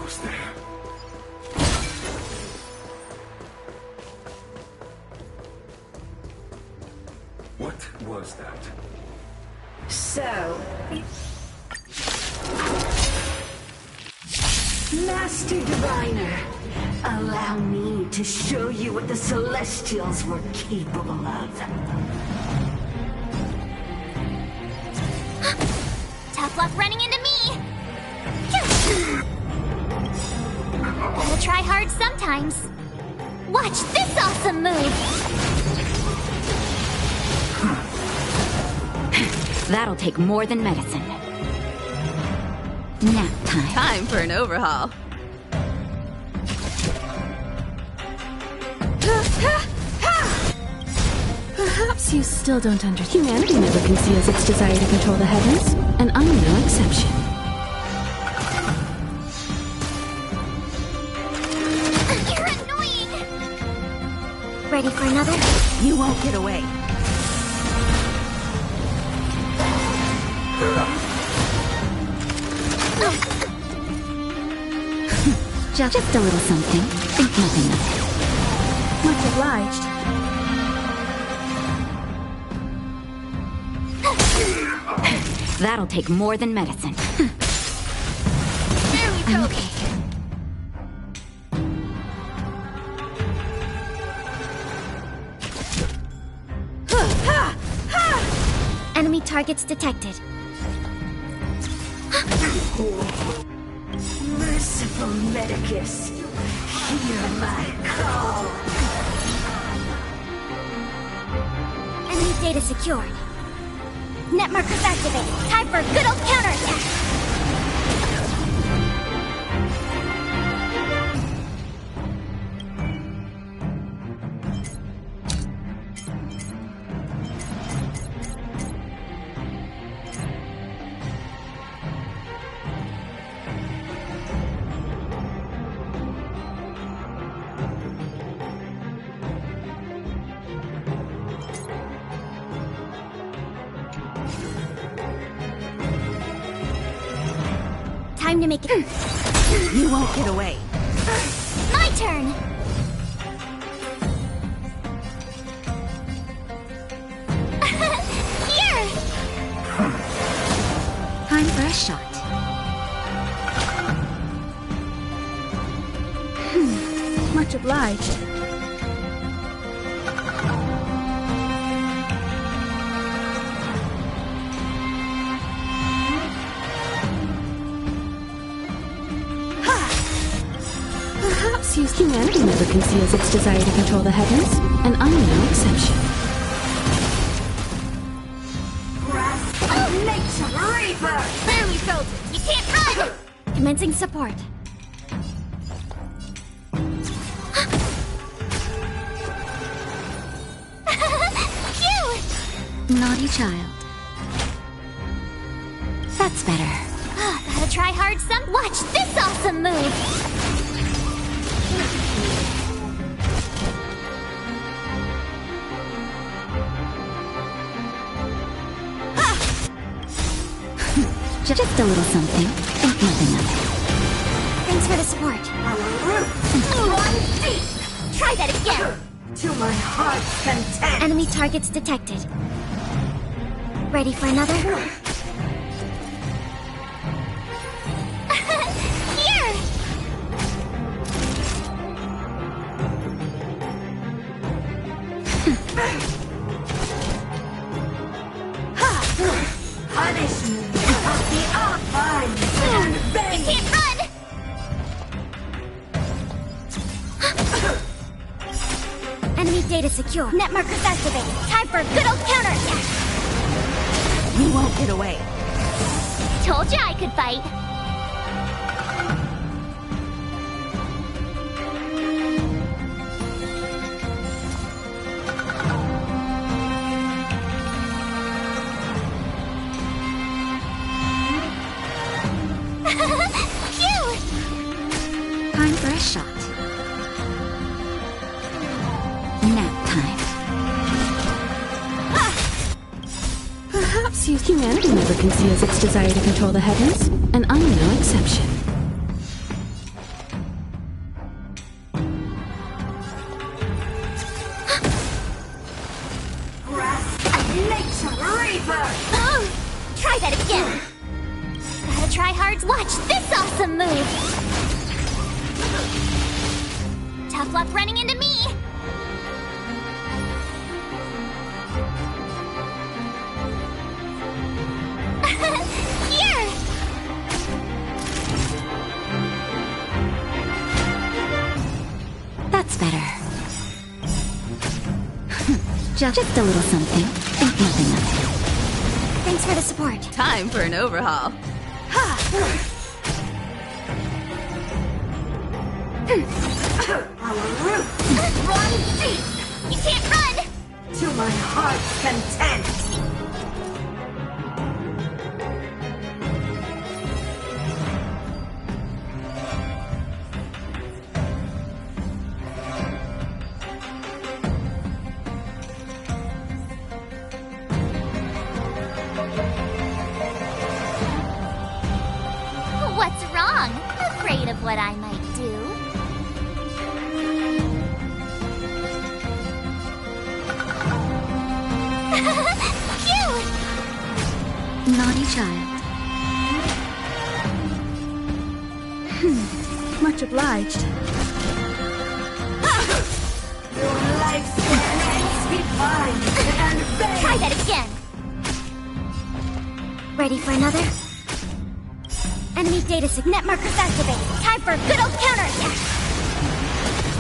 goes there. What was that? So... Master Diviner, allow me to show you what the Celestials were capable of. Tough luck running into me! Gotta try hard sometimes. Watch this awesome move! That'll take more than medicine. Nap time. Time for an overhaul. Perhaps you still don't understand. Humanity never conceals its desire to control the heavens, and I'm no exception. You're annoying! Ready for another? You won't get away. Just a little something. Think nothing of it. Much obliged. That'll take more than medicine. I'm okay. Enemy targets detected. Merciful Medicus, hear my call. Enemy data secured. Net markers activated. Time for a good old counterattack. Time to make it. You won't get away. My turn! Here! Time for a shot. Much obliged. Humanity never conceals its desire to control the heavens, and I'm no exception. Nature Reaper! Clearly felt it. You can't run! Commencing support. Phew! Naughty child. That's better. Gotta try hard some. Watch this awesome move! Just a little something. Think nothing of it. Thanks for the support. Run deep! Try that again! To my heart's content! Enemy targets detected. Ready for another? Here! Punishment of the Alpine and You can't run! Enemy data secure. Net markers activated. Time for a good old counterattack. You won't get away. Told you I could fight. Time for a shot. Nap time. Perhaps humanity never conceals its desire to control the heavens, and I'm no exception. Nature Reaper! Try that again. Gotta try hard. Watch this awesome move. Tough luck running into me. Here. That's better. Just a little something. Think nothing of it. Thanks for the support. Time for an overhaul. Our roots run deep! You can't run! To my heart's content! What's wrong? Afraid of what I might do? Cute! Naughty child. Much obliged. Your lifespan ends behind and fades! Try that again! Ready for another? Enemy data net markers activated. Time for a good old counterattack.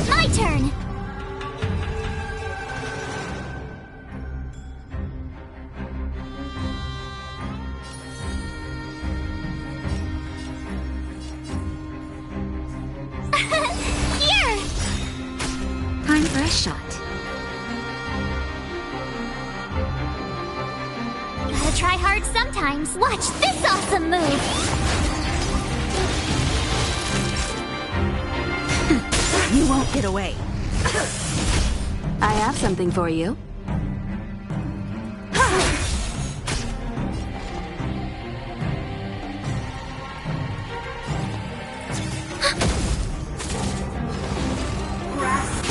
My turn! Here! Time for a shot. Gotta try hard sometimes. Watch this awesome move! You won't get away. I have something for you.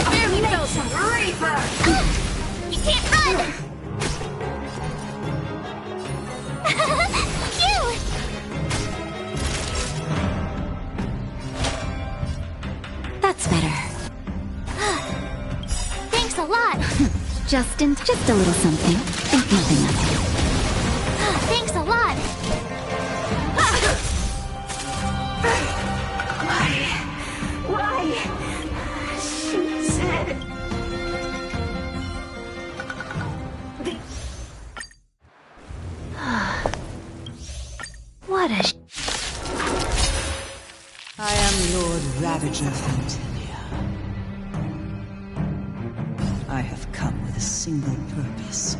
There we go, Reaper! You can't run! Cute! That's better. Thanks a lot! Just a little something. Think nothing of it. Thanks a lot! Why? She said... What a I am Lord Ravager Fantilia. I have come with a single purpose: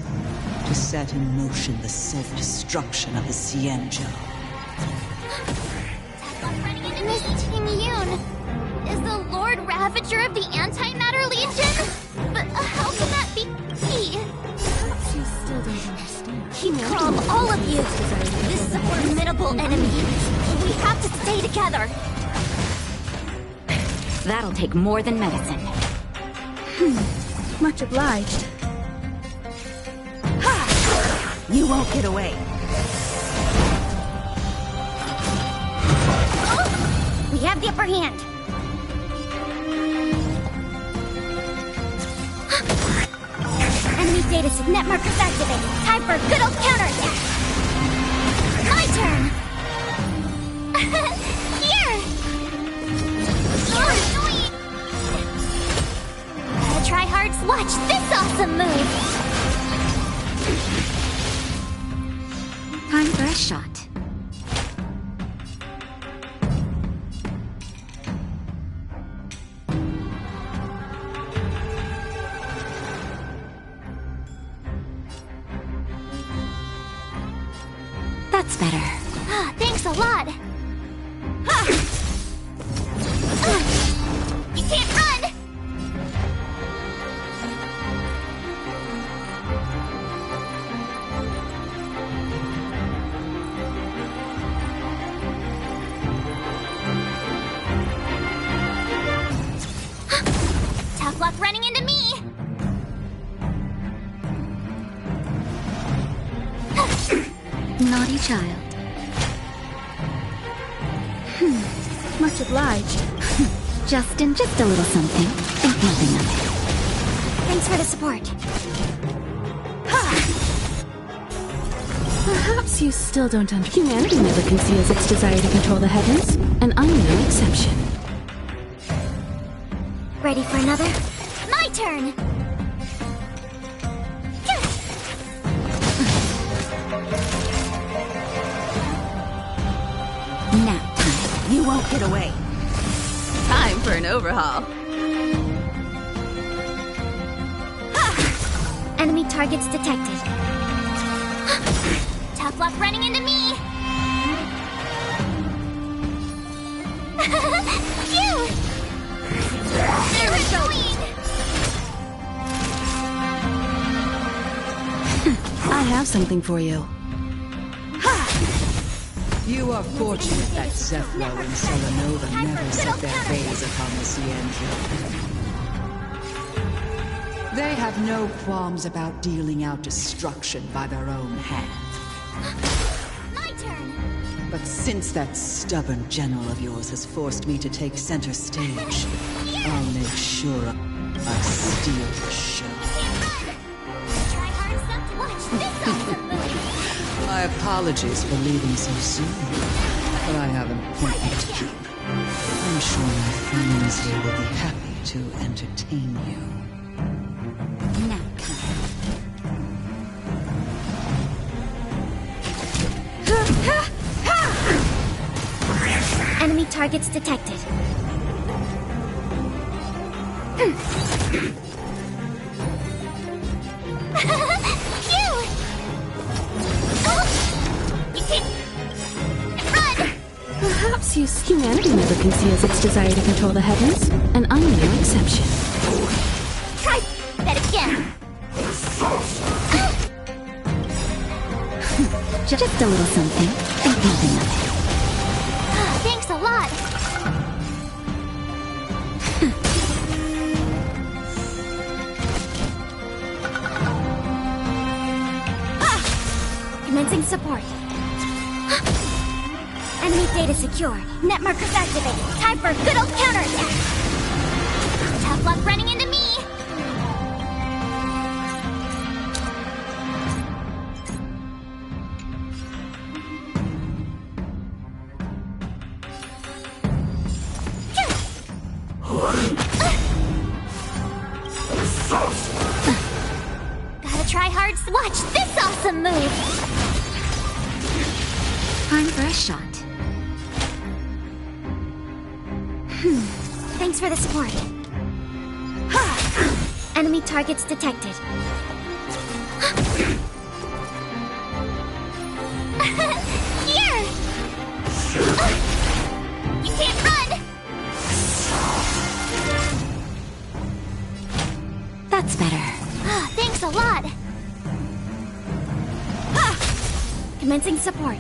to set in motion the self-destruction of the Xianzhou. Miss Ting Yun is the Lord Ravager of the Antimatter Legion? But how can that be? Perhaps you still don't understand. Keep calm, all of you! This is a formidable enemy. We have to stay together. That'll take more than medicine. Much obliged. You won't get away. We have the upper hand. Enemy data net markers activated. Time for a good old counterattack. My turn! Here! Oh, annoying! Gotta try hard. Watch this awesome move! Time for a shot. That's better. Thanks a lot! You can't run! Tough luck running into me! Naughty child. Much obliged. Just a little something. Think nothing of it. Thanks for the support. Perhaps you still don't understand. Humanity never conceals its desire to control the heavens, and I'm no exception. Ready for another? My turn! Don't get away. Time for an overhaul. Enemy targets detected. Tough luck running into me! Phew! They're annoying! I have something for you. You are fortunate that Zephyro and Solanova never set their gaze upon the Cienzo. They have no qualms about dealing out destruction by their own hand. My turn! But since that stubborn general of yours has forced me to take center stage, I'll make sure I steal the show. Try hard stuff to watch this awesome movie! My apologies for leaving so soon, but I have an appointment to keep. I'm sure my friends here will be happy to entertain you. Enemy targets detected. Phew! You can't... Run! Perhaps humanity never conceals its desire to control the heavens, and I'm no exception. Try that again! Just a little something. Think nothing of it. Thanks a lot! Commencing support. Enemy data secure. Net markers activated. Time for a good old counterattack! Tough luck running into me! Gotta try hard. Watch this awesome move! Time for a shot. Thanks for the support. Enemy targets detected. Here! You can't run! That's better. Thanks a lot! Commencing support.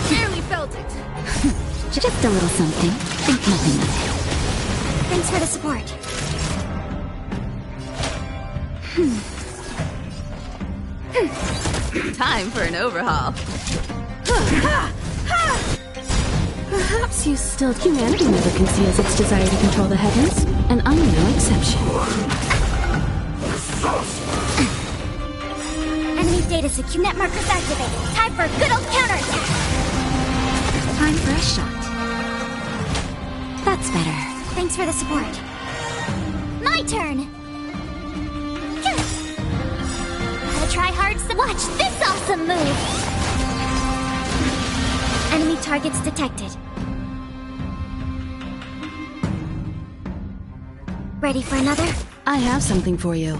Barely felt it. Just a little something. Think nothing of it. Thanks for the support. Time for an overhaul. Perhaps you still... Humanity never conceals its desire to control the heavens, and I'm no exception. Enemy data secure. Net markers activated. Time for a good old counterattack! Time for a shot. That's better. Thanks for the support. My turn! Gotta try hard to watch this awesome move! Enemy targets detected. Ready for another? I have something for you.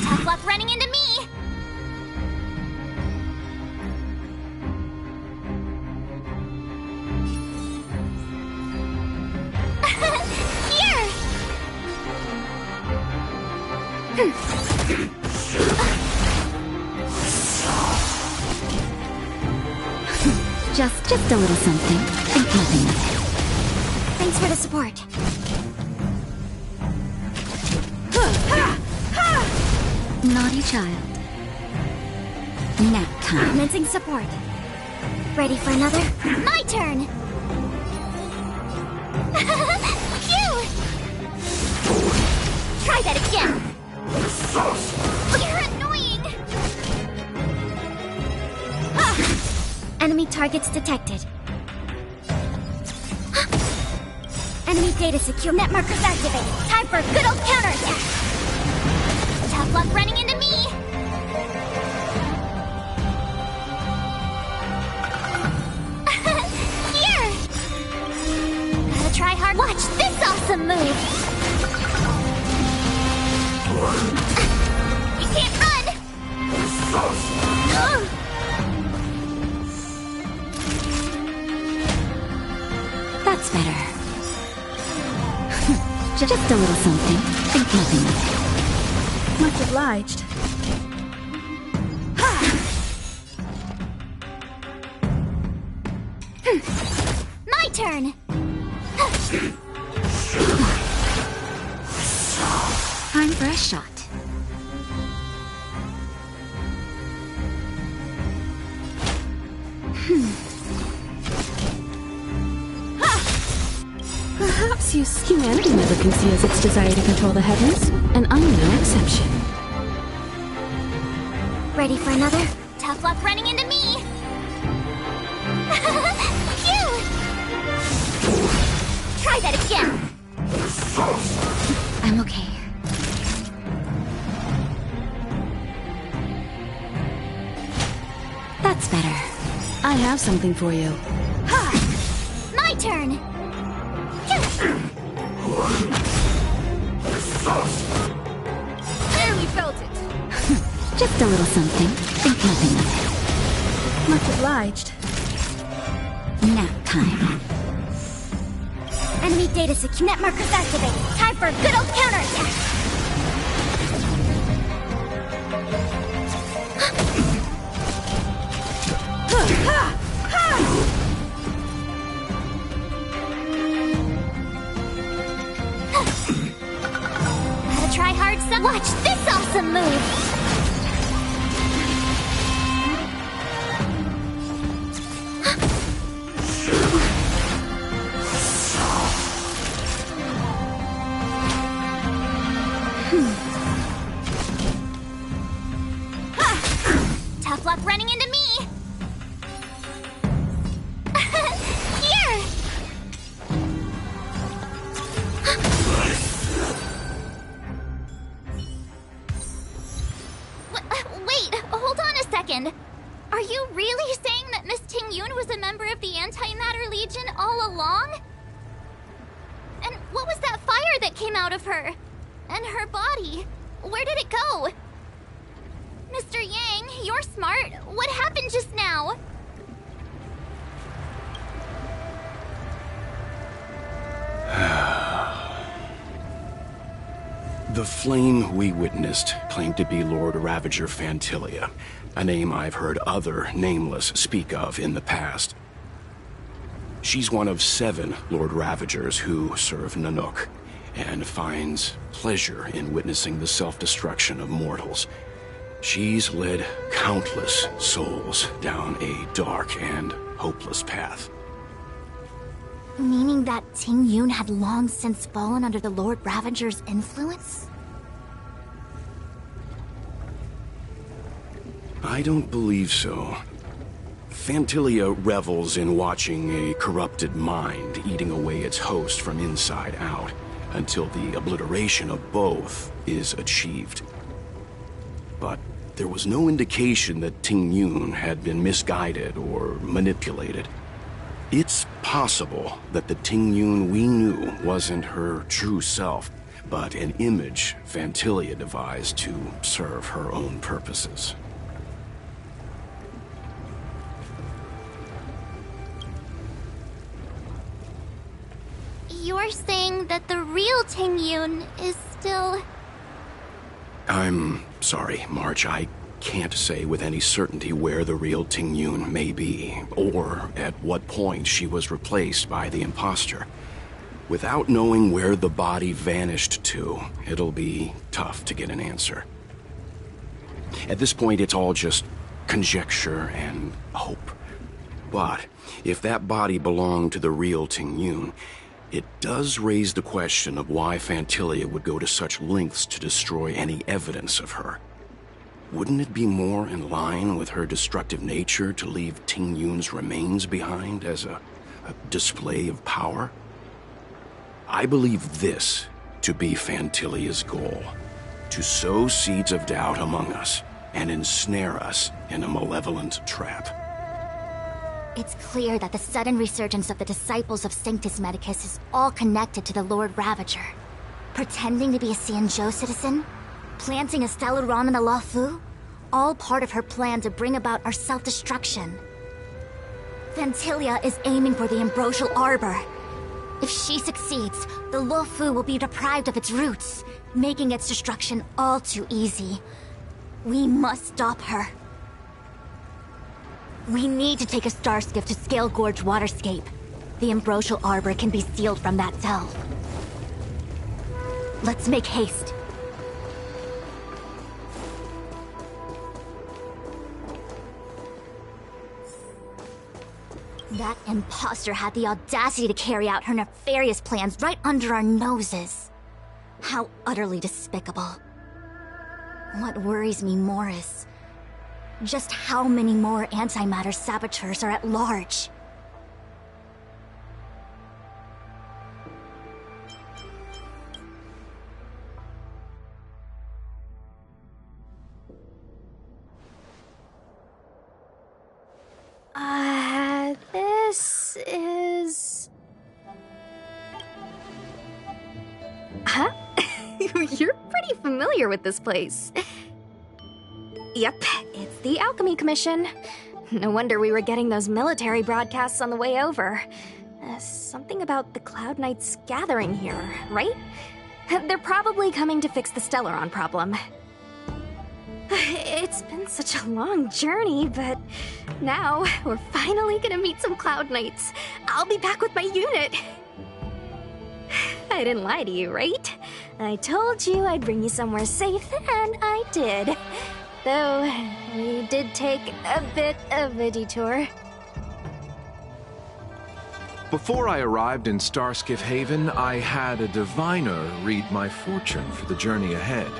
Tough luck running into me! Here! Just a little something. Think nothing of it. Thanks for the support. Naughty child. Nap time. Commencing support. Ready for another? My turn! Phew! Try that again! You're annoying! Targets detected. Enemy data secure. Net markers activated. Time for a good old counterattack. Tough luck running into me. Here. Gotta try hard. Watch this awesome move. You can't run. That's better. Just a little something. Think nothing of it. Much obliged. My turn. Time for a shot. Perhaps humanity never conceals its desire to control the heavens, and I'm no exception. Ready for another? Tough luck running into me. Phew. Try that again. I'm okay. That's better. I have something for you. My turn. Barely felt it. Just a little something. Think nothing of it. Much obliged. Nap time. Enemy data secure. Net markers activated. Time for a good old counterattack. Gotta try hard some. Watch this awesome move. Tough luck running into me. Here. Wait, hold on a second. Are you really saying that Miss Ting-Yun was a member of the Antimatter Legion all along? And what was that fire that came out of her? And her body? Where did it go? Mr. Yang, you're smart. What happened just now? The flame we witnessed claimed to be Lord Ravager Phantilia, a name I've heard other Nameless speak of in the past. She's one of 7 Lord Ravagers who serve Nanook, and finds pleasure in witnessing the self-destruction of mortals. She's led countless souls down a dark and hopeless path. Meaning that Ting-Yun had long since fallen under the Lord Ravager's influence? I don't believe so. Phantilia revels in watching a corrupted mind eating away its host from inside out, until the obliteration of both is achieved. But there was no indication that Ting-Yun had been misguided or manipulated. It's possible that the Ting-Yun we knew wasn't her true self, but an image Phantilia devised to serve her own purposes. You're saying that the real Ting-Yun is still... I'm sorry, March. I can't say with any certainty where the real Ting-Yun may be, or at what point she was replaced by the imposter. Without knowing where the body vanished to, it'll be tough to get an answer. At this point, it's all just conjecture and hope. But if that body belonged to the real Ting-Yun, it does raise the question of why Phantilia would go to such lengths to destroy any evidence of her. Wouldn't it be more in line with her destructive nature to leave Ting Yun's remains behind as a display of power? I believe this to be Phantylia's goal: to sow seeds of doubt among us and ensnare us in a malevolent trap. It's clear that the sudden resurgence of the disciples of Sanctus Medicus is all connected to the Lord Ravager. Pretending to be a Xianzhou citizen, planting a Stellaron in the Luofu, all part of her plan to bring about our self-destruction. Phantylia is aiming for the Ambrosial Arbor. If she succeeds, the Luofu will be deprived of its roots, making its destruction all too easy. We must stop her. We need to take a star skiff to Scale Gorge Waterscape. The Ambrosial Arbor can be sealed from that delve. Let's make haste. That imposter had the audacity to carry out her nefarious plans right under our noses. How utterly despicable. What worries me more is just how many more antimatter saboteurs are at large. This is... Huh? You're pretty familiar with this place. Yep, it's the Alchemy Commission. No wonder we were getting those military broadcasts on the way over. Something about the Cloud Knights gathering here, right? They're probably coming to fix the Stellaron problem. It's been such a long journey, but now we're finally gonna meet some Cloud Knights. I'll be back with my unit. I didn't lie to you, right? I told you I'd bring you somewhere safe, and I did. Though, we did take a bit of a detour. Before I arrived in Starskiff Haven, I had a diviner read my fortune for the journey ahead.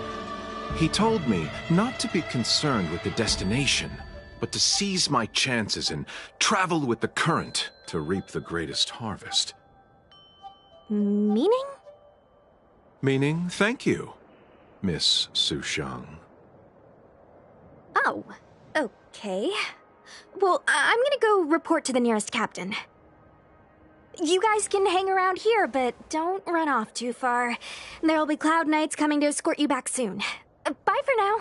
He told me not to be concerned with the destination, but to seize my chances and travel with the current to reap the greatest harvest. Meaning? Meaning, thank you, Miss Sushang. Oh, okay. Well, I'm gonna go report to the nearest captain. You guys can hang around here, but don't run off too far. There'll be Cloud Knights coming to escort you back soon. Bye for now.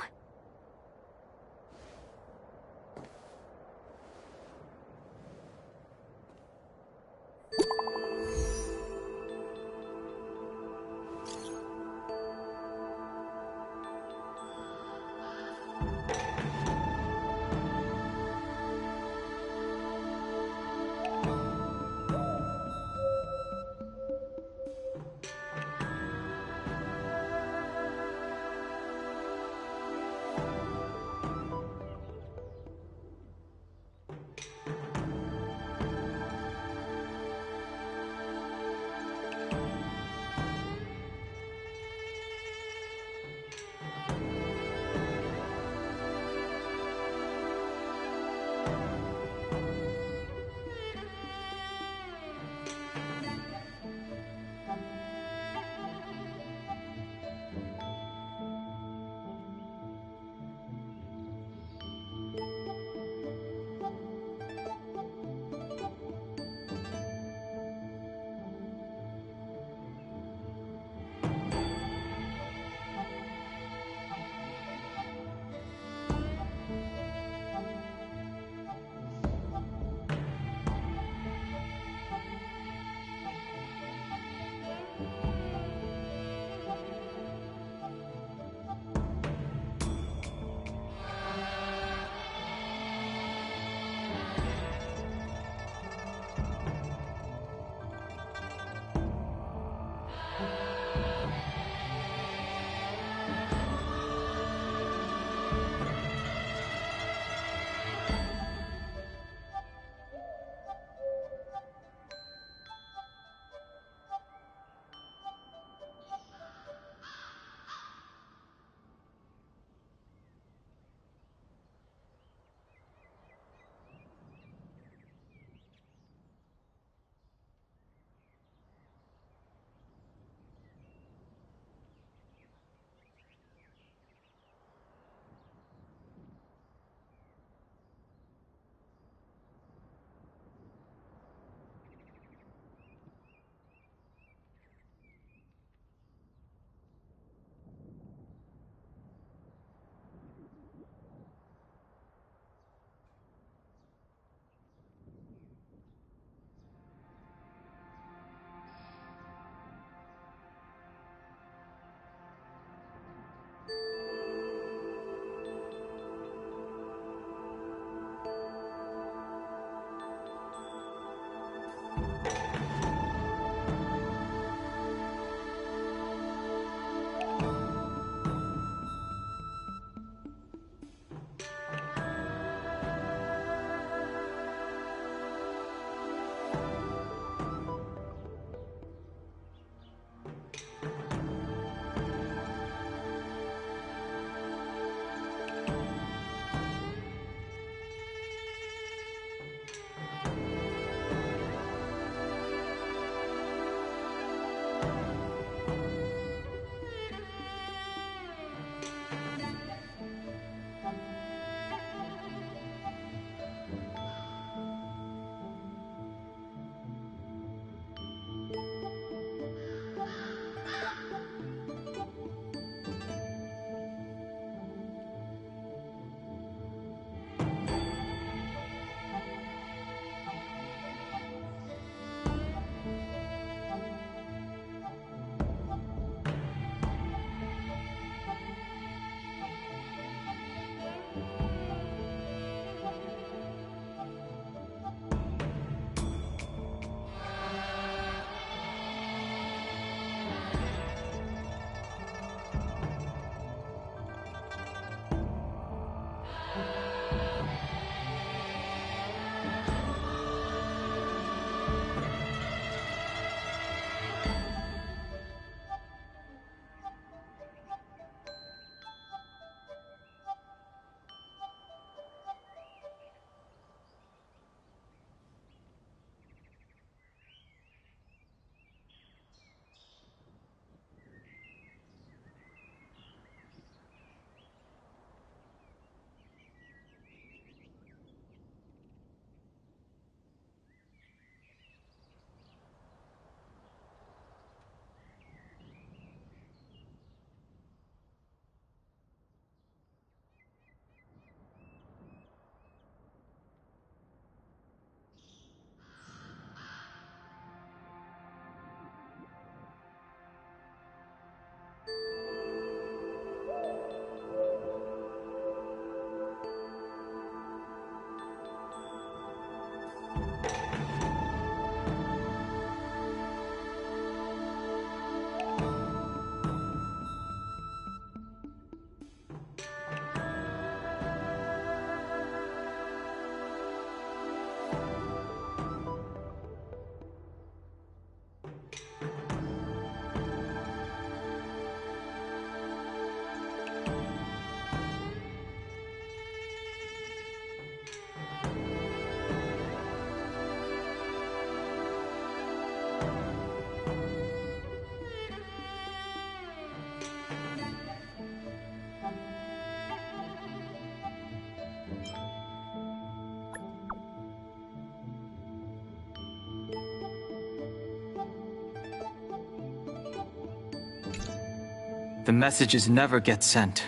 The messages never get sent.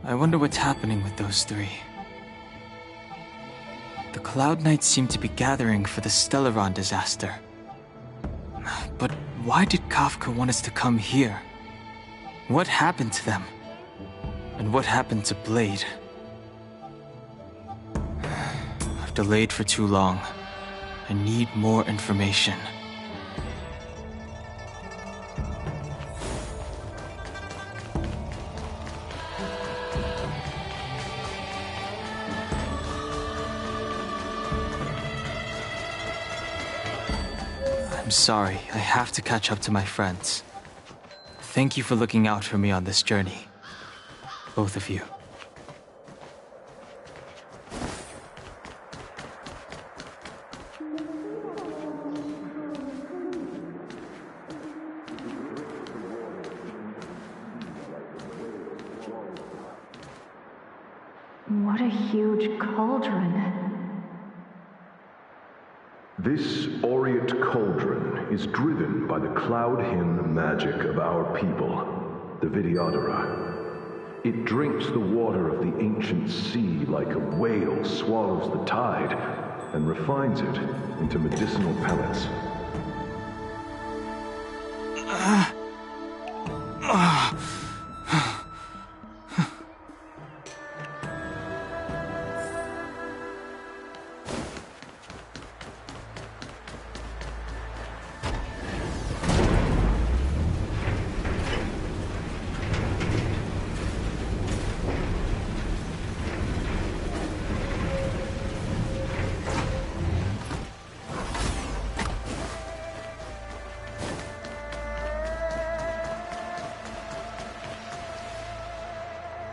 I wonder what's happening with those three. The Cloud Knights seem to be gathering for the Stellaron disaster. But why did Kafka want us to come here? What happened to them? And what happened to Blade? I've delayed for too long. I need more information. I'm sorry, I have to catch up to my friends. Thank you for looking out for me on this journey. Both of you. What a huge cauldron. This Aureate Cauldron is driven by the Cloud Hymn magic of our people, the Vidyadhara. It drinks the water of the ancient sea like a whale swallows the tide and refines it into medicinal pellets.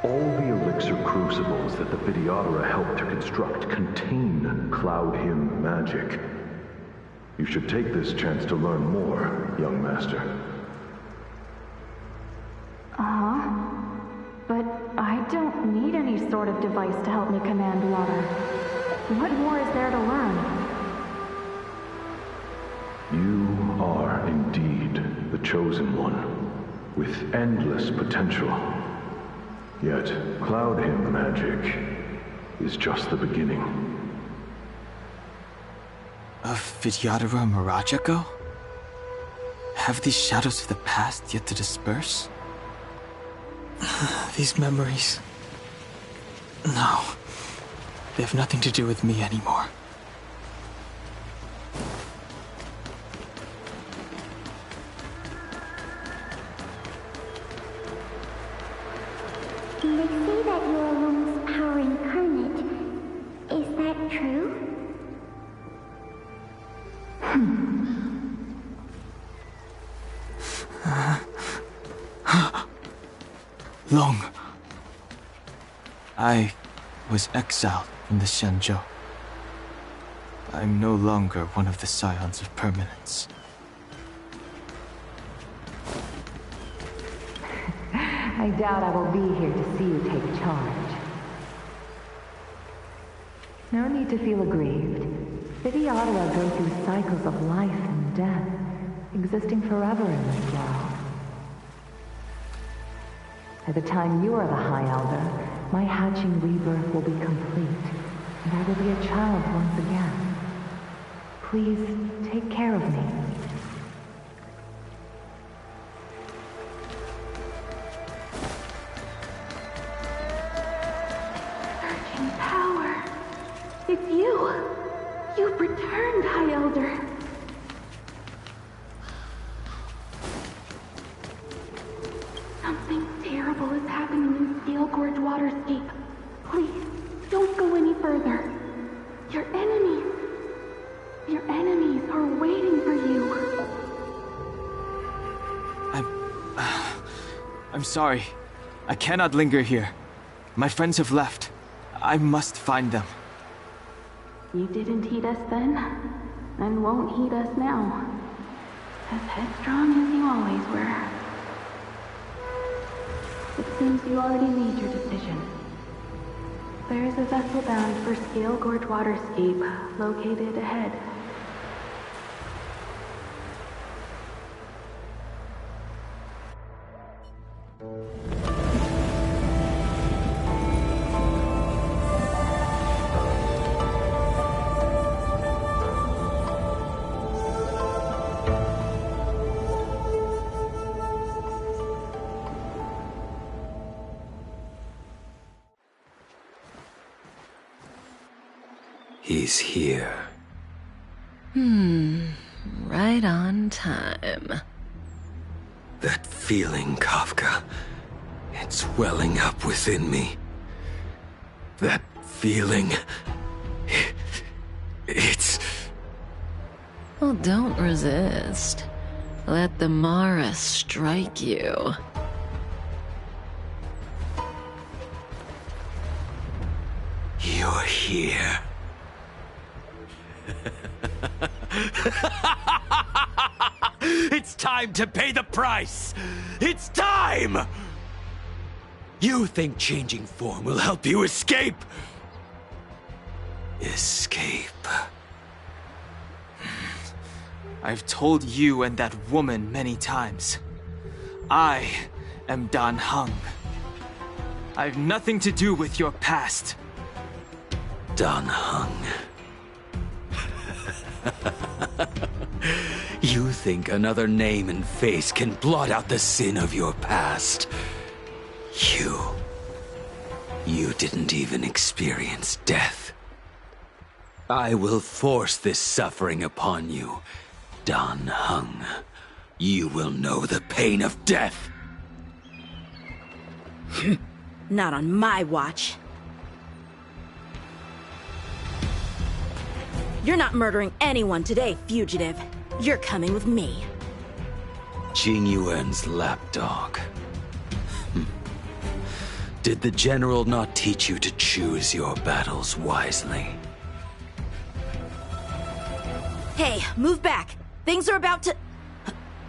All the elixir crucibles that the Vidyadhara helped to construct contain Cloud Hymn magic. You should take this chance to learn more, young master. But I don't need any sort of device to help me command water. What more is there to learn? You are indeed the Chosen One, with endless potential. Yet, Cloud Hymn magic is just the beginning. Of Vidyadhara Mirage-Echo? Have these shadows of the past yet to disperse? These memories... No. They have nothing to do with me anymore. They say that you're Alum's power incarnate. Is that true? Long. I was exiled from the Xianzhou. I'm no longer one of the Scions of Permanence. I doubt I will be here to see you take charge. No need to feel aggrieved. Vidyadhara go through cycles of life and death, existing forever in this world. By the time you are the High Elder, my hatching rebirth will be complete, and I will be a child once again. Please take care of me. Surging power. It's you. You've returned, High Elder. Something terrible is happening in Steel Gorge Waterscape. Please, don't go any further. Your enemies are waiting for you. I'm sorry. I cannot linger here. My friends have left. I must find them. You didn't heed us then, and won't heed us now. As headstrong as you always were. It seems you already made your decision. There is a vessel bound for Scale Gorge Waterscape, located ahead. He's here. Right on time. That feeling, Kafka. It's welling up within me. That feeling... It's... Well, don't resist. Let the Mara strike you. You're here. It's time to pay the price! It's time! You think changing form will help you escape? Escape. I've told you and that woman many times. I am Dan Heng. I have nothing to do with your past. Dan Heng. You think another name and face can blot out the sin of your past? You didn't even experience death. I will force this suffering upon you, Dan Heng. You will know the pain of death. Not on my watch. You're not murdering anyone today, fugitive. You're coming with me. Jing Yuan's lapdog. Did the General not teach you to choose your battles wisely? Hey, move back. Things are about to...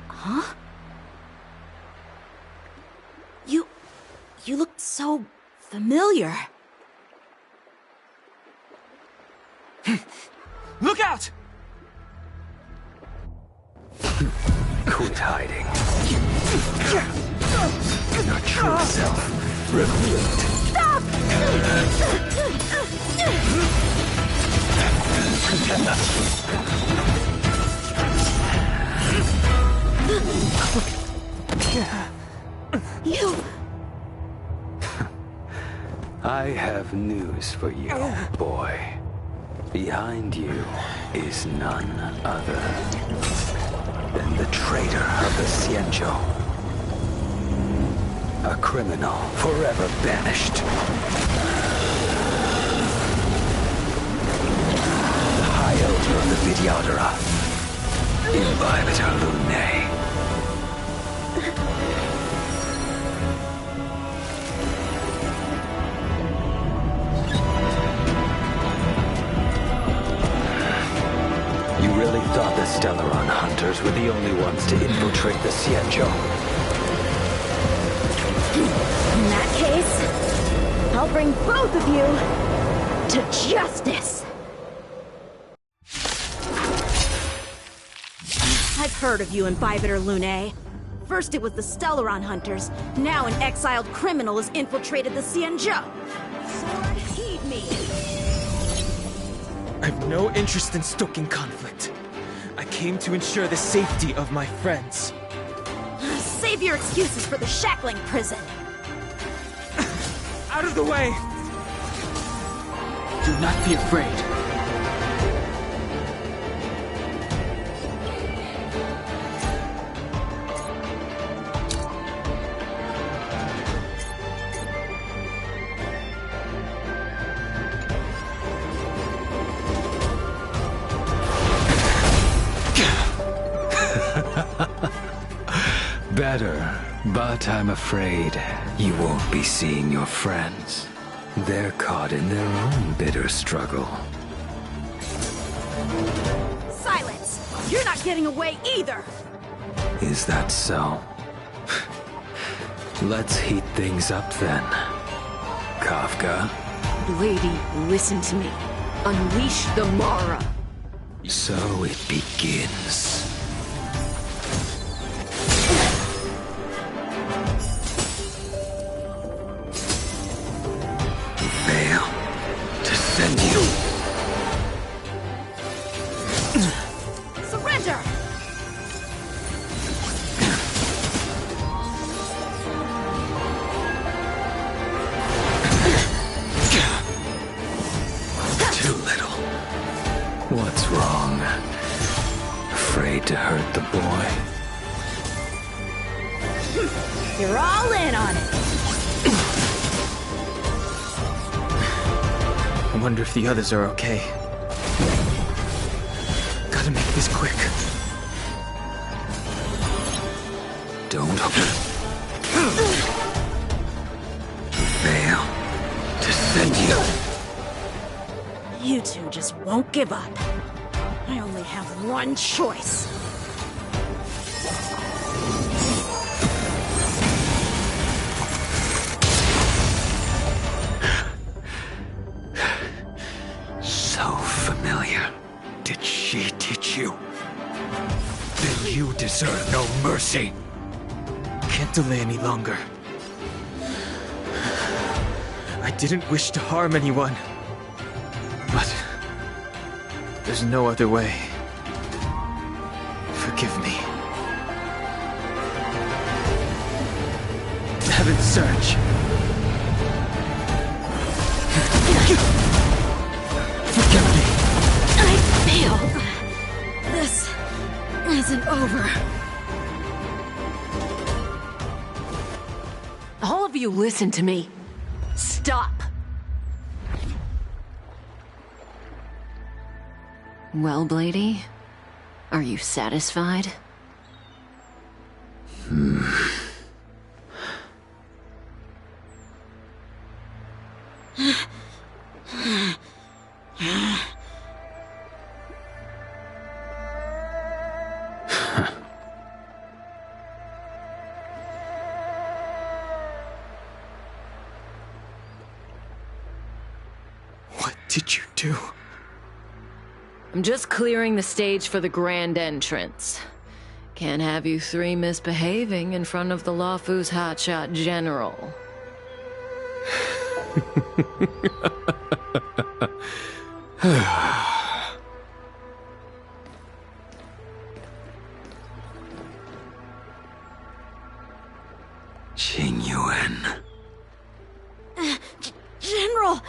Huh? You look so familiar. Look out! Quit hiding. Your true self revealed. Stop! You... I have news for you, boy. Behind you is none other than the traitor of the Xianzhou. A criminal forever banished. The High Elder of the Vidyadhara. Imbibitor Lunae. You really thought the Stellaron hunters were the only ones to infiltrate the Xianzhou? In that case, I'll bring both of you to justice! I've heard of you, Imbibitor Lunae. First it was the Stellaron hunters, now an exiled criminal has infiltrated the Xianzhou. Sword, heed me! I've no interest in stoking conflict. I came to ensure the safety of my friends. Save your excuses for the shackling prison! Out of the way! Do not be afraid. Better, but I'm afraid you won't be seeing your friends. They're caught in their own bitter struggle. Silence! You're not getting away either! Is that so? Let's heat things up then. Kafka? Lady, listen to me. Unleash the Mara! So it begins. Fail to send you. Surrender! Too little, wonder if the others are okay. Gotta make this quick. Don't fail to send you. You two just won't give up. I only have one choice. So familiar. Did she teach you? Then you deserve no mercy. Can't delay any longer. I didn't wish to harm anyone. But there's no other way. Forgive me. Heaven's Surge. Forgive me. I failed. This isn't over. All of you listen to me. Stop. Well, Blady, are you satisfied? What did you do? I'm just clearing the stage for the grand entrance. Can't have you three misbehaving in front of the Luofu's hotshot general. Qingyuan. General!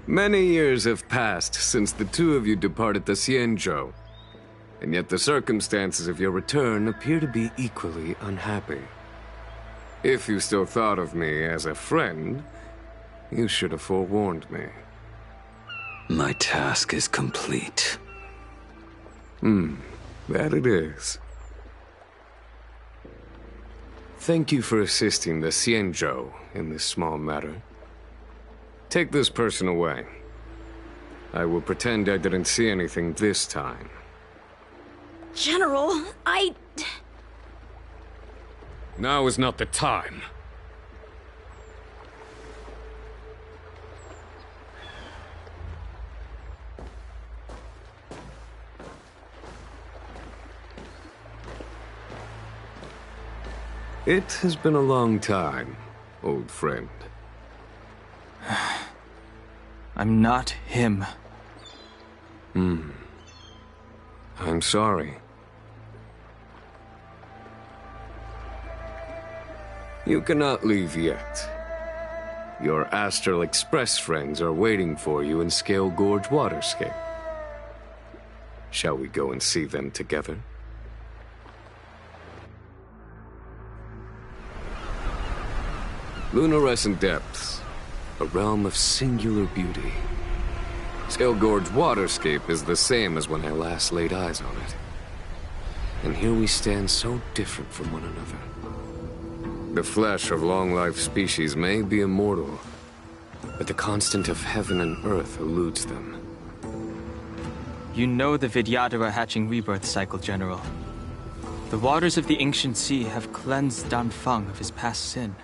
Many years have passed since the two of you departed the Xianzhou, and yet the circumstances of your return appear to be equally unhappy. If you still thought of me as a friend, you should have forewarned me. My task is complete. That it is. Thank you for assisting the Xianzhou in this small matter. Take this person away. I will pretend I didn't see anything this time. General, Now is not the time. It has been a long time, old friend. I'm not him. I'm sorry. You cannot leave yet. Your Astral Express friends are waiting for you in Scale Gorge Waterscape. Shall we go and see them together? Lunarescent Depths, a realm of singular beauty. Scale Gorge Waterscape is the same as when I last laid eyes on it. And here we stand so different from one another. The flesh of long-life species may be immortal, but the constant of heaven and earth eludes them. You know the Vidyadhara hatching rebirth cycle, General. The waters of the ancient sea have cleansed Danfeng of his past sin.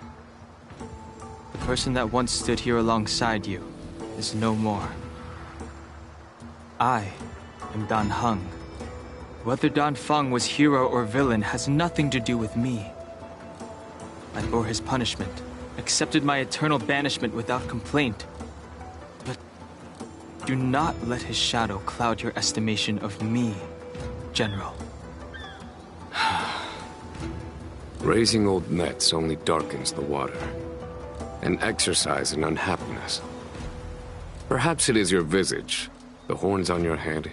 The person that once stood here alongside you is no more. I am Dan Heng. Whether Danfeng was hero or villain has nothing to do with me. I bore his punishment, accepted my eternal banishment without complaint. But do not let his shadow cloud your estimation of me, General. Raising old nets only darkens the water. An exercise in unhappiness. Perhaps it is your visage, the horns on your head,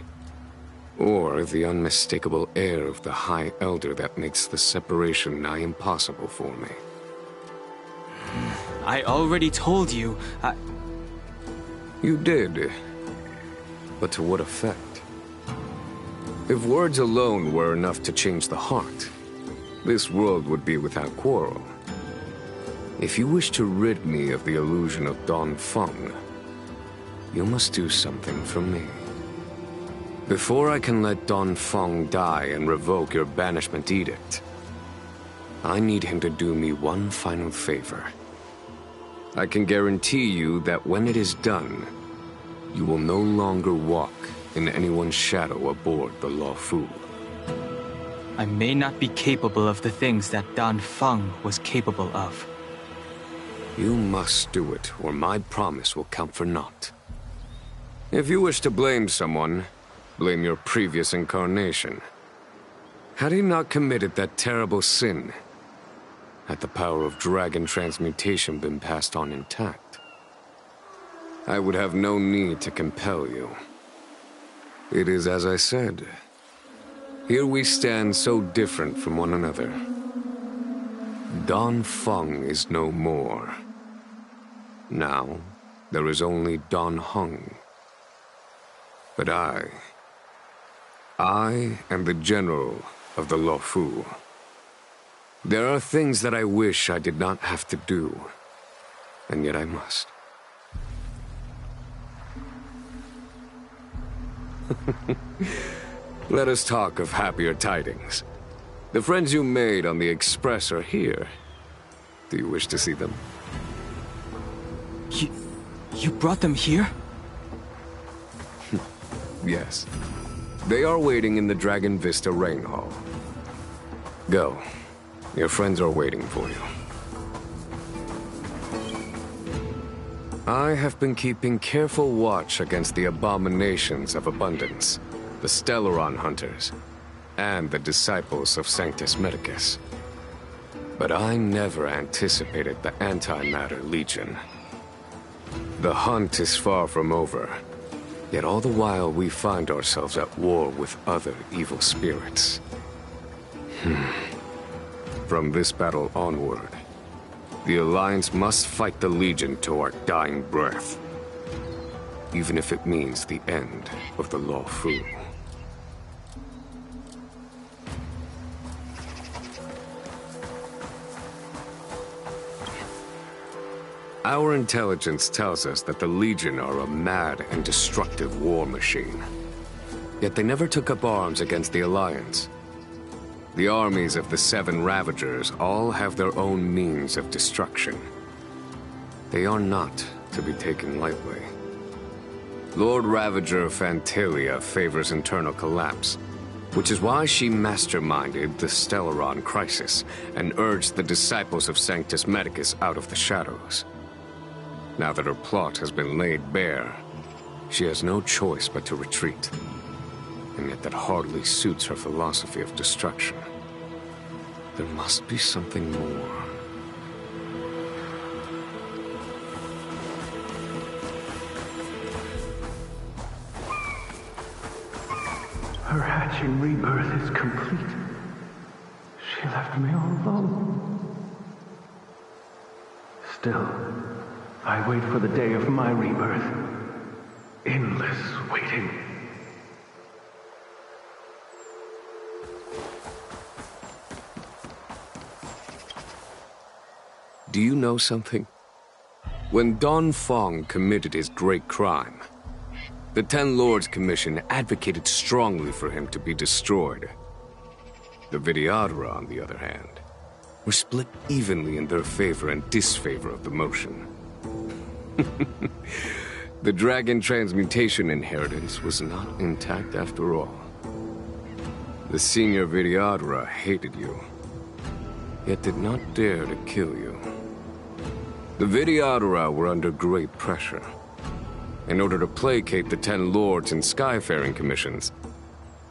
or the unmistakable air of the High Elder that makes the separation nigh impossible for me? I already told you, You did. But to what effect? If words alone were enough to change the heart, this world would be without quarrel. If you wish to rid me of the illusion of Dongfeng, you must do something for me. Before I can let Dongfeng die and revoke your banishment edict, I need him to do me one final favor. I can guarantee you that when it is done, you will no longer walk in anyone's shadow aboard the Luofu. I may not be capable of the things that Dongfeng was capable of. You must do it, or my promise will count for naught. If you wish to blame someone, blame your previous incarnation. Had he not committed that terrible sin, had the power of dragon transmutation been passed on intact, I would have no need to compel you. It is as I said. Here we stand so different from one another. Dongfeng is no more. Now, there is only Dongheng. But I am the general of the Luofu. There are things that I wish I did not have to do, and yet I must. Let us talk of happier tidings. The friends you made on the Express are here. Do you wish to see them? You brought them here? Yes. They are waiting in the Dragon Vista Rain Hall. Go. Your friends are waiting for you. I have been keeping careful watch against the abominations of abundance, the Stellaron hunters, and the disciples of Sanctus Medicus. But I never anticipated the Antimatter Legion. The hunt is far from over, yet all the while we find ourselves at war with other evil spirits. From this battle onward, the Alliance must fight the Legion to our dying breath, even if it means the end of the Luofu. Our intelligence tells us that the Legion are a mad and destructive war machine. Yet they never took up arms against the Alliance. The armies of the Seven Ravagers all have their own means of destruction. They are not to be taken lightly. Lord Ravager Phantalia favors internal collapse, which is why she masterminded the Stellaron crisis and urged the disciples of Sanctus Medicus out of the shadows. Now that her plot has been laid bare, she has no choice but to retreat. And yet that hardly suits her philosophy of destruction. There must be something more. Her hatching rebirth is complete. She left me all alone. Still, I wait for the day of my rebirth. Endless waiting. Do you know something? When Dongfeng committed his great crime, the Ten Lords Commission advocated strongly for him to be destroyed. The Vidyadhara, on the other hand, were split evenly in their favor and disfavor of the motion. The dragon transmutation inheritance was not intact after all. The senior Vidyadhara hated you, yet did not dare to kill you. The Vidyadhara were under great pressure. In order to placate the Ten Lords and Skyfaring Commissions,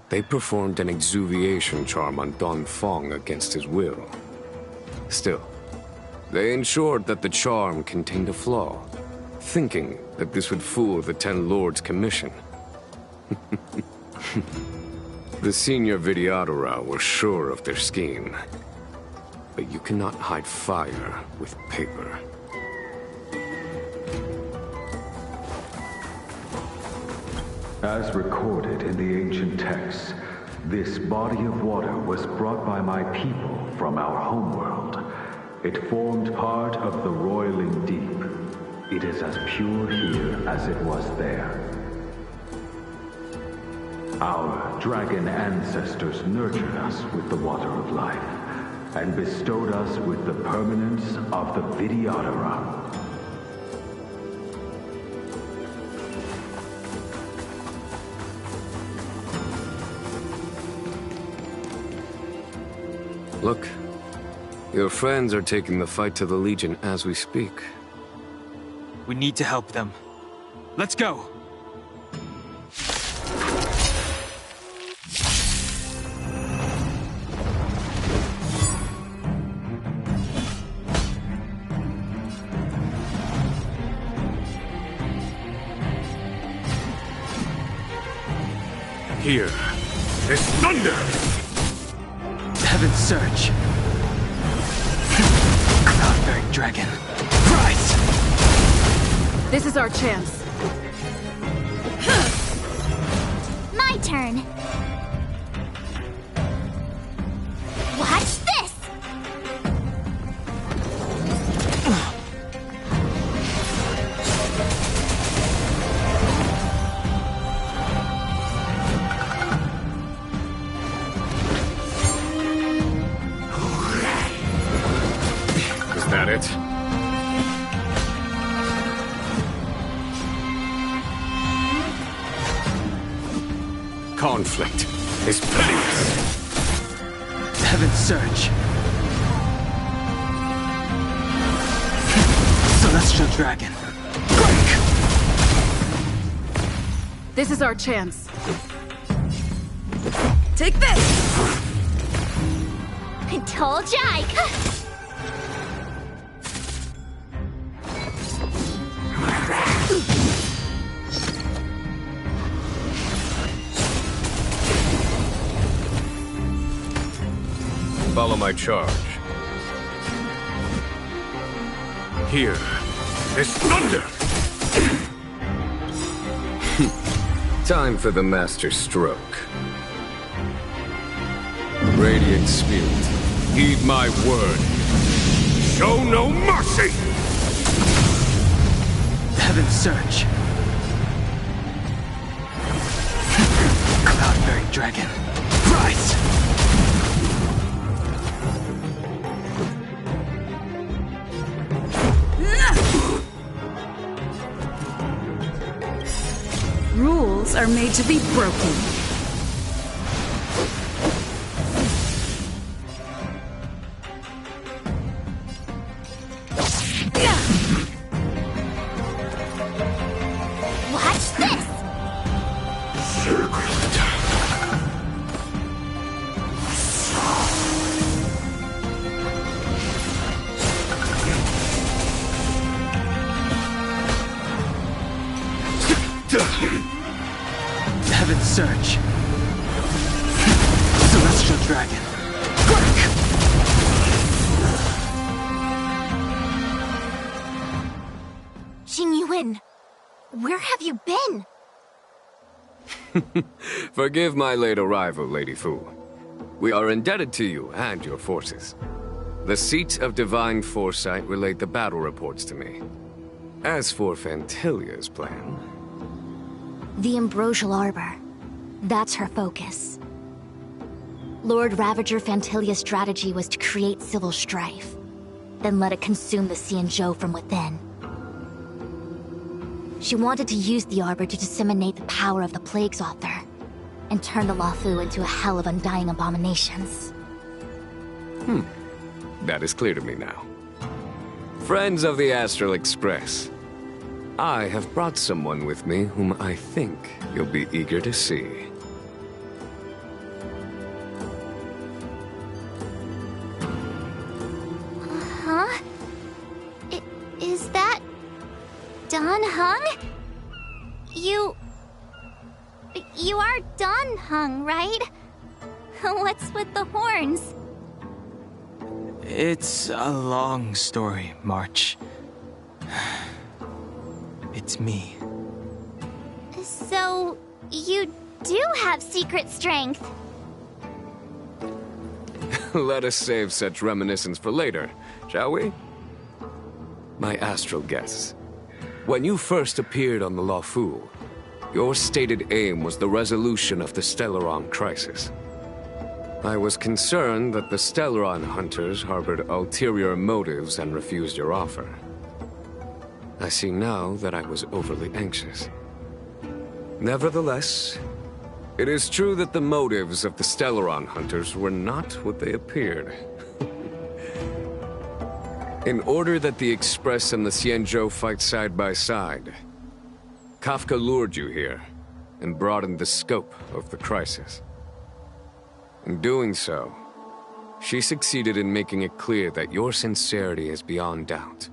they performed an exuviation charm on Dongfeng against his will. Still, they ensured that the charm contained a flaw, thinking that this would fool the Ten Lords Commission. The Senior Vidyadhara were sure of their scheme. But you cannot hide fire with paper. As recorded in the ancient texts, this body of water was brought by my people from our homeworld. It formed part of the roiling deep. It is as pure here as it was there. Our dragon ancestors nurtured us with the water of life, and bestowed us with the permanence of the Vidyadhara. Look, your friends are taking the fight to the Legion as we speak. We need to help them. Let's go! Here is thunder! Heaven's Surge. Cloud-bearing dragon. Rise! This is our chance. My turn. Watch this! Is that it? Conflict is pitiless. Heaven's Surge. Celestial Dragon. Break! This is our chance. Take this! I told ya I could. Follow my charge. Here is thunder! Time for the master stroke. Radiant Spirit, heed my word. Show no mercy! Heaven's Surge. Cloud-bearing dragon. Rise! Rules are made to be broken. Watch this! Heaven's Surge. Celestial Dragon. Break! Jing Yuan, where have you been? Forgive my late arrival, Lady Fu. We are indebted to you and your forces. The Seat of Divine Foresight relayed the battle reports to me. As for Fantilia's plan... The Ambrosial Arbor. That's her focus. Lord Ravager Fantilia's strategy was to create civil strife, then let it consume the Xianzhou from within. She wanted to use the Arbor to disseminate the power of the Plague's Author, and turn the Luofu into a hell of undying abominations. That is clear to me now. Friends of the Astral Express, I have brought someone with me whom I think you'll be eager to see. Huh? Is that... Dan Heng? You are Dan Heng, right? What's with the horns? It's a long story, March. It's me. So, you do have secret strength. Let us save such reminiscence for later, shall we? My astral guests, when you first appeared on the Luofu, your stated aim was the resolution of the Stellaron crisis. I was concerned that the Stellaron hunters harbored ulterior motives and refused your offer. I see now that I was overly anxious. Nevertheless, it is true that the motives of the Stellaron hunters were not what they appeared. In order that the Express and the Xianzhou fight side by side, Kafka lured you here and broadened the scope of the crisis. In doing so, she succeeded in making it clear that your sincerity is beyond doubt.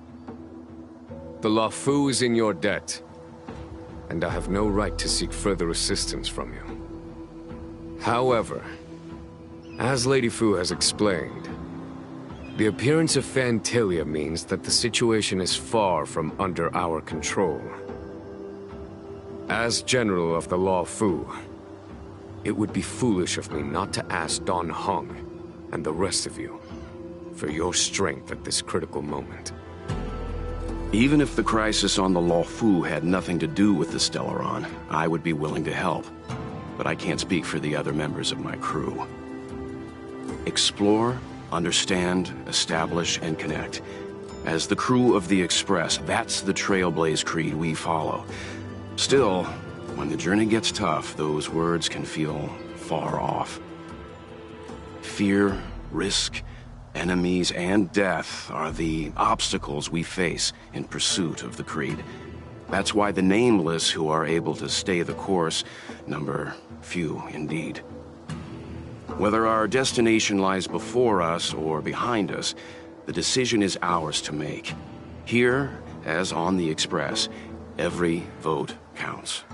The Luofu is in your debt, and I have no right to seek further assistance from you. However, as Lady Fu has explained, the appearance of Phantilia means that the situation is far from under our control. As General of the Luofu, it would be foolish of me not to ask Dan Heng and the rest of you for your strength at this critical moment. Even if the crisis on the Luofu had nothing to do with the Stellaron, I would be willing to help. But I can't speak for the other members of my crew. Explore, understand, establish, and connect. As the crew of the Express, that's the Trailblaze creed we follow. Still, when the journey gets tough, those words can feel far off. Fear, risk, enemies, and death are the obstacles we face in pursuit of the creed. That's why the nameless who are able to stay the course number few indeed. Whether our destination lies before us or behind us, the decision is ours to make. Here, as on the Express, every vote counts.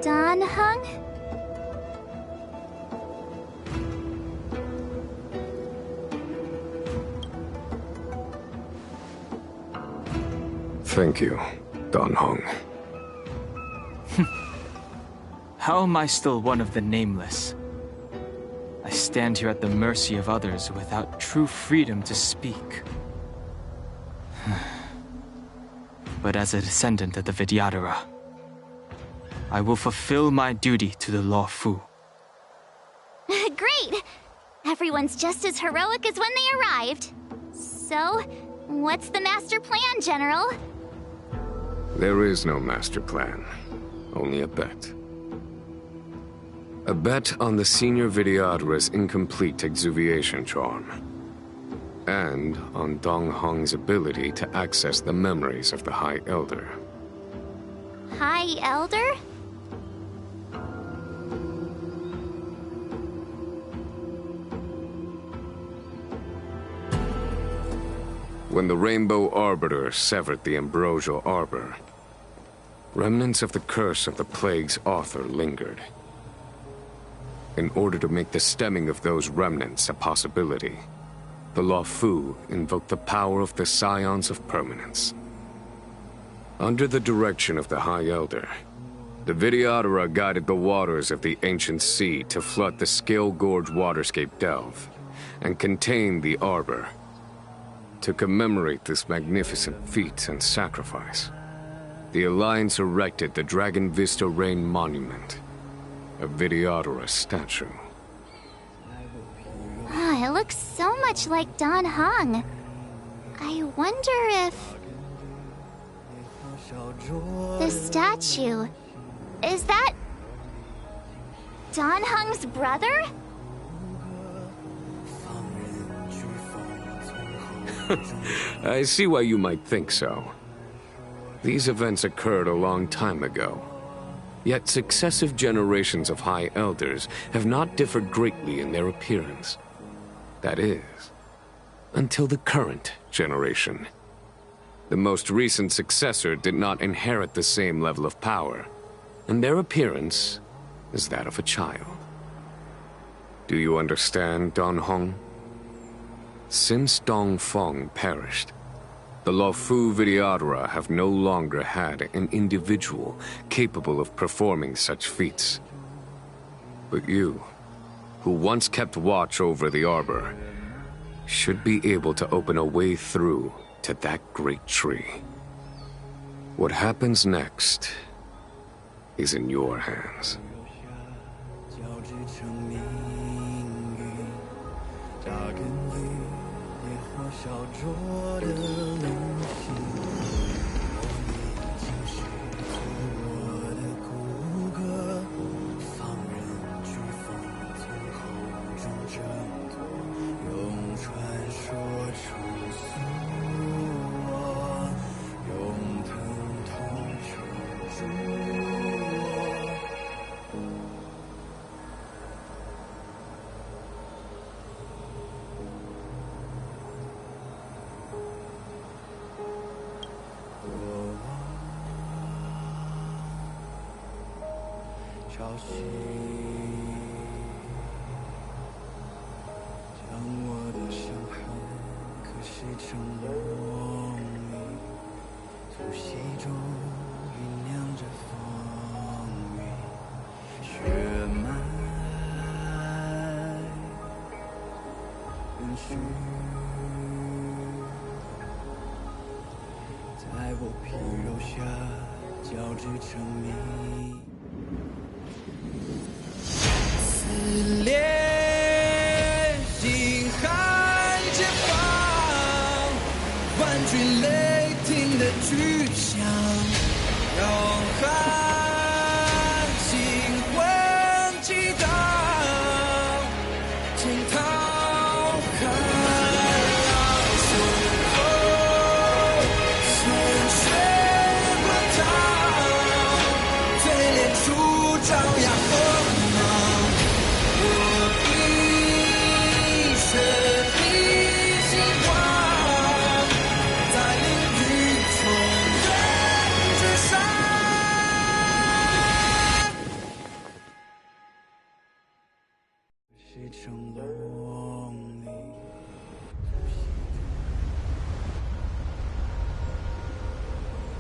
Dan Heng? Thank you, Dan Heng. How am I still one of the nameless? I stand here at the mercy of others without true freedom to speak. But as a descendant of the Vidyadhara, I will fulfill my duty to the Luofu. Great! Everyone's just as heroic as when they arrived. So, what's the master plan, General? There is no master plan, only a bet. A bet on the Senior Vidyadhara's incomplete exuviation charm. And on Dan Heng's ability to access the memories of the High Elder. High Elder? When the Rainbow Arbiter severed the Ambrosial Arbor, remnants of the curse of the Plague's author lingered. In order to make the stemming of those remnants a possibility, the Luofu invoked the power of the Scions of Permanence. Under the direction of the High Elder, the Vidyadhara guided the waters of the ancient sea to flood the Scale Gorge waterscape delve and contain the Arbor. To commemorate this magnificent feat and sacrifice, the Alliance erected the Dragon Vista Rain Monument, a Vidyadhara statue. It looks so much like Dan Heng. I wonder if... the statue... is that... Dan Heng's brother? I see why you might think so. These events occurred a long time ago. Yet successive generations of High Elders have not differed greatly in their appearance. That is, until the current generation. The most recent successor did not inherit the same level of power, and their appearance is that of a child. Do you understand, Don Hong? Since Dong Feng perished, the Luofu Vidyadhara have no longer had an individual capable of performing such feats. But you, who once kept watch over the Arbor, should be able to open a way through to that great tree. What happens next is in your hands.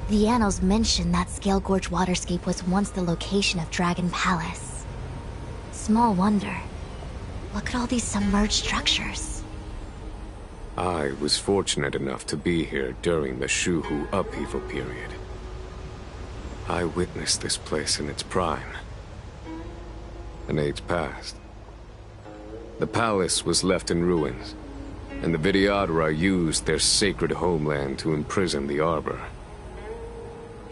The annals mention that Scale Gorge Waterscape was once the location of Dragon Palace. Small wonder. Look at all these submerged structures. I was fortunate enough to be here during the Shuhu upheaval period. I witnessed this place in its prime. An age passed. The palace was left in ruins, and the Vidyadhara used their sacred homeland to imprison the Arbor.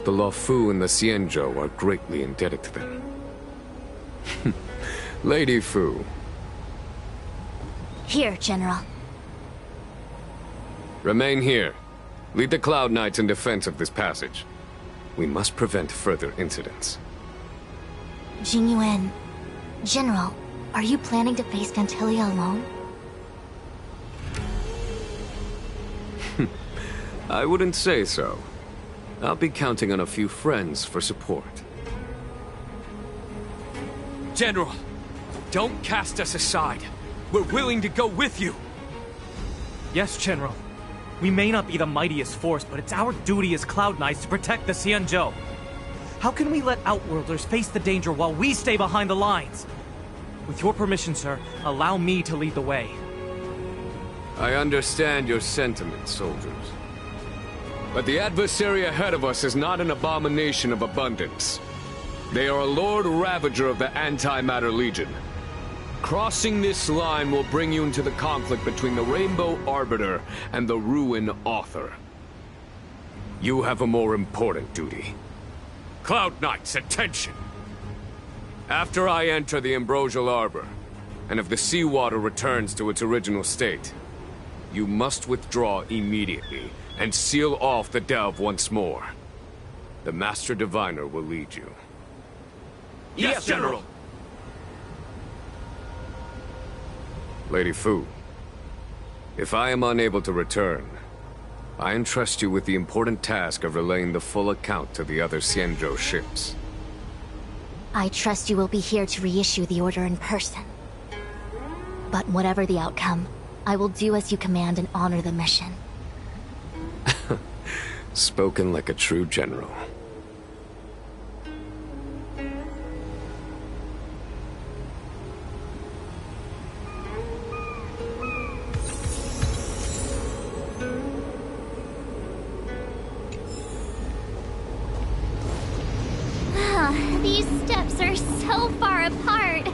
The Luofu and the Xianzhou are greatly indebted to them. Lady Fu. Here, General. Remain here. Lead the Cloud Knights in defense of this passage. We must prevent further incidents. Jingyuan, General, are you planning to face Vantilia alone? I wouldn't say so. I'll be counting on a few friends for support. General, don't cast us aside. We're willing to go with you. Yes, General. We may not be the mightiest force, but it's our duty as Cloud Knights to protect the Xianzhou. How can we let Outworlders face the danger while we stay behind the lines? With your permission, sir, allow me to lead the way. I understand your sentiments, soldiers. But the adversary ahead of us is not an abomination of abundance. They are a Lord Ravager of the Antimatter Legion. Crossing this line will bring you into the conflict between the Rainbow Arbiter and the Ruin Author. You have a more important duty. Cloud Knights, attention! After I enter the Ambrosial Arbor, and if the seawater returns to its original state, you must withdraw immediately and seal off the delve once more. The Master Diviner will lead you. Yes, General! Lady Fu, If I am unable to return, I entrust you with the important task of relaying the full account to the other Xianzhou ships. I trust you will be here to reissue the order in person. But whatever the outcome, I will do as you command and honor the mission. Spoken like a true general. These steps are so far apart.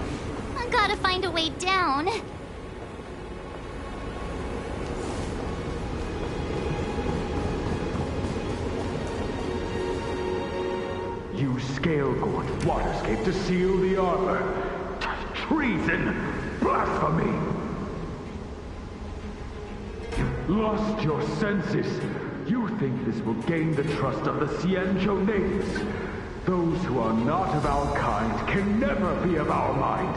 I gotta find a way down. Use Scale-Gorge Waterscape to seal the arbor. Treason! Blasphemy! Lost your senses. You think this will gain the trust of the Xianzhou natives. Those who are not of our kind can never be of our mind.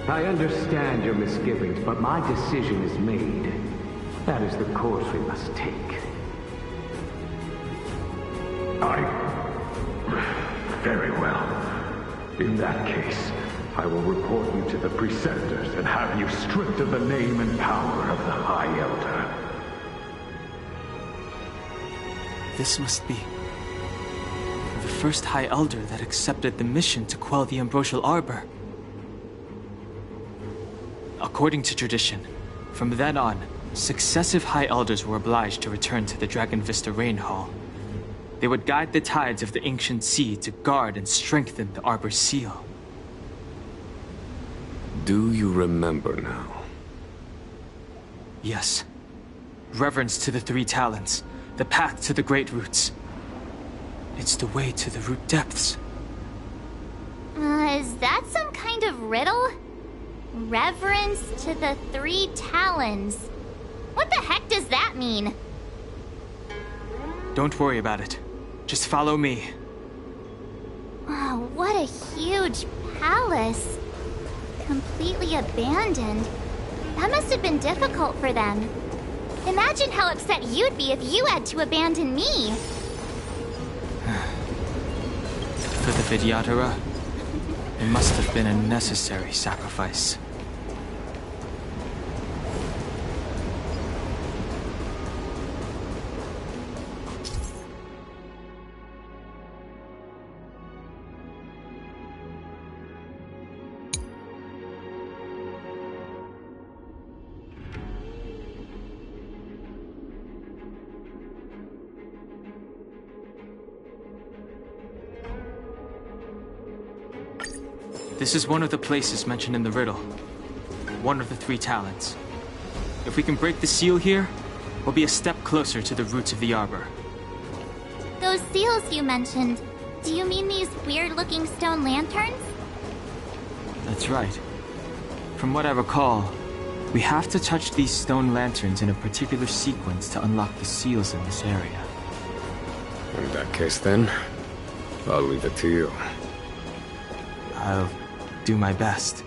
I understand your misgivings, but my decision is made. That is the course we must take. Very well. In that case, I will report you to the Preceptors and have you stripped of the name and power of the High Elder. This must be the first High Elder that accepted the mission to quell the Ambrosial Arbor. According to tradition, from then on, successive High Elders were obliged to return to the Dragon Vista Rain Hall. They would guide the tides of the ancient sea to guard and strengthen the Arbor's seal. Do you remember now? Yes. Reverence to the Three Talents, the path to the Great Roots. It's the way to the root depths. Is that some kind of riddle? Reverence to the Three Talons. What the heck does that mean? Don't worry about it. Just follow me. Oh, what a huge palace. Completely abandoned. That must have been difficult for them. Imagine how upset you'd be if you had to abandon me. For the Vidyadhara, it must have been a necessary sacrifice. This is one of the places mentioned in the riddle. One of the Three Talents. If we can break the seal here, we'll be a step closer to the roots of the arbor. Those seals you mentioned, do you mean these weird-looking stone lanterns? That's right. From what I recall, we have to touch these stone lanterns in a particular sequence to unlock the seals in this area. In that case then, I'll leave it to you. I'll do my best.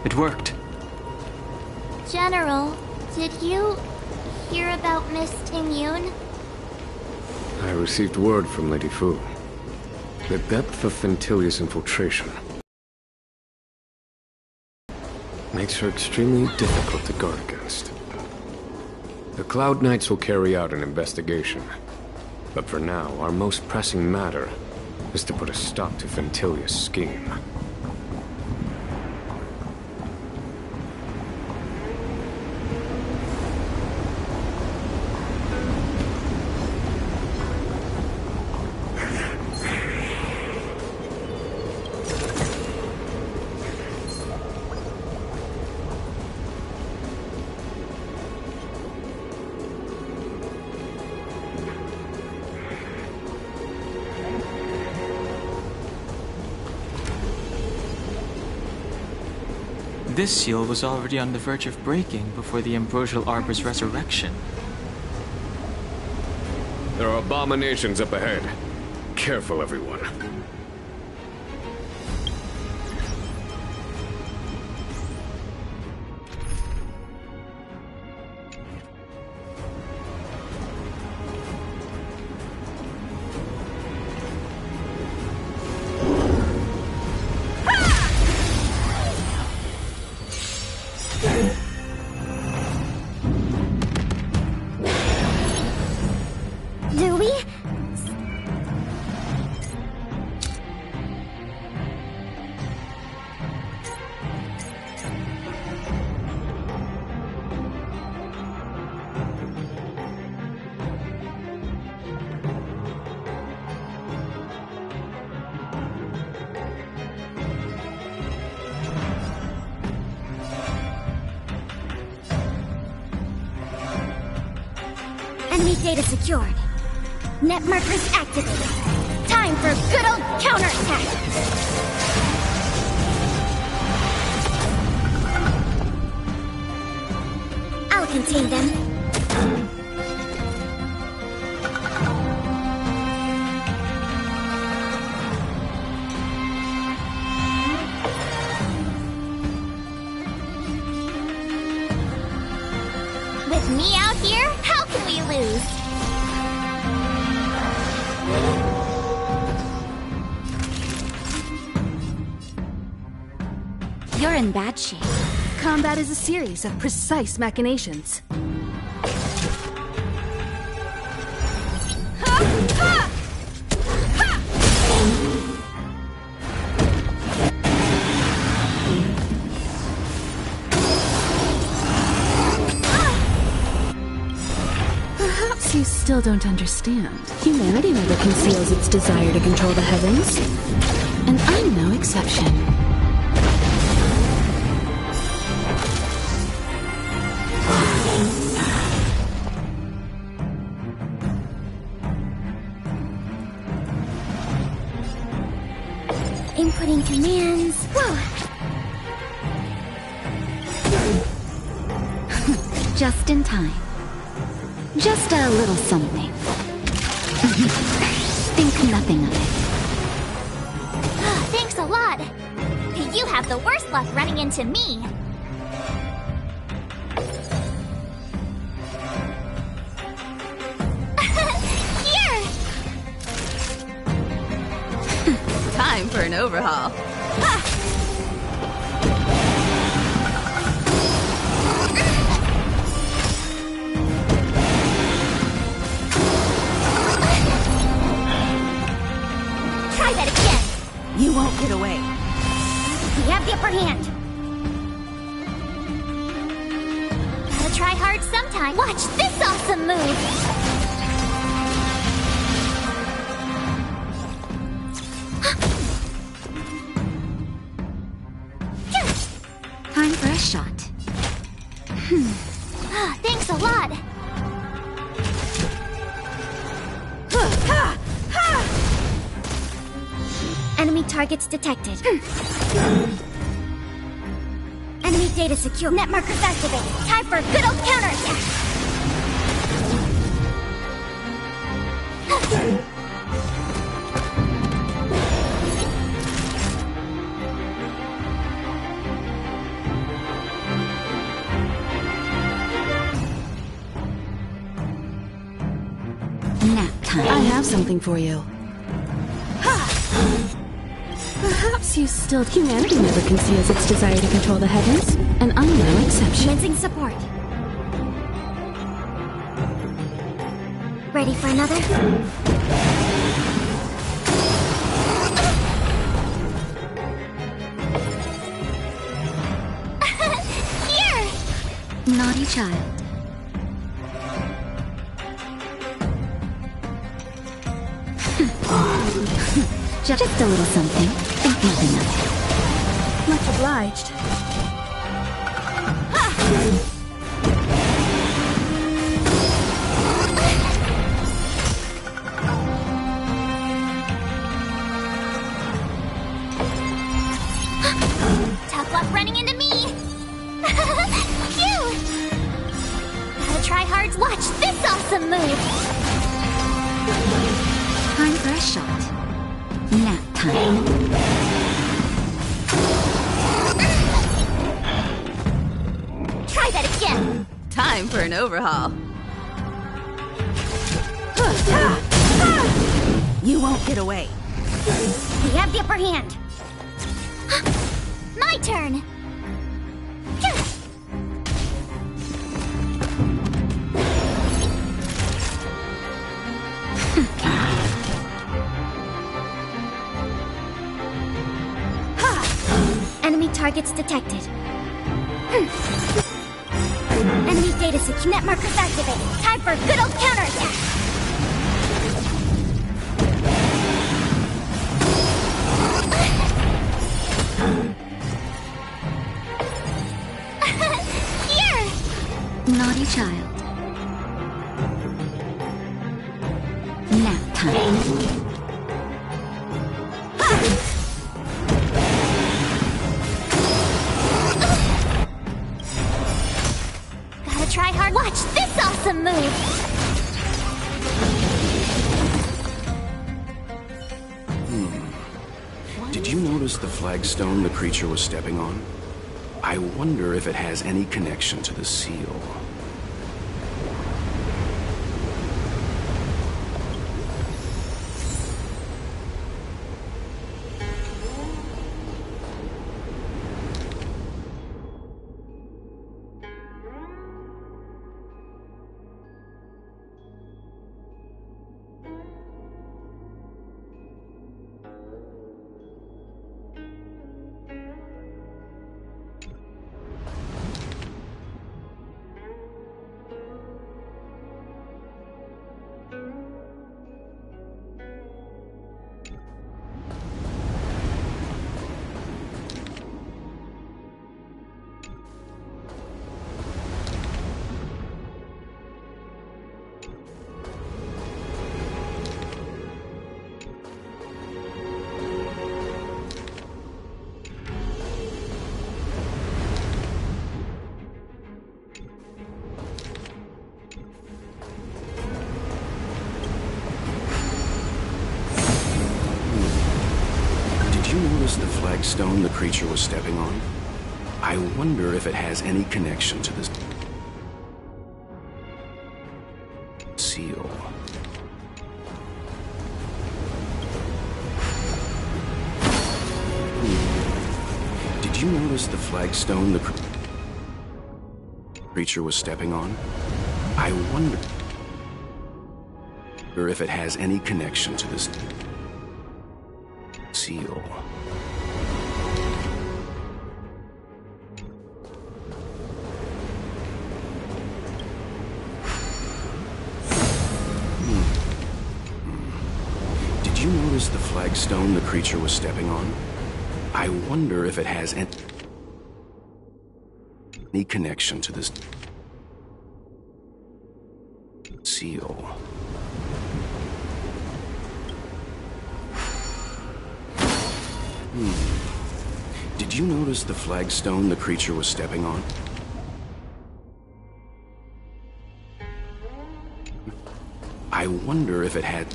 It worked. General, did you hear about Miss Tingyun? I received word from Lady Fu. The depth of Fintilia's infiltration makes her extremely difficult to guard against. The Cloud Knights will carry out an investigation. But for now, our most pressing matter is to put a stop to Fintilia's scheme. This seal was already on the verge of breaking before the Ambrosial Arbor's resurrection. There are abominations up ahead. Careful, everyone. Do we? Enemy data secured. Net markers activated. Time for a good old counterattack! I'll contain them. With me out here, how can we lose? You're in bad shape. Combat is a series of precise machinations. Perhaps you still don't understand. Humanity never conceals its desire to control the heavens. And I'm no exception. Inputting commands. Whoa! Just in time. Just a little something. Think nothing of it. Thanks a lot. You have the worst luck running into me. Here! Time for an overhaul. Try that again! You won't get away. We have the upper hand. Gotta try hard sometime. Watch this awesome move! Time for a shot. Thanks a lot. Enemy targets detected. Enemy data secure. Net markers activated. Time for a good old counterattack. Nap time. I have something for you. Perhaps you still... Humanity never conceals its desire to control the heavens, and I'm no exception. Commencing support. Ready for another? Here! Naughty child. Just a little something. Think nothing of it. Much obliged. Tough luck running into me! Watch this awesome move! Time for a shot. Nap time. Try that again! Time for an overhaul. You won't get away. We have the upper hand. My turn! Enemy targets detected. Enemy data secure. Net markers activated. Time for a good old counterattack. Here! Naughty child. Nap time. Gotta try hard. Watch this awesome move! Did you notice the flagstone the creature was stepping on? I wonder if it has any connection to the seal. The flagstone the creature was stepping on? I wonder if it has any connection to this seal. Did you notice the flagstone the creature was stepping on? I wonder if it has any connection to this seal. Did you notice the flagstone the creature was stepping on? I wonder if it has any connection to this seal. Did you notice the flagstone the creature was stepping on? I wonder if it had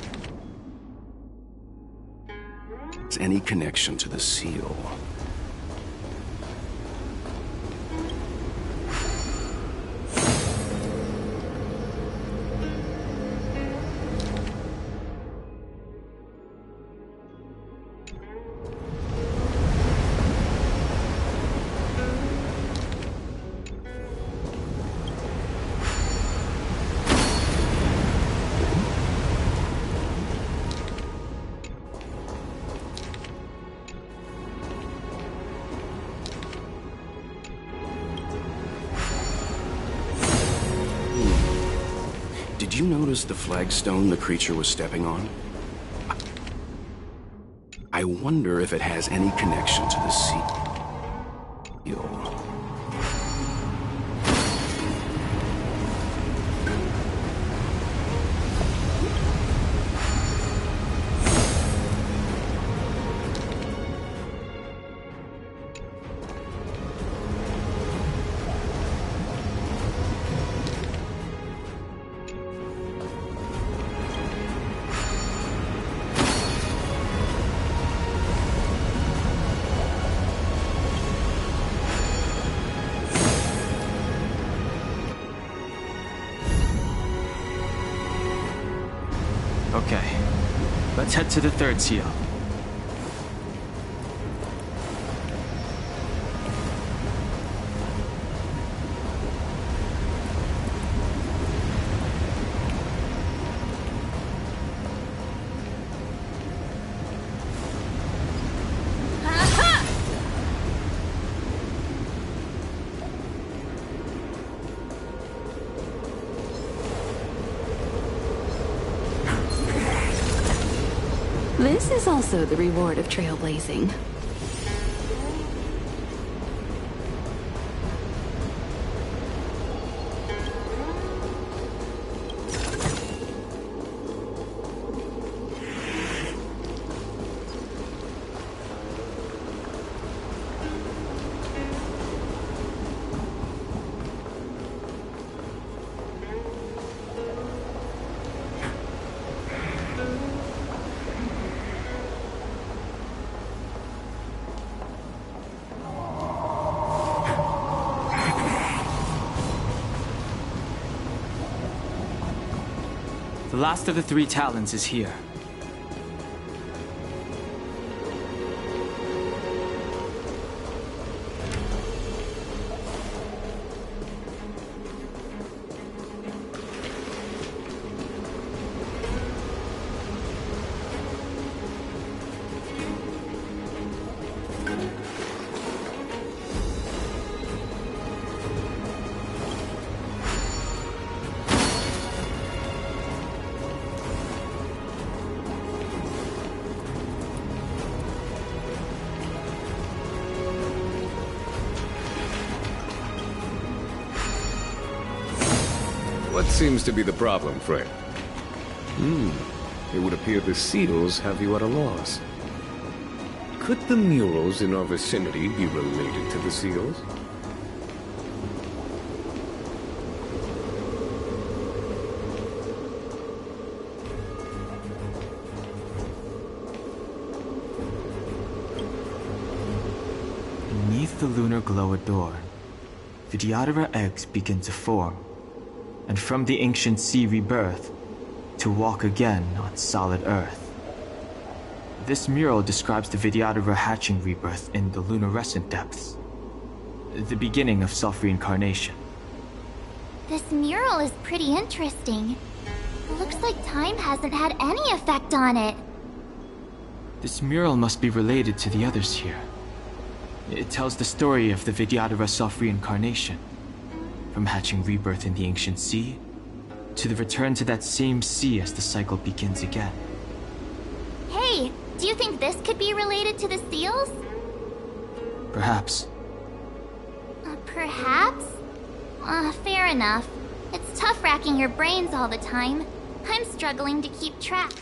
any connection to the seal. Did you notice the flagstone the creature was stepping on? I wonder if it has any connection to the seal. Okay. Let's head to the third seal. This is also the reward of trailblazing. The last of the 3 talons is here. What seems to be the problem, Frey? It would appear the seals have you at a loss. Could the murals in our vicinity be related to the seals? Beneath the lunar glow adorn, Vidyadhara eggs begin to form, and from the ancient sea rebirth, to walk again on solid earth. This mural describes the Vidyadhara hatching rebirth in the lunarescent depths, the beginning of self-reincarnation. This mural is pretty interesting. It looks like time hasn't had any effect on it. This mural must be related to the others here. It tells the story of the Vidyadhara self-reincarnation, from hatching rebirth in the ancient sea, to the return to that same sea as the cycle begins again. Hey, do you think this could be related to the seals? Perhaps. Perhaps? Fair enough. It's tough racking your brains all the time. I'm struggling to keep track.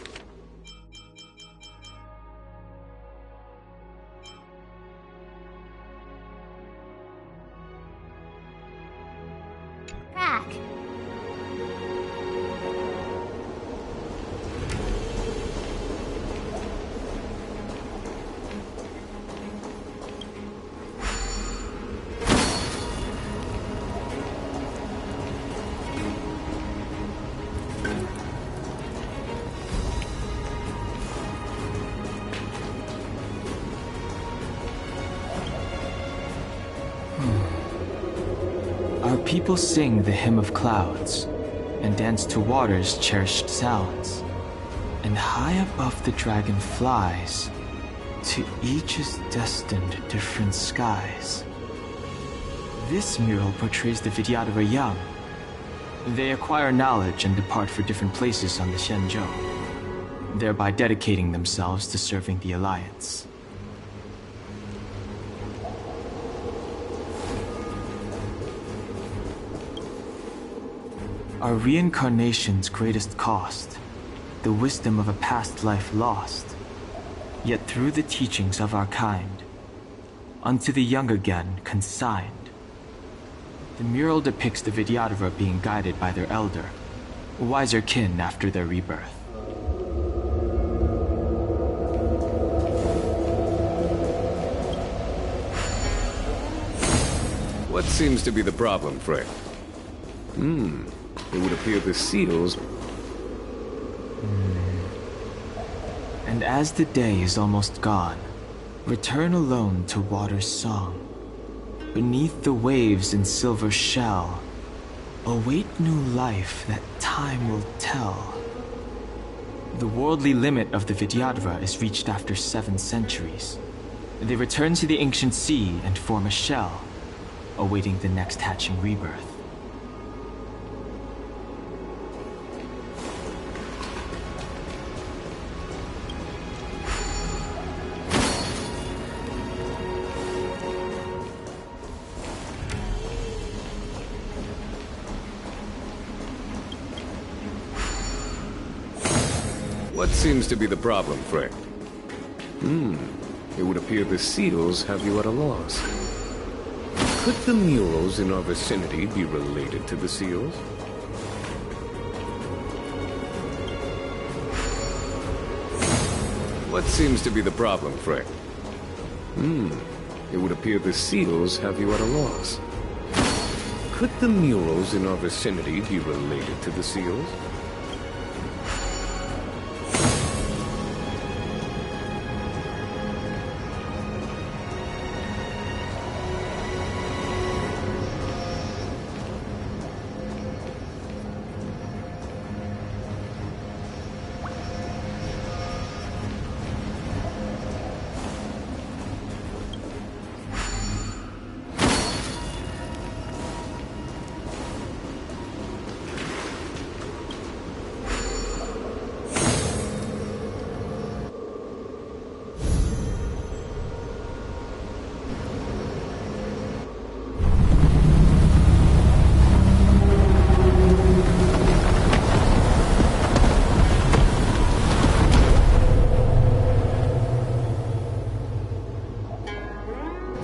Our people sing the hymn of clouds, and dance to water's cherished sounds. And high above the dragon flies, to each is destined different skies. This mural portrays the Vidyadhara young. They acquire knowledge and depart for different places on the Xianzhou, thereby dedicating themselves to serving the Alliance. Our reincarnation's greatest cost, the wisdom of a past life lost, yet through the teachings of our kind, unto the young again consigned. The mural depicts the Vidyadhara being guided by their elder, wiser kin after their rebirth. What seems to be the problem, Frey? It would appear the seals... And as the day is almost gone, return alone to water's song. Beneath the waves in silver shell, await new life that time will tell. The worldly limit of the Vidyadhara is reached after 7 centuries. They return to the ancient sea and form a shell, awaiting the next hatching rebirth. What seems to be the problem, Frey? It would appear the seals have you at a loss. Could the murals in our vicinity be related to the seals? What seems to be the problem, Frey? It would appear the seals have you at a loss. Could the murals in our vicinity be related to the seals?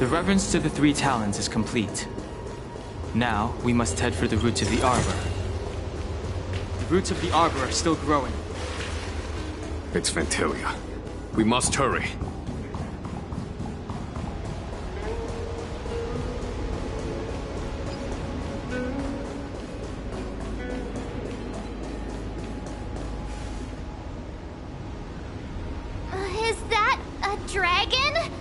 The reverence to the 3 talons is complete. Now, we must head for the roots of the arbor. The roots of the arbor are still growing. It's Ventilia. We must hurry. Is that a dragon?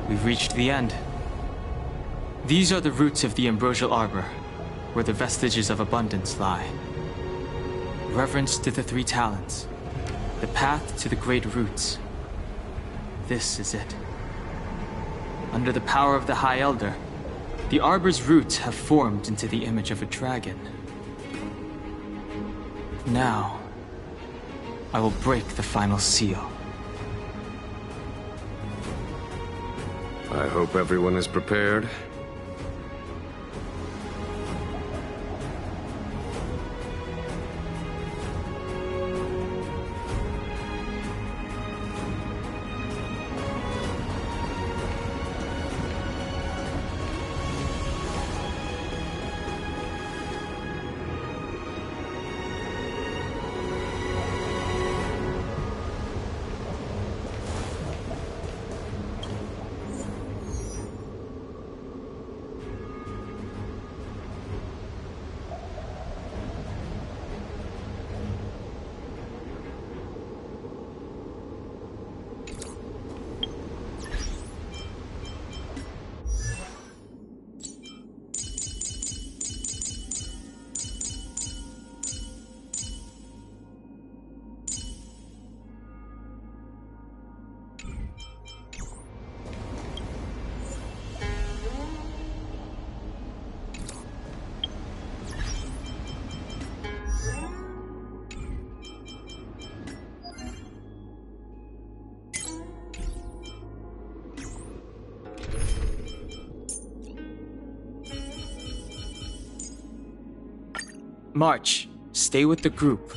We've reached the end. These are the roots of the ambrosial arbor, where the vestiges of abundance lie. Reverence to the 3 talons, the path to the great roots. This is it. Under the power of the High Elder, the arbor's roots have formed into the image of a dragon. Now, I will break the final seal. I hope everyone is prepared. March, stay with the group.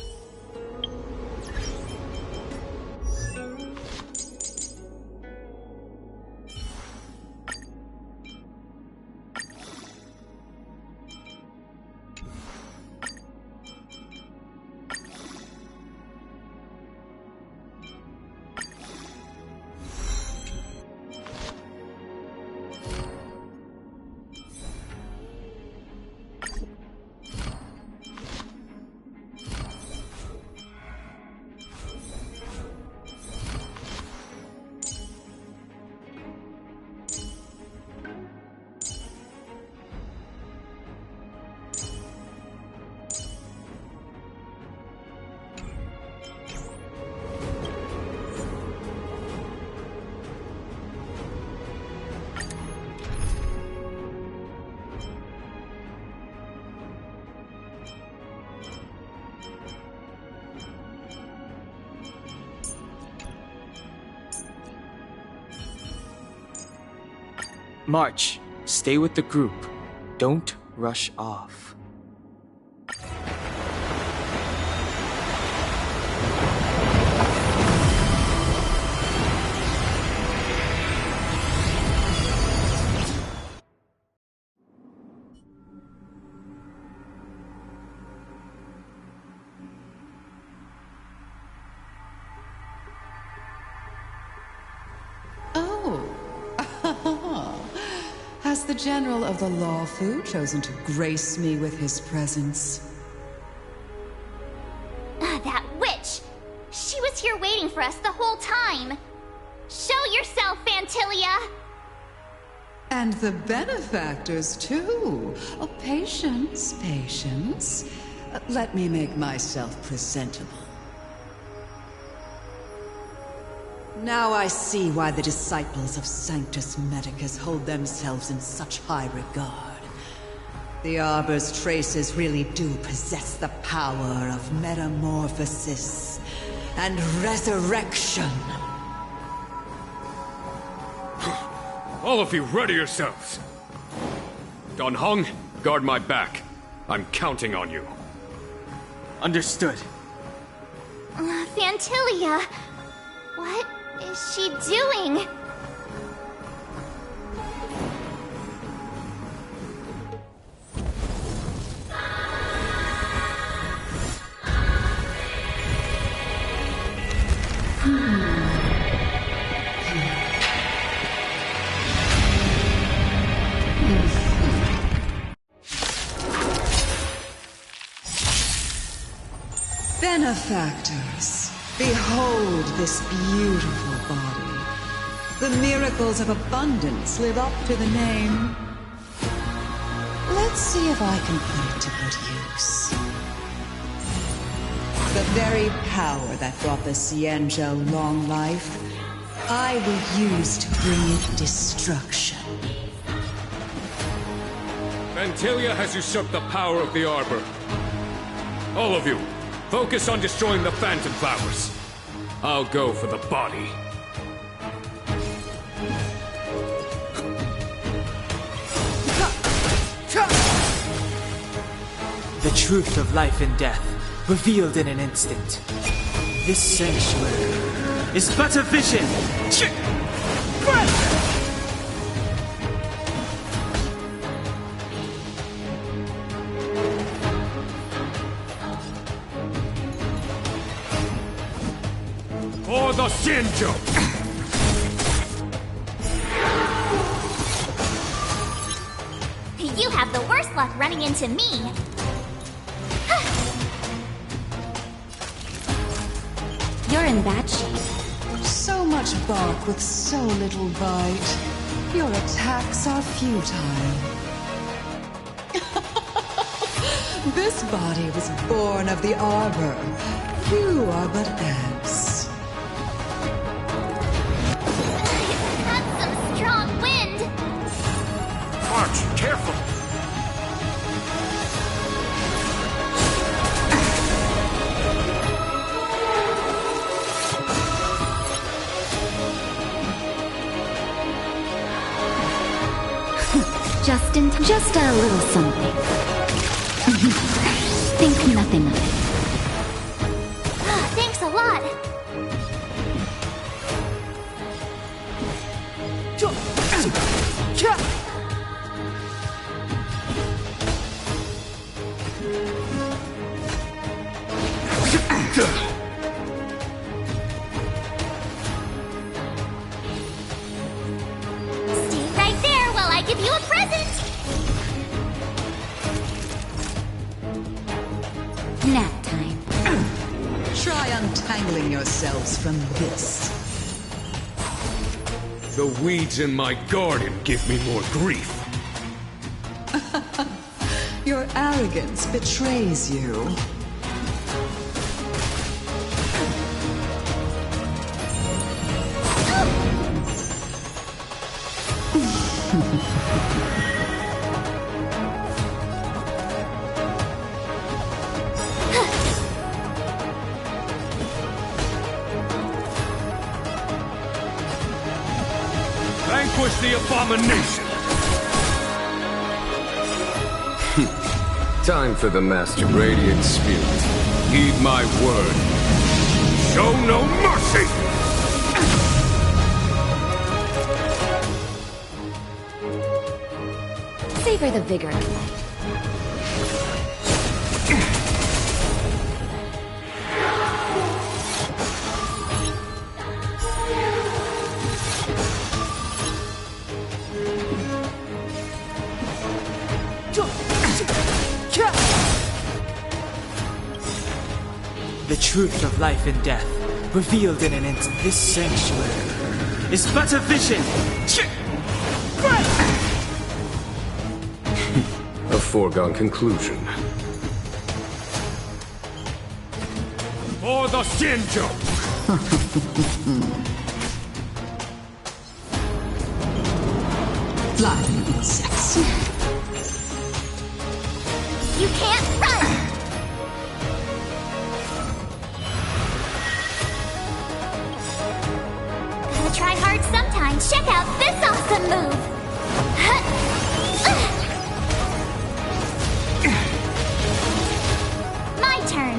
March, stay with the group. Don't rush off. Has the General of the Lawfu chosen to grace me with his presence? That witch! She was here waiting for us the whole time! Show yourself, Phantilia! And the benefactors, too. Oh, patience, patience. Let me make myself presentable. Now I see why the disciples of Sanctus Medicus hold themselves in such high regard. The Arbor's traces really do possess the power of metamorphosis and resurrection. All of you, ready yourselves. Dan Heng, guard my back. I'm counting on you. Understood. Phantilia! What is she doing? Benefactors, behold this beautiful body. The miracles of abundance live up to the name. Let's see if I can put it to good use. The very power that brought the Xianzhou long life, I will use to bring it destruction. Phantilia has usurped the power of the Arbor. All of you, focus on destroying the Phantom Flowers. I'll go for the body. The truth of life and death, revealed in an instant. This sanctuary is but a vision. For the Xianzhou! You have the worst luck running into me. You're in bad shape. So much bark with so little bite. Your attacks are futile. This body was born of the Arbor. You are but ants. That's some strong wind. March, careful! Just a little something. Think nothing of it. Thanks a lot. Stay right there while I give you a present. Nap time. Try untangling yourselves from this. The weeds in my garden give me more grief. Your arrogance betrays you. Vanquish the abomination! Time for the Master Radiant Spirit. Heed my word. Show no mercy! Savor the vigor of life. The truth of life and death, revealed in an instant. This sanctuary is but a vision. A foregone conclusion. For the Xianzhou! Flying insects. You can't run! Gotta try hard sometimes. Check out this awesome move! My turn.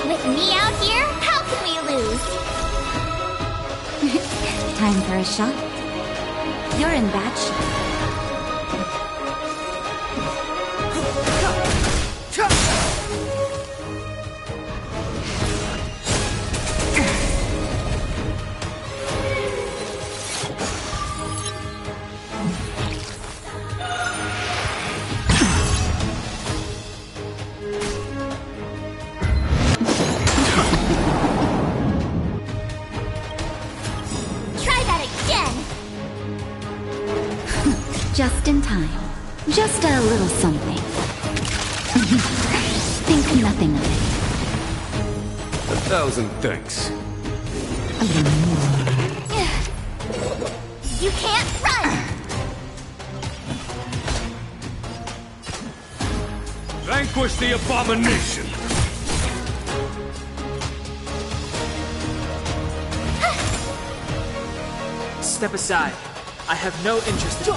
With me out here, how can we lose? Time for a shot. You're in bad shape. Just in time. Just a little something. Think nothing of it. 1,000 thanks. You can't run! Vanquish the abomination! Step aside. I have no interest in...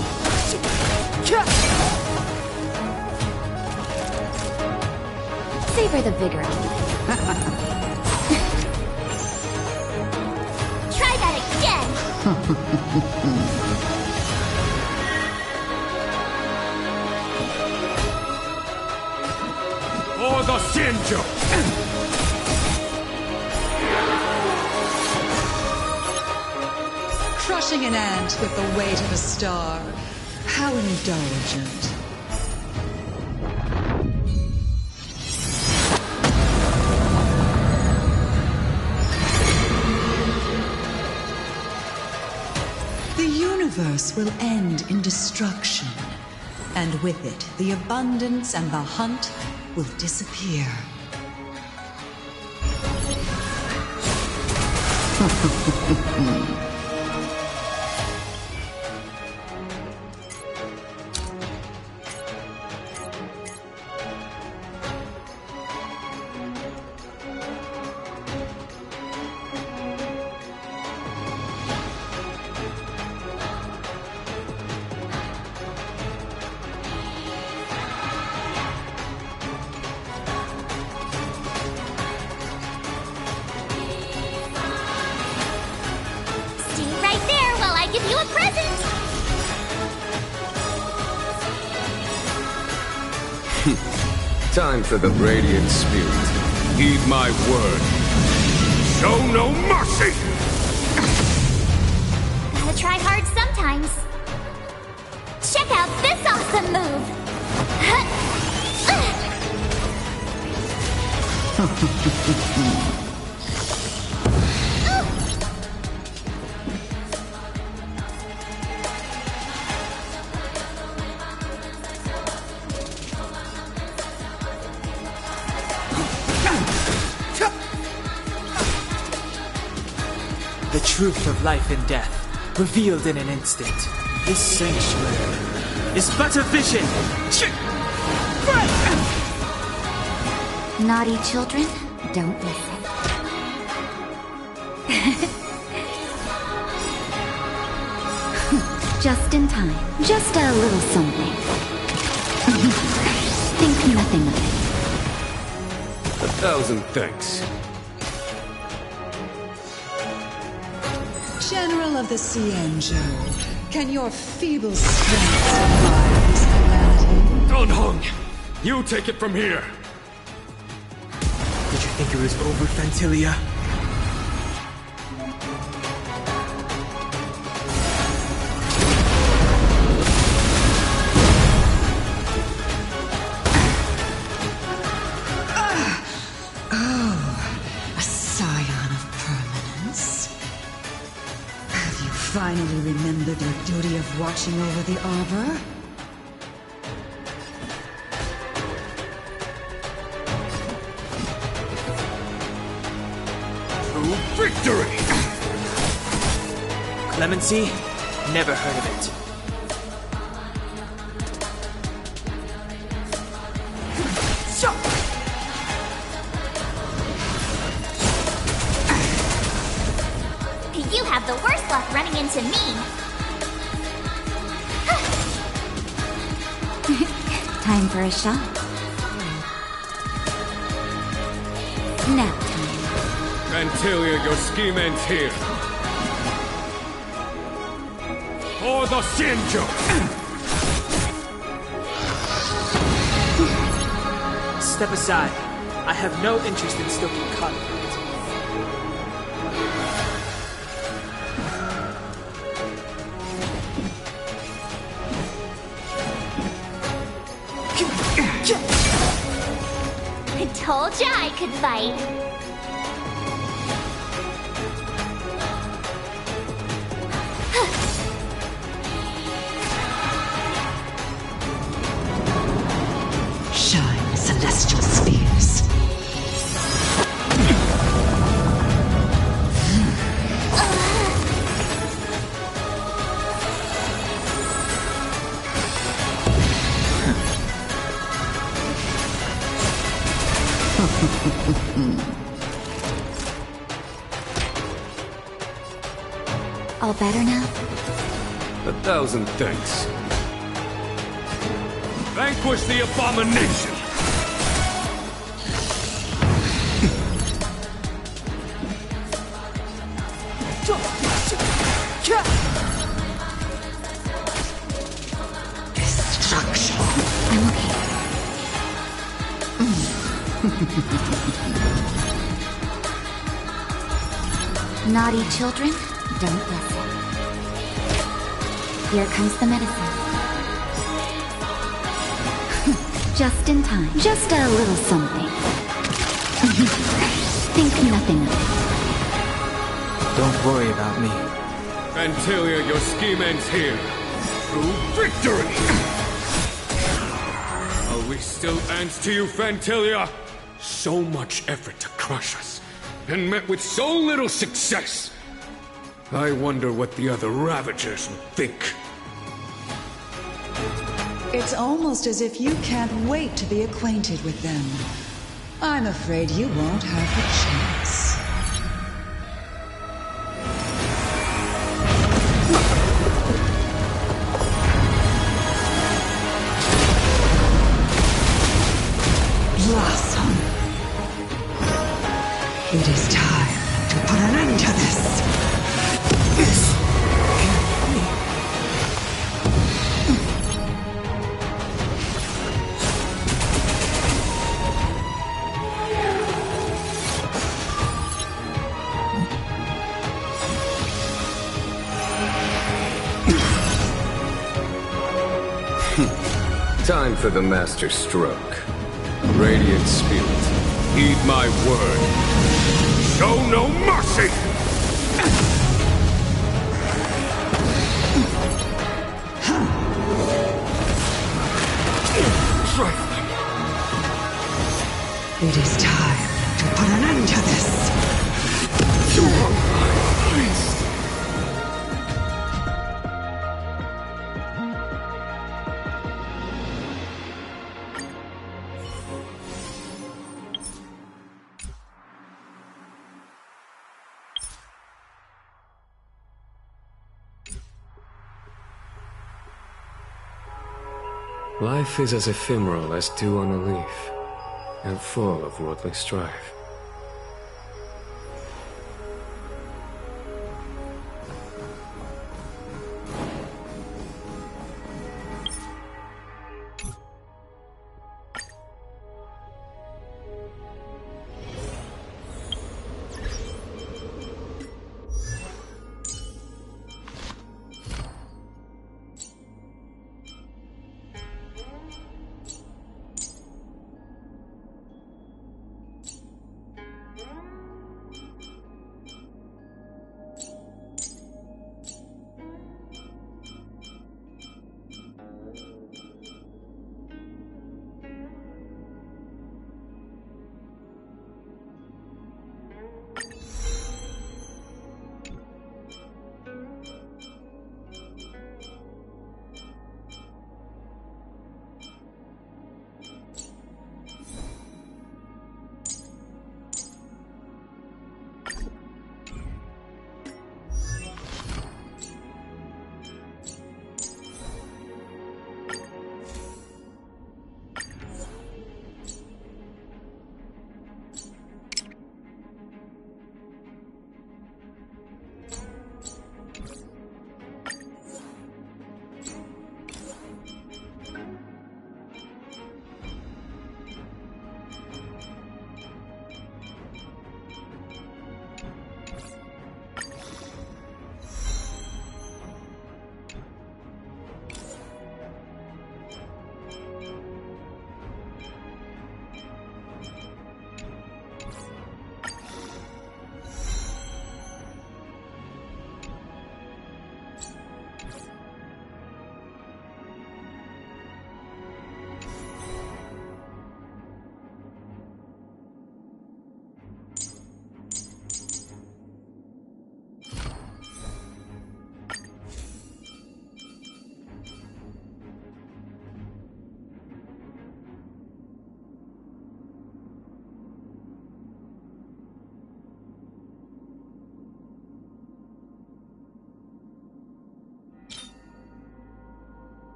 Savor the vigor of life. Try that again! For the Xianzhou! Crushing an ant with the weight of a star. How indulgent. The universe will end in destruction. And with it, the abundance and the hunt will disappear. Time for the Radiant Spirit. Heed my word. Show no mercy! Gotta try hard sometimes. Check out this awesome move! The truth of life and death, revealed in an instant. This sanctuary is but a vision. Naughty children, don't listen. Just in time. Just a little something. Think nothing of it. 1,000 thanks. General of the Xianzhou, can your feeble strength survive this calamity? Dan Heng, you take it from here. Did you think it was over, Phantylia? A scion of permanence. Have you finally remembered your duty of watching over the Arbor? Victory! Clemency? Never heard of it. You have the worst luck running into me. Time for a shot. Nap time. Phantylia, your scheme ends here. For the Xianzhou! Step aside. I have no interest in stoking conflict. I told ya I could fight. Shine, celestial spheres. All better now? 1,000 thanks. Vanquish the abomination! Destruction. I'm okay. Naughty children, don't listen. Here comes the medicine. Just in time. Just a little something. Think nothing of it. Don't worry about me. Phantylia, your scheme ends here. Through victory! Are we still ants to you, Phantylia? So much effort to crush us, and met with so little success. I wonder what the other Ravagers would think. It's almost as if you can't wait to be acquainted with them. I'm afraid you won't have the chance. Blossom. It is time to put an end to this. Time for the master stroke. Radiant Spirit, heed my word. Show no mercy! Trifling. It is time to put an end to this. You are my beast. Life is as ephemeral as dew on a leaf, and full of worldly strife.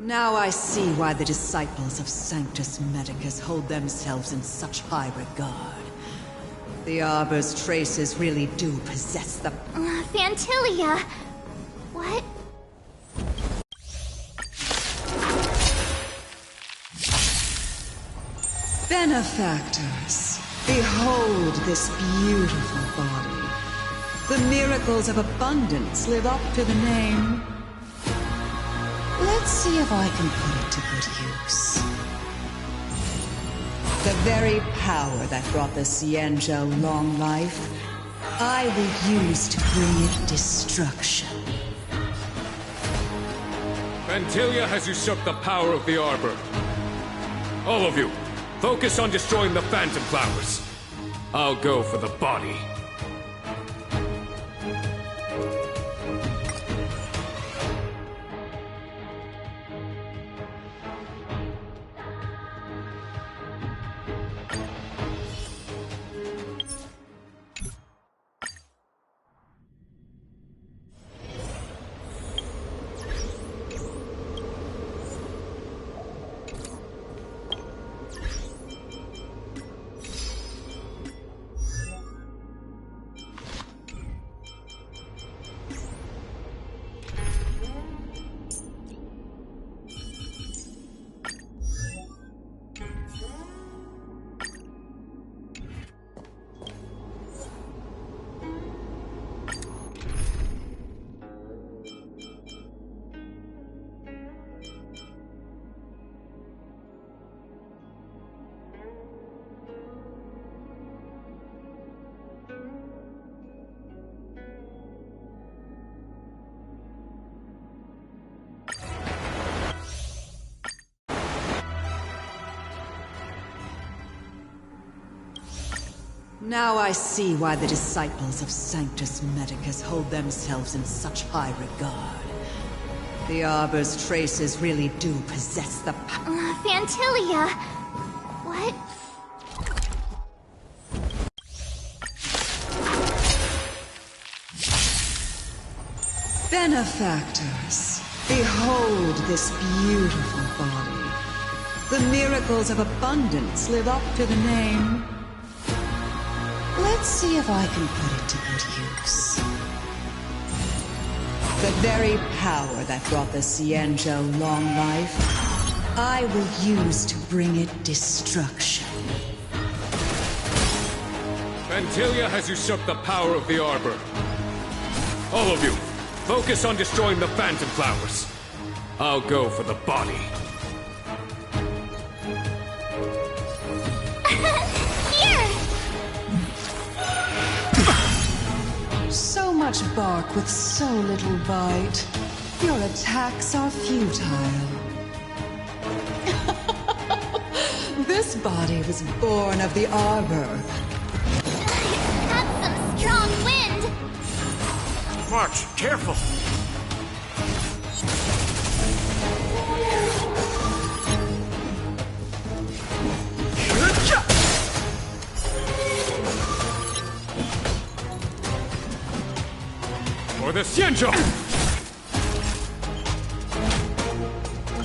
Now I see why the disciples of Sanctus Medicus hold themselves in such high regard. The Arbor's traces really do possess the... Phantilia! What? Benefactors, behold this beautiful body. The miracles of abundance live up to the name. Let's see if I can put it to good use. The very power that brought the Xianzhou long life, I will use to bring it destruction. Phantilia has usurped the power of the Arbor. All of you, focus on destroying the Phantom Flowers. I'll go for the body. Now I see why the disciples of Sanctus Medicus hold themselves in such high regard. The Arbor's traces really do possess the Phantilia! What? Benefactors, behold this beautiful body. The miracles of abundance live up to the name. Let's see if I can put it to good use. The very power that brought the Xianzhou long life, I will use to bring it destruction. Phantilia has usurped the power of the Arbor. All of you, focus on destroying the Phantom Flowers. I'll go for the body. So much bark with so little bite. Your attacks are futile. This body was born of the Arbor. That's some strong wind! March, careful! For the Xianzhou!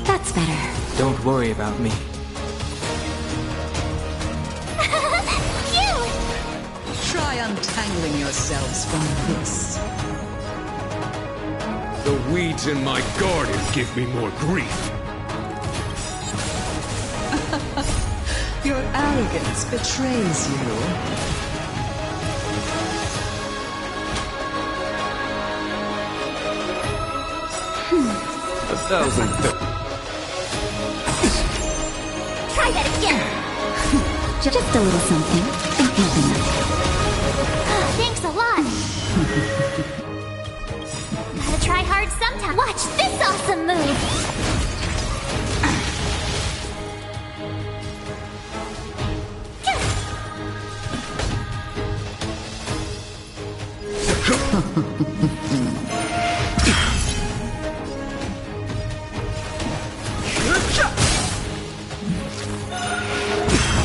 That's better. Don't worry about me. Try untangling yourselves from this. The weeds in my garden give me more grief. Your arrogance betrays you. 1,000. Try that again! Just a little something. Ain't nothing else. Thanks a lot! Gotta try hard sometime. Watch this awesome move!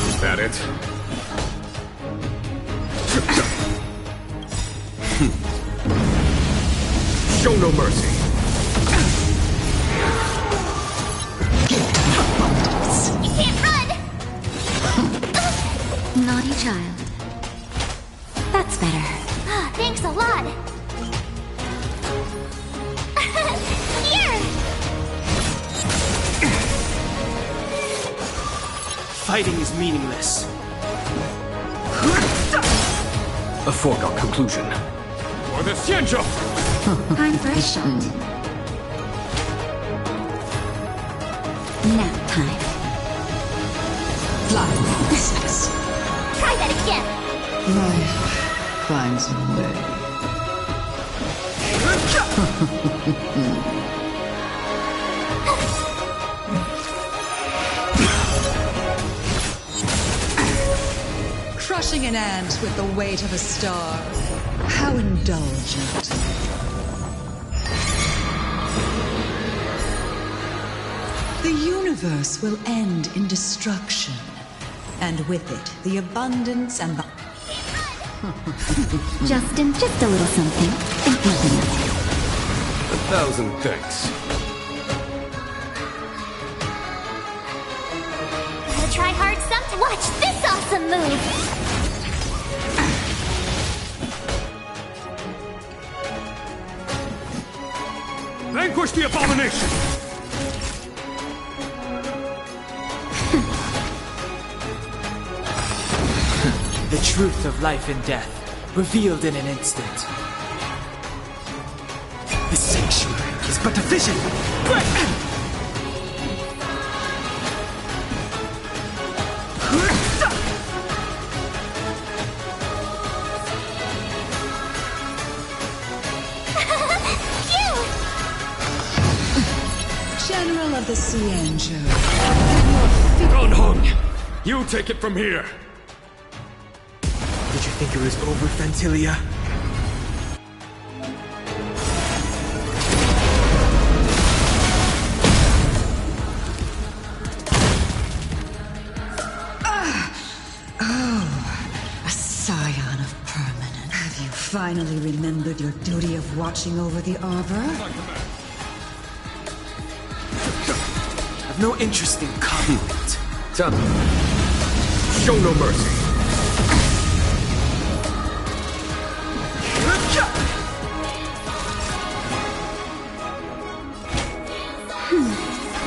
Is that it? Show no mercy. can't run! Naughty child. That's better. Thanks a lot. Here! Fighting is meaningless. A foregone conclusion. For the Xianzhou! Time for a shot. Nap time. Fly, princess. Try that again. Life finds a way. Crushing an ant with the weight of a star. How indulgent. The universe will end in destruction, and with it, the abundance and the... Justin, just a little something. Think nothing of it. 1,000 thanks. Gotta try hard sometime. Watch this awesome move! Vanquish the abomination! The truth of life and death, revealed in an instant. The sanctuary is but a vision! General of the Xianzhou. Dan Heng! You take it from here! Did you think it was over, Phantilia? A scion of permanent. Have you finally remembered your duty of watching over the Arbor? I've no interest in conflict. Tell me. Show no mercy.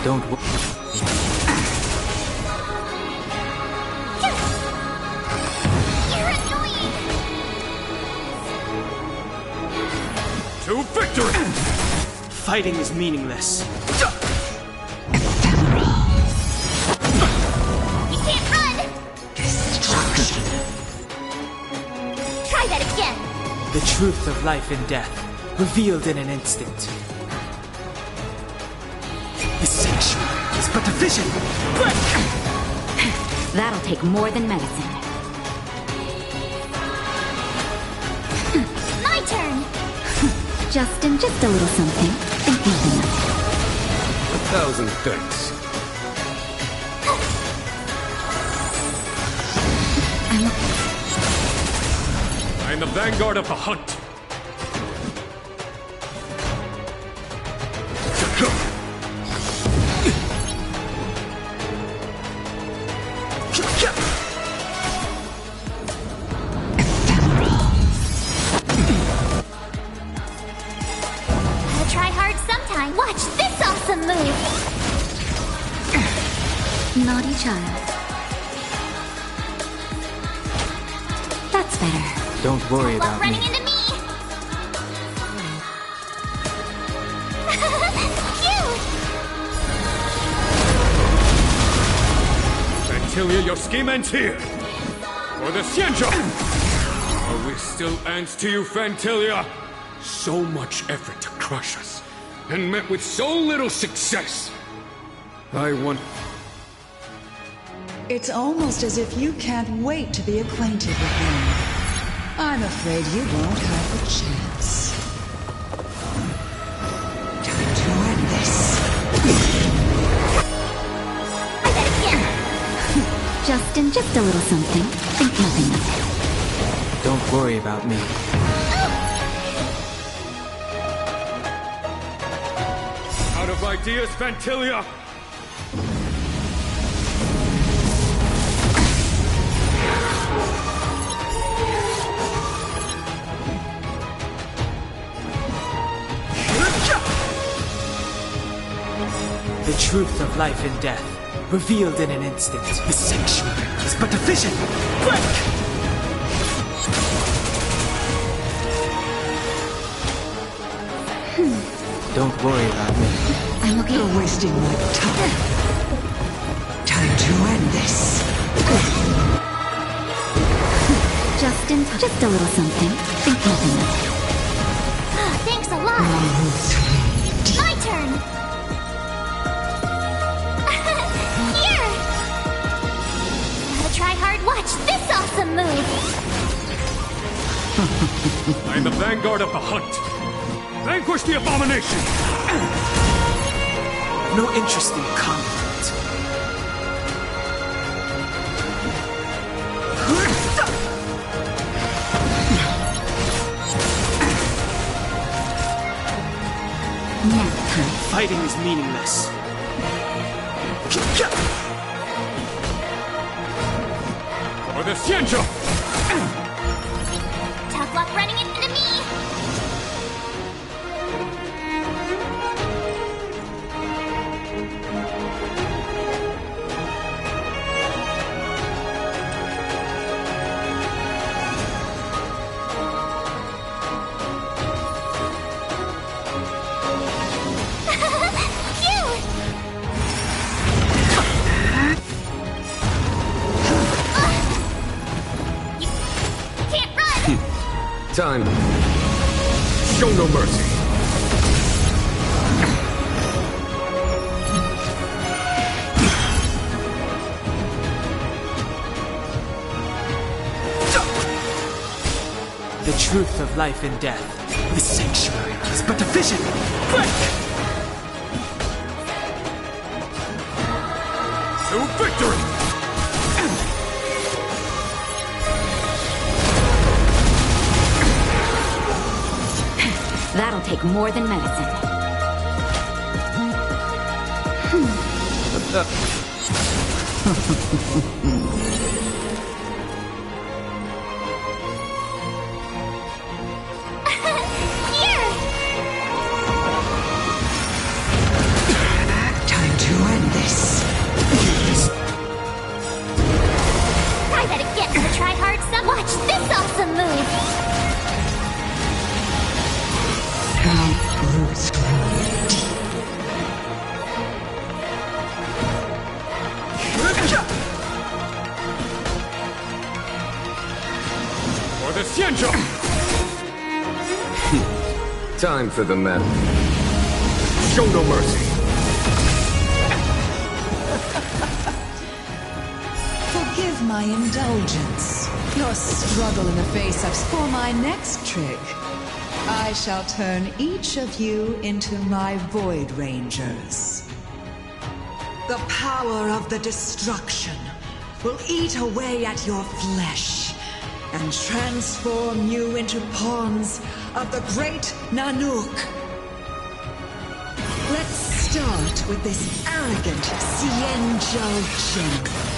Don't worry. You're annoying! To victory! Fighting is meaningless. You can't run! Destruction. Try that again! The truth of life and death, revealed in an instant. The sanctuary is but a vision! That'll take more than medicine. My turn! Justin, just a little something. Think nothing of it. 1,000 thanks. I'm the vanguard of the hunt. Gotta try hard sometime. Watch this awesome move! Naughty child. That's better. Don't worry Love about running me. into me! Cute! Phantilia, your scheme ends here. For the Xianzhou! Are we still ants to you, Phantilia? So much effort to crush us, and met with so little success. I want... It's almost as if you can't wait to be acquainted with them. I'm afraid you won't have the chance. To enjoy this. Justin, just a little something. Think nothing of it. Don't worry about me. Out of ideas, Phantilia! The truth of life and death, revealed in an instant. The sanctuary is but a vision. Break! Don't worry about me. I'm okay. You're wasting my time. Time to end this. Just in time. Just a little something. Think nothing of it. Thanks a lot. My turn. Here. Gotta try hard. Watch this awesome move. I am the vanguard of the hunt. Vanquish the abomination! No interest in combat. Nap time. Fighting is meaningless. For the Xianzhou! Tough luck running into me. Time. Show no mercy. The truth of life and death. The sanctuary is but a vision. Break! To victory! That'll take more than medicine. Time to end this. Try that again. Gotta try hard. Some. Watch this awesome move. Roots grow deep. For the Xianzhou! Time for the medal. Show no mercy. Forgive my indulgence. Your struggle in the face-ups for my next trick. I shall turn each of you into my Void Rangers. The power of the destruction will eat away at your flesh and transform you into pawns of the great Nanook. Let's start with this arrogant Xianzhou general.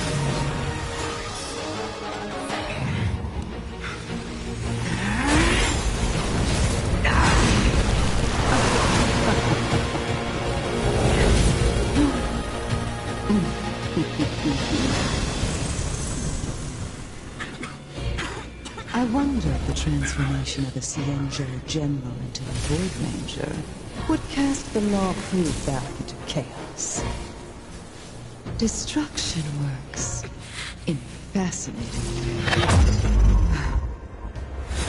I wonder if the transformation of a Xianzhou general into a Void Ranger would cast the Law Fu back into chaos. Destruction works in fascinating ways.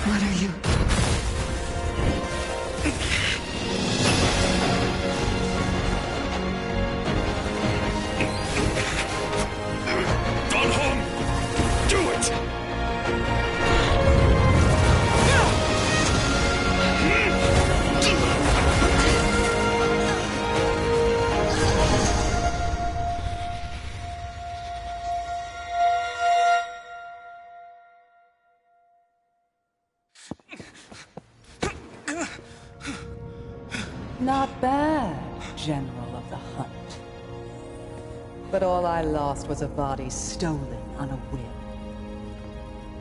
What are you? Dan Heng! Do it! Not bad, General of the Hunt. But all I lost was a body stolen on a whim.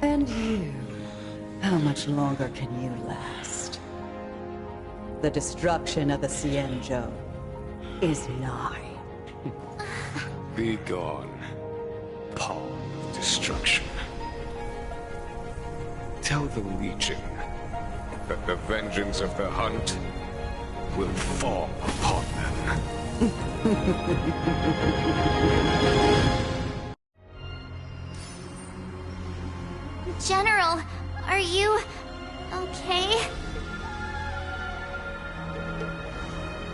And you, how much longer can you last? The destruction of the Xianzhou is nigh. Be gone, pawn of destruction. Tell the Legion that the vengeance of the Hunt will fall upon them. General, are you okay?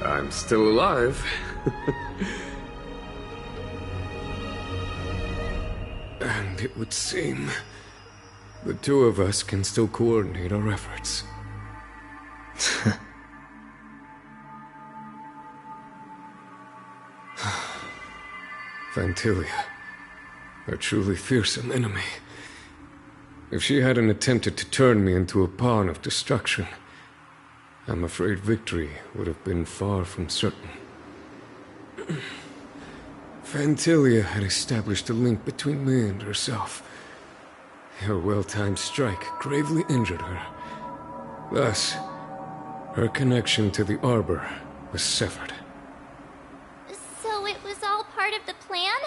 I'm still alive. And it would seem the two of us can still coordinate our efforts. Phantilia, a truly fearsome enemy. If she hadn't attempted to turn me into a pawn of destruction, I'm afraid victory would have been far from certain. Phantilia had established a link between me and herself. Her well-timed strike gravely injured her. Thus, her connection to the Arbor was severed. So it was all part of the plan?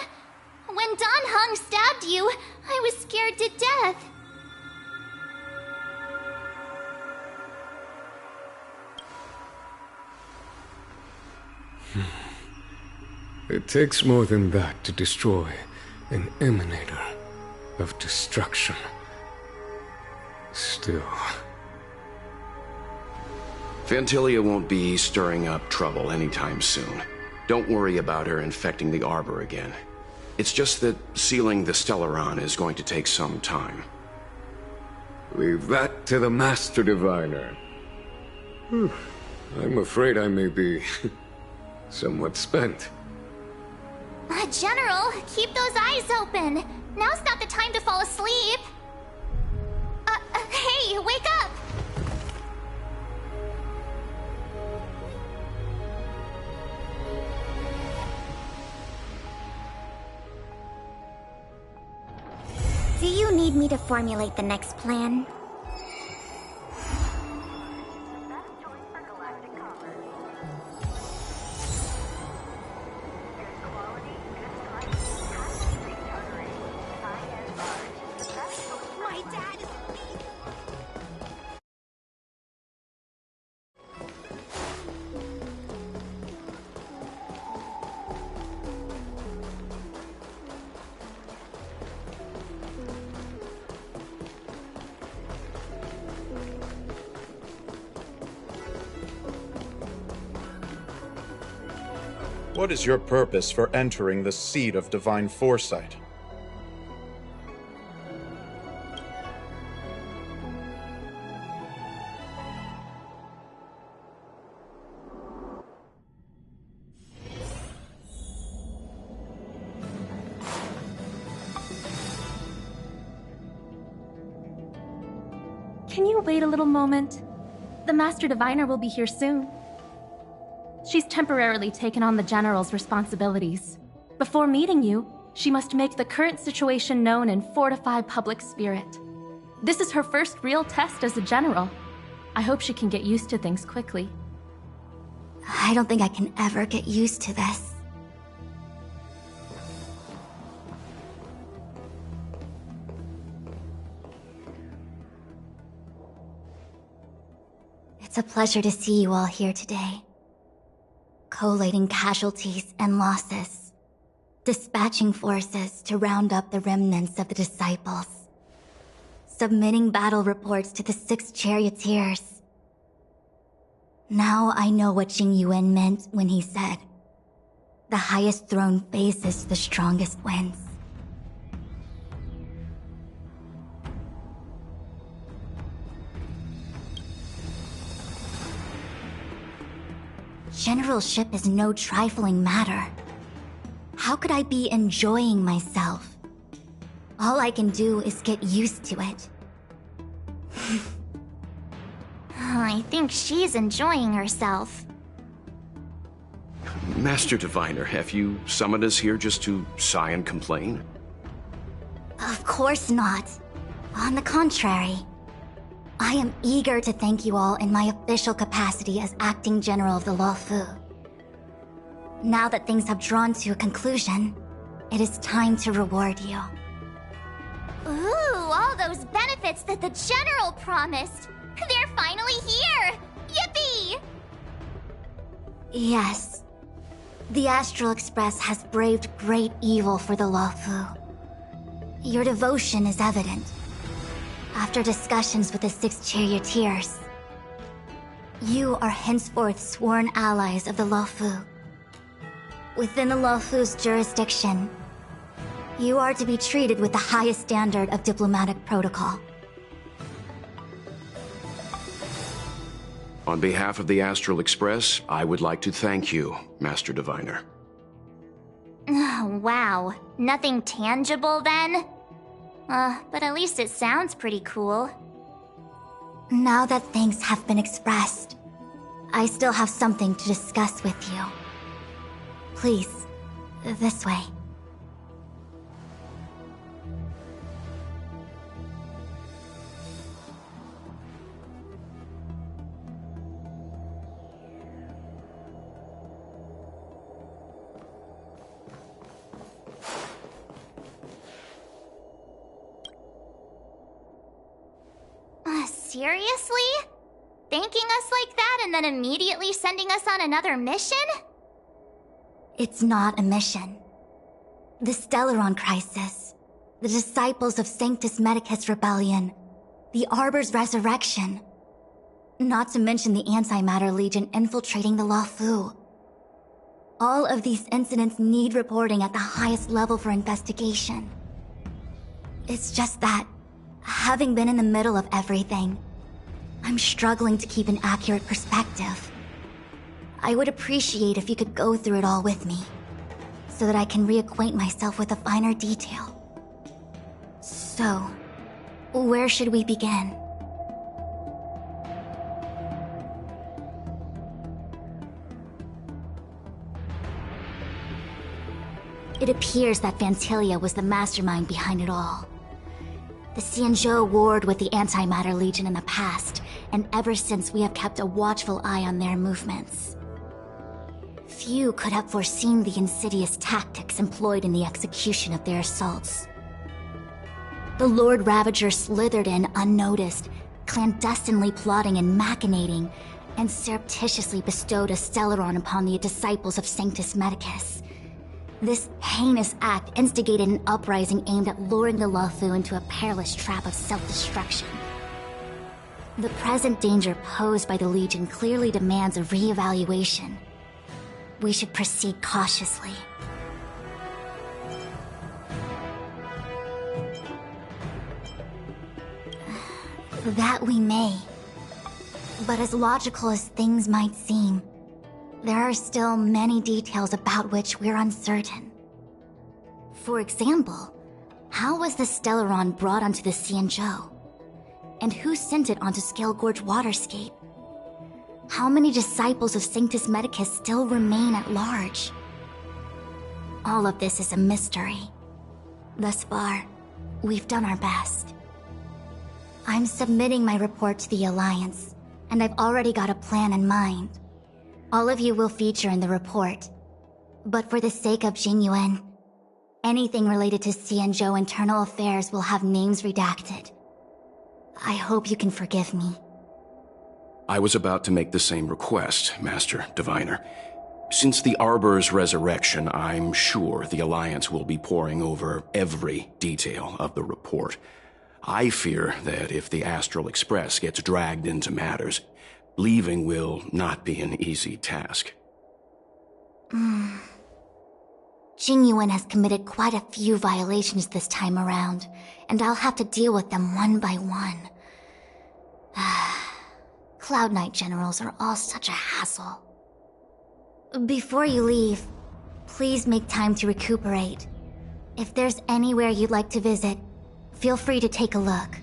When Dan Heng stabbed you, I was scared to death. It takes more than that to destroy an emanator of destruction. Still... Phantilia won't be stirring up trouble anytime soon. Don't worry about her infecting the Arbor again. It's just that sealing the Stellaron is going to take some time. Leave that to the Master Diviner. I'm afraid I may be somewhat spent. General, keep those eyes open. Now's not the time to fall asleep. Hey, wake up! Do you need me to formulate the next plan? What is your purpose for entering the Seat of Divine Foresight? Can you wait a little moment? The Master Diviner will be here soon. She's temporarily taken on the General's responsibilities. Before meeting you, she must make the current situation known and fortify public spirit. This is her first real test as a General. I hope she can get used to things quickly. I don't think I can ever get used to this. It's a pleasure to see you all here today. Collating casualties and losses. Dispatching forces to round up the remnants of the disciples. Submitting battle reports to the 6 charioteers. Now I know what Jing Yuan meant when he said, "The highest throne faces the strongest winds." Generalship is no trifling matter. How could I be enjoying myself? All I can do is get used to it. I think she's enjoying herself. Master Diviner, have you summoned us here just to sigh and complain? Of course not. On the contrary. I am eager to thank you all in my official capacity as Acting General of the Luofu. Now that things have drawn to a conclusion, it is time to reward you. Ooh, all those benefits that the General promised! They're finally here! Yippee! Yes. The Astral Express has braved great evil for the Luofu. Your devotion is evident. After discussions with the 6 charioteers, you are henceforth sworn allies of the Luofu. Within the Luofu's jurisdiction, you are to be treated with the highest standard of diplomatic protocol. On behalf of the Astral Express, I would like to thank you, Master Diviner. Wow, nothing tangible then? But at least it sounds pretty cool. Now that thanks have been expressed, I still have something to discuss with you. Please, this way. Seriously? Thanking us like that and then immediately sending us on another mission? It's not a mission. The Stellaron Crisis, the Disciples of Sanctus Medicus Rebellion, the Arbor's resurrection. Not to mention the Antimatter Legion infiltrating the Luofu. All of these incidents need reporting at the highest level for investigation. It's just that, having been in the middle of everything, I'm struggling to keep an accurate perspective. I would appreciate if you could go through it all with me, so that I can reacquaint myself with a finer detail. So, where should we begin? It appears that Phantilia was the mastermind behind it all. The Xianzhou warred with the Antimatter Legion in the past, and ever since we have kept a watchful eye on their movements. Few could have foreseen the insidious tactics employed in the execution of their assaults. The Lord Ravager slithered in unnoticed, clandestinely plotting and machinating, and surreptitiously bestowed a Stellaron upon the disciples of Sanctus Medicus. This heinous act instigated an uprising aimed at luring the Luofu into a perilous trap of self-destruction. The present danger posed by the Legion clearly demands a re-evaluation. We should proceed cautiously. That we may. But as logical as things might seem, there are still many details about which we're uncertain. For example, how was the Stellaron brought onto the Xianzhou? And who sent it onto Scale Gorge Waterscape? How many disciples of Sanctus Medicus still remain at large? All of this is a mystery. Thus far, we've done our best. I'm submitting my report to the Alliance, and I've already got a plan in mind. All of you will feature in the report. But for the sake of Jingyuan, anything related to Xianzhou internal affairs will have names redacted. I hope you can forgive me. I was about to make the same request, Master Diviner. Since the Arbor's resurrection, I'm sure the Alliance will be poring over every detail of the report. I fear that if the Astral Express gets dragged into matters, leaving will not be an easy task. Jingyuan has committed quite a few violations this time around, and I'll have to deal with them one by one. Cloud Knight generals are all such a hassle. Before you leave, please make time to recuperate. If there's anywhere you'd like to visit, feel free to take a look.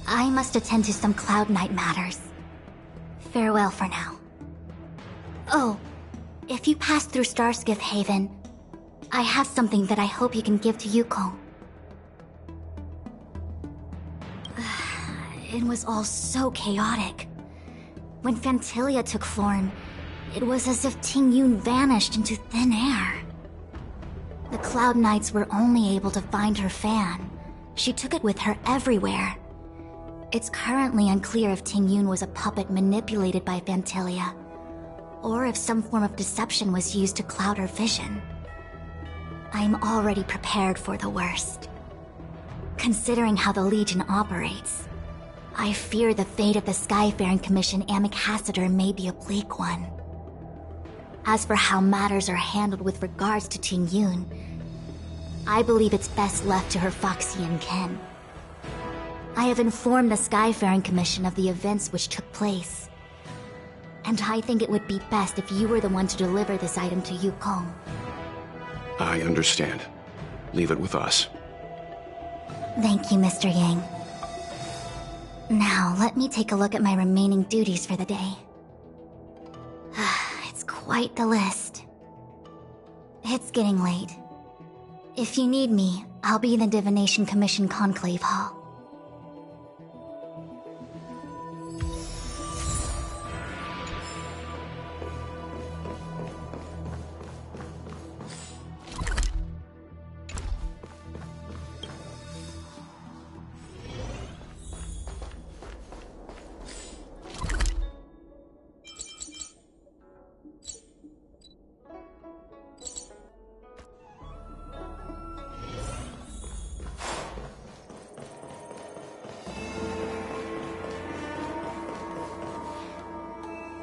I must attend to some Cloud Knight matters. Farewell for now. Oh, if you pass through Starskiff Haven, I have something that I hope you can give to Yuko. It was all so chaotic. When Phantilia took form, It was as if Ting Yun vanished into thin air. The Cloud Knights were only able to find her fan. She took it with her everywhere. It's currently unclear if Ting Yun was a puppet manipulated by Phantilia, or if some form of deception was used to cloud her vision. I'm already prepared for the worst. Considering how the Legion operates, I fear the fate of the Skyfaring Commission Amichacitor may be a bleak one. As for how matters are handled with regards to Ting Yun, I believe it's best left to her Foxian kin. I have informed the Skyfaring Commission of the events which took place, and I think it would be best if you were the one to deliver this item to Yukong. I understand. Leave it with us. Thank you, Mr. Yang. Now, let me take a look at my remaining duties for the day. It's quite the list. It's getting late. If you need me, I'll be in the Divination Commission Conclave Hall.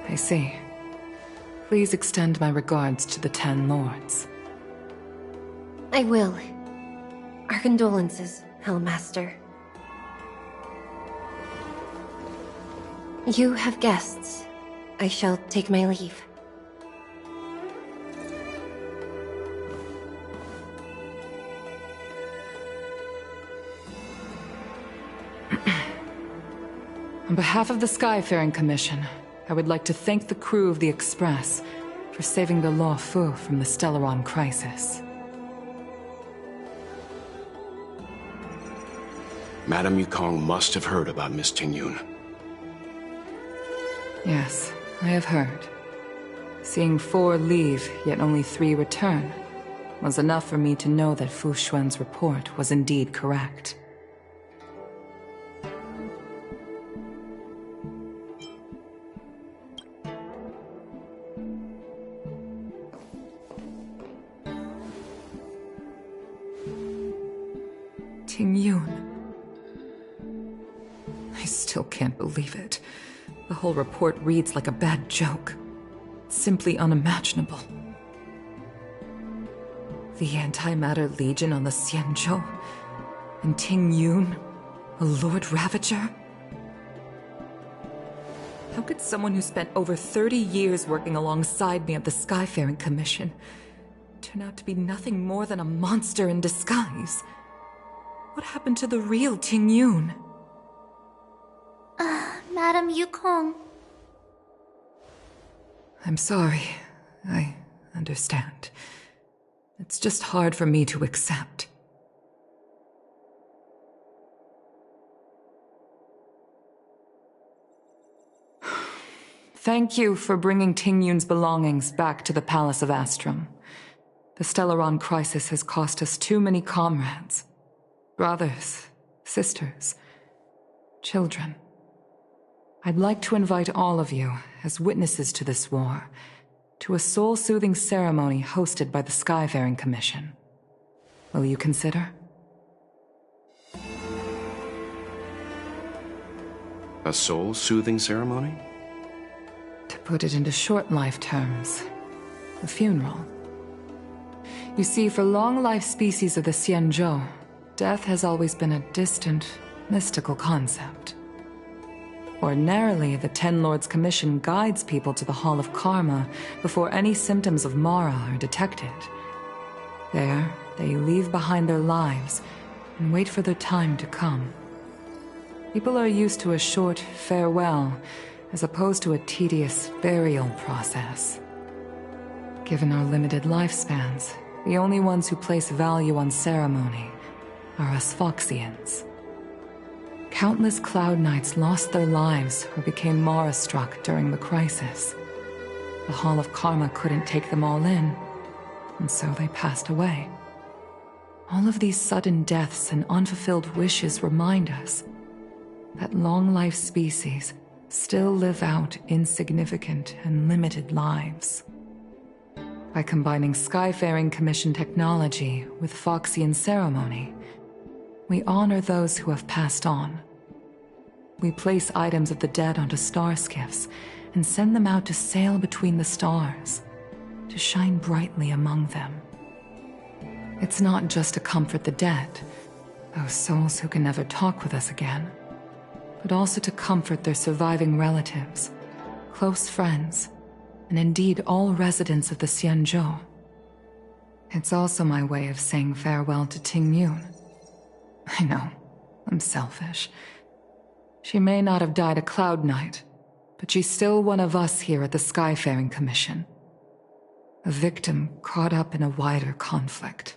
I see. Please extend my regards to the 10 Lords. I will. Our condolences, Hellmaster. You have guests. I shall take my leave. On behalf of the Skyfaring Commission, I would like to thank the crew of the Express for saving the Luofu from the Stellaron crisis. Madame Yukong must have heard about Miss Ting Yun. Yes, I have heard. Seeing 4 leave, yet only 3 return, was enough for me to know that Fu Xuan's report was indeed correct. Ting Yun. I still can't believe it. The whole report reads like a bad joke. It's simply unimaginable. The Antimatter Legion on the Xianzhou, and Ting Yun, a Lord Ravager? How could someone who spent over 30 years working alongside me at the Skyfaring Commission turn out to be nothing more than a monster in disguise? What happened to the real Ting Yun? Madame Yukong. I'm sorry. I understand. It's just hard for me to accept. Thank you for bringing Ting Yun's belongings back to the Palace of Astrum. The Stellaron crisis has cost us too many comrades. Brothers, sisters, children. I'd like to invite all of you, as witnesses to this war, to a soul-soothing ceremony hosted by the Skyfaring Commission. Will you consider? A soul-soothing ceremony? To put it into short life terms, a funeral. You see, for long-life species of the Xianzhou, death has always been a distant, mystical concept. Ordinarily, the Ten Lords Commission guides people to the Hall of Karma before any symptoms of Mara are detected. There, they leave behind their lives and wait for their time to come. People are used to a short farewell as opposed to a tedious burial process. Given our limited lifespans, the only ones who place value on ceremony are us Foxians. Countless Cloud Knights lost their lives or became Mara-struck during the crisis. The Hall of Karma couldn't take them all in, and so they passed away. All of these sudden deaths and unfulfilled wishes remind us that long-life species still live out insignificant and limited lives. By combining Skyfaring Commission technology with Foxian ceremony, we honor those who have passed on. We place items of the dead onto star skiffs and send them out to sail between the stars, to shine brightly among them. It's not just to comfort the dead, those souls who can never talk with us again, but also to comfort their surviving relatives, close friends, and indeed all residents of the Xianzhou. It's also my way of saying farewell to Ting Yun. I know, I'm selfish. She may not have died a Cloud Knight, but she's still one of us here at the Skyfaring Commission. A victim caught up in a wider conflict.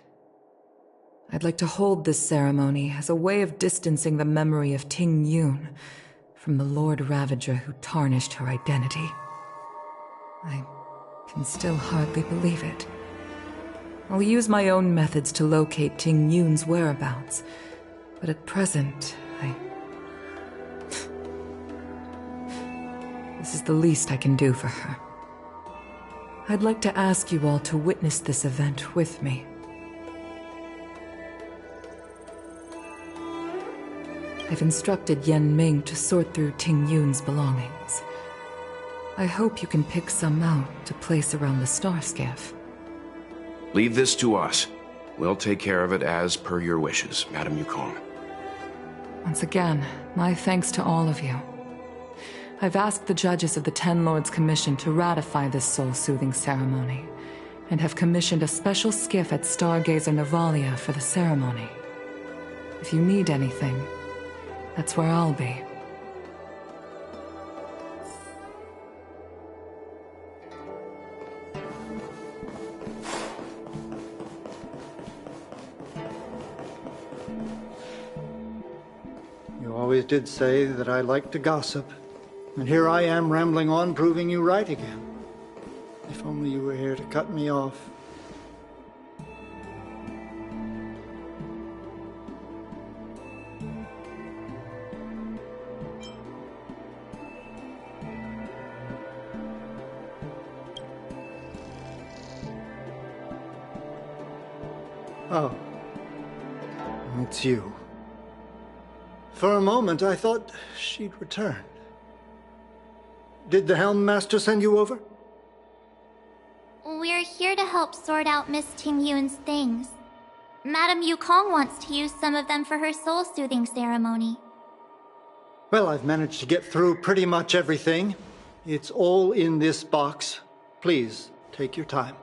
I'd like to hold this ceremony as a way of distancing the memory of Ting Yun from the Lord Ravager who tarnished her identity. I can still hardly believe it. I'll use my own methods to locate Ting Yun's whereabouts, but at present, This is the least I can do for her. I'd like to ask you all to witness this event with me. I've instructed Yan Ming to sort through Ting Yun's belongings. I hope you can pick some out to place around the star skiff. Leave this to us. We'll take care of it as per your wishes, Madame Yukong. Once again, my thanks to all of you. I've asked the judges of the Ten Lords Commission to ratify this soul-soothing ceremony, and have commissioned a special skiff at Stargazer Navalia for the ceremony. If you need anything, that's where I'll be. You always did say that I like to gossip. And here I am rambling on, proving you right again. If only you were here to cut me off. Oh. It's you. For a moment, I thought she'd returned. Did the Helm Master send you over? We're here to help sort out Miss Ting Yun's things. Madame Yukong wants to use some of them for her soul-soothing ceremony. Well, I've managed to get through pretty much everything. It's all in this box. Please, take your time.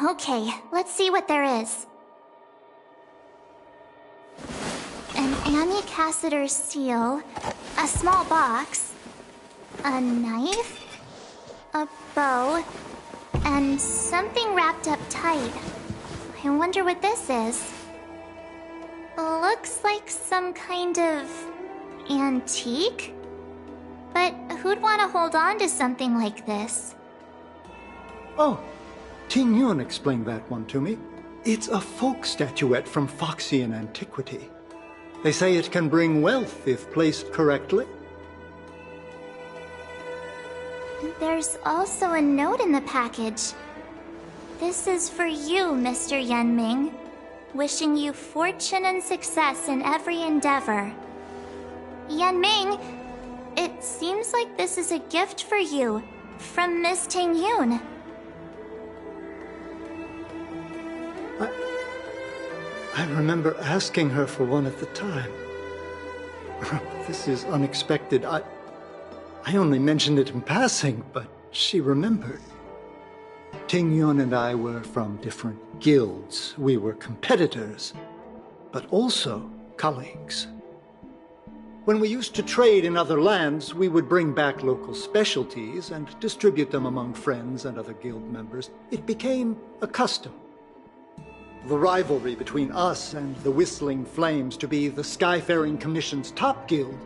Okay, let's see what there is. An Ami Cassiter's seal, a small box, a knife, a bow, and something wrapped up tight. I wonder what this is. Looks like some kind of antique? But who'd want to hold on to something like this? Oh, Ting Yun explained that one to me. It's a folk statuette from Foxian antiquity. They say it can bring wealth if placed correctly. There's also a note in the package. This is for you, Mr. Yan Ming. Wishing you fortune and success in every endeavor. Yan Ming, it seems like this is a gift for you from Miss Ting Yun. I remember asking her for one at the time. This is unexpected. I only mentioned it in passing, but she remembered. Ting Yun and I were from different guilds. We were competitors, but also colleagues. When we used to trade in other lands, we would bring back local specialties and distribute them among friends and other guild members. It became a custom. The rivalry between us and the Whistling Flames to be the Skyfaring Commission's top guild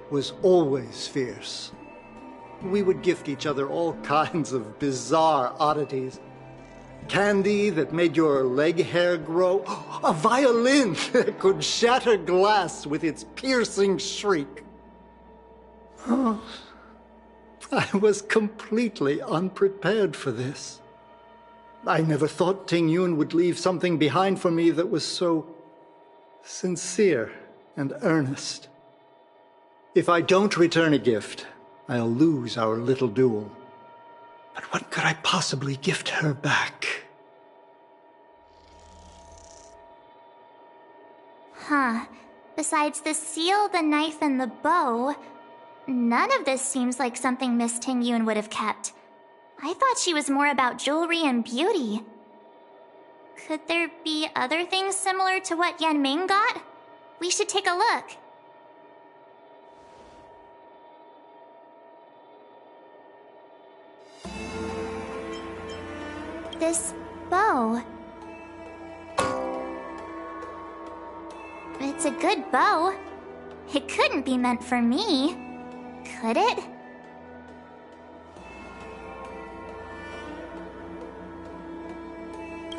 was always fierce. We would gift each other all kinds of bizarre oddities. Candy that made your leg hair grow. A violin that could shatter glass with its piercing shriek. Oh, I was completely unprepared for this. I never thought Ting Yun would leave something behind for me that was so sincere and earnest. If I don't return a gift, I'll lose our little duel. But what could I possibly gift her back? Huh. Besides the seal, the knife, and the bow, none of this seems like something Miss Ting Yun would have kept. I thought she was more about jewelry and beauty. Could there be other things similar to what Yan Ming got? We should take a look. This bow. It's a good bow. It couldn't be meant for me, could it?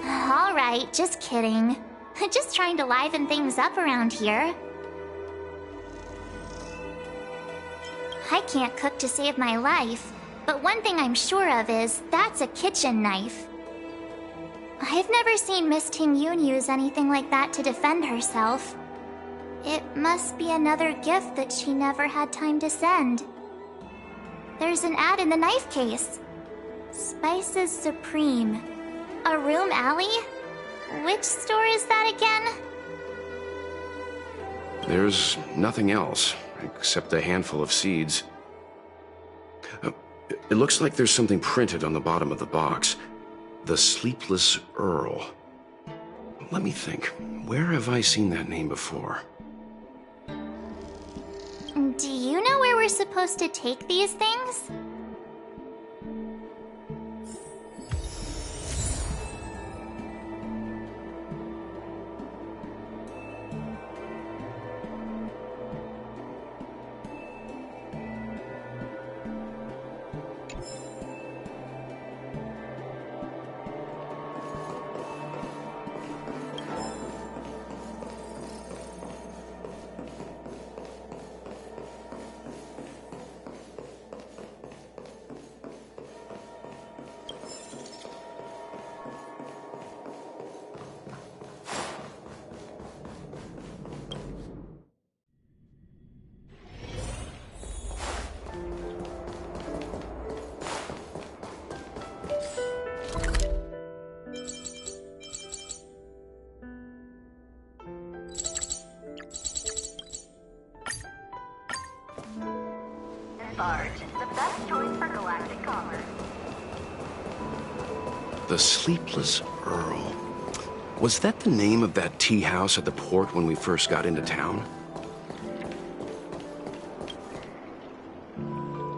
Alright, just kidding. Just trying to liven things up around here. I can't cook to save my life, but one thing I'm sure of is that's a kitchen knife. I've never seen Miss Ting Yun use anything like that to defend herself. It must be another gift that she never had time to send. There's an ad in the knife case. Spices Supreme. A room alley? Which store is that again? There's nothing else, except a handful of seeds. It looks like there's something printed on the bottom of the box. The Sleepless Earl. Let me think. Where have I seen that name before? Do you know where we're supposed to take these things? The Sleepless Earl. Was that the name of that tea house at the port when we first got into town?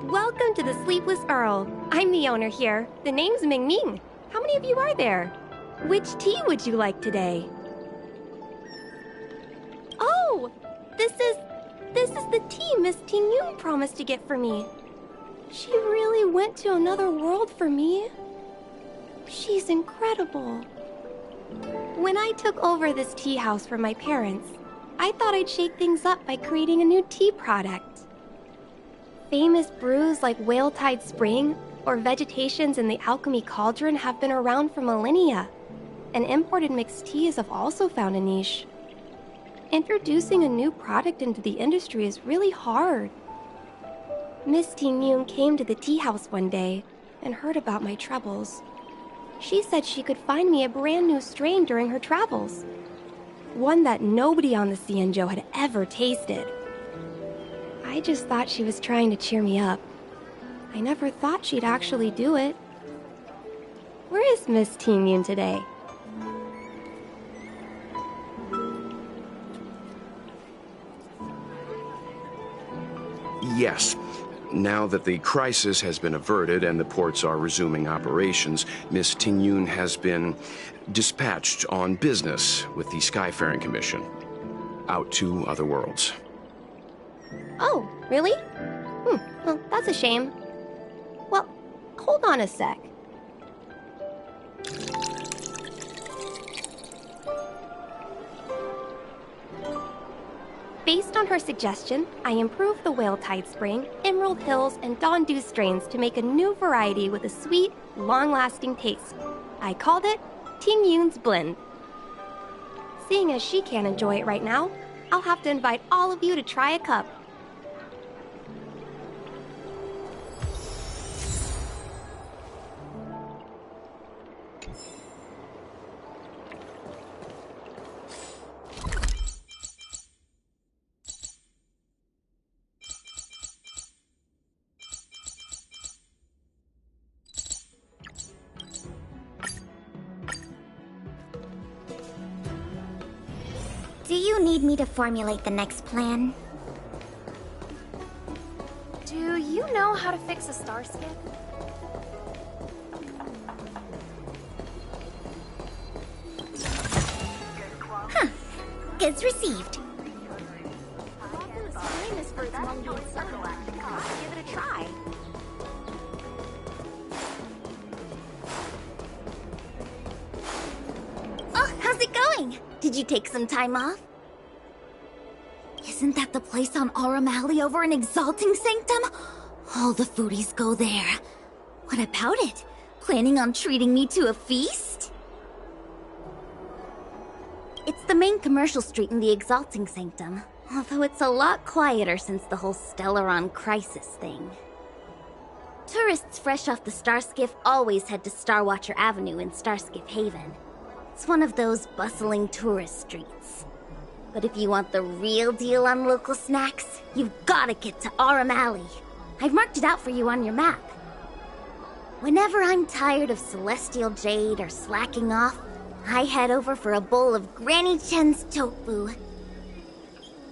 Welcome to the Sleepless Earl. I'm the owner here. The name's Ming Ming. How many of you are there? Which tea would you like today? Oh! This is the tea Miss Ting Yun promised to get for me. She really went to another world for me. She's incredible. When I took over this tea house from my parents, I thought I'd shake things up by creating a new tea product. Famous brews like Whale Tide Spring or Vegetations in the Alchemy Cauldron have been around for millennia, and imported mixed teas have also found a niche. Introducing a new product into the industry is really hard. Miss Ting Yun came to the tea house one day and heard about my troubles. She said she could find me a brand new strain during her travels. One that nobody on the Xianzhou had ever tasted. I just thought she was trying to cheer me up. I never thought she'd actually do it. Where is Miss Ting Yun today? Yes. Now that the crisis has been averted and the ports are resuming operations, Miss Ting Yun has been dispatched on business with the Skyfaring Commission out to other worlds. Oh, really? Well, that's a shame. Well, hold on a sec. Based on her suggestion, I improved the Whale Tide Spring, Emerald Hills, and Dawn Dew strains to make a new variety with a sweet, long-lasting taste. I called it Ting Yun's Blend. Seeing as she can't enjoy it right now, I'll have to invite all of you to try a cup. Do you need me to formulate the next plan? Do you know how to fix a star skip? Huh. Goods received. Give it a try. Oh, how's it going? Did you take some time off? Isn't that the place on Aurum Alley over in Exalting Sanctum? All the foodies go there. What about it? Planning on treating me to a feast? It's the main commercial street in the Exalting Sanctum, although it's a lot quieter since the whole Stellaron crisis thing. Tourists fresh off the Starskiff always head to Starwatcher Avenue in Starskiff Haven. It's one of those bustling tourist streets. But if you want the real deal on local snacks, you've gotta get to Aurum Alley. I've marked it out for you on your map. Whenever I'm tired of Celestial Jade or slacking off, I head over for a bowl of Granny Chen's tofu.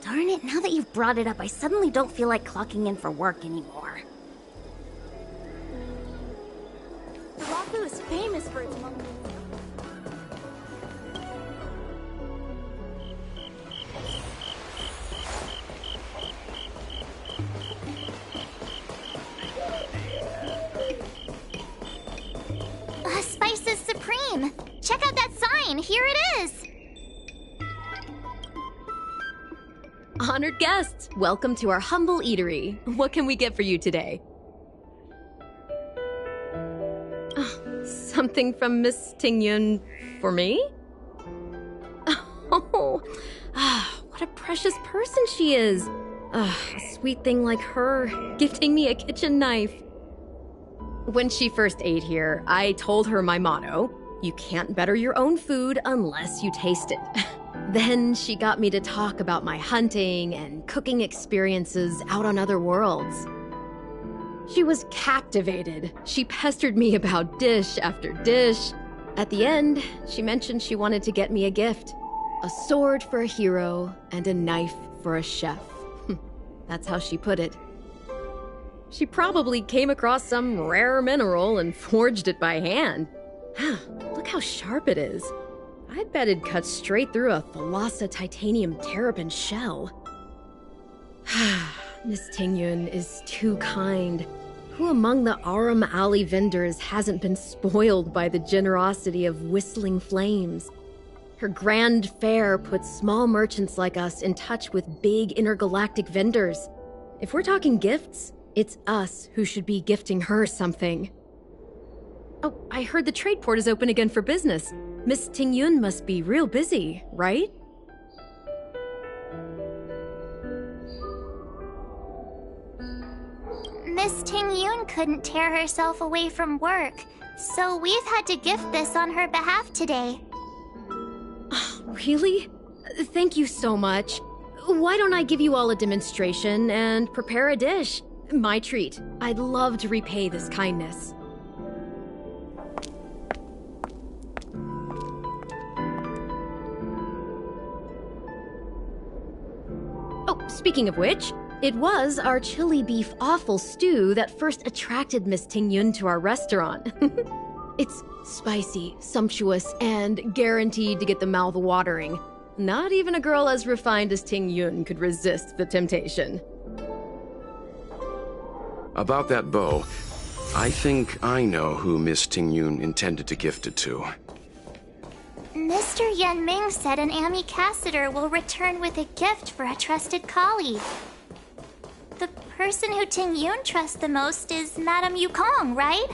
Darn it, now that you've brought it up, I suddenly don't feel like clocking in for work anymore. The Rafu is famous for its monkey. Spices Supreme! Check out that sign! Here it is! Honored guests, welcome to our humble eatery. What can we get for you today? Something from Miss Ting Yun for me? Oh, what a precious person she is. A sweet thing like her, gifting me a kitchen knife. When she first ate here, I told her my motto, you can't better your own food unless you taste it. Then she got me to talk about my hunting and cooking experiences out on other worlds. She was captivated. She pestered me about dish after dish. At the end, she mentioned she wanted to get me a gift. A sword for a hero and a knife for a chef. That's how she put it. She probably came across some rare mineral and forged it by hand. Look how sharp it is. I bet it'd cut straight through a Thalassa titanium terrapin shell. Miss Ting Yun is too kind. Who among the Aurum Alley vendors hasn't been spoiled by the generosity of Whistling Flames? Her grand fare puts small merchants like us in touch with big intergalactic vendors. If we're talking gifts, it's us who should be gifting her something. Oh, I heard the trade port is open again for business. Miss Ting Yun must be real busy, right? Miss Ting Yun couldn't tear herself away from work, so we've had to gift this on her behalf today. Really? Thank you so much. Why don't I give you all a demonstration and prepare a dish? My treat. I'd love to repay this kindness. Oh, speaking of which, it was our chili beef offal stew that first attracted Miss Ting Yun to our restaurant. It's spicy, sumptuous, and guaranteed to get the mouth watering. Not even a girl as refined as Ting Yun could resist the temptation. About that bow, I think I know who Miss Tingyun intended to gift it to. Mr. Yanming said an ambassador will return with a gift for a trusted colleague. The person who Tingyun trusts the most is Madame Yukong, right?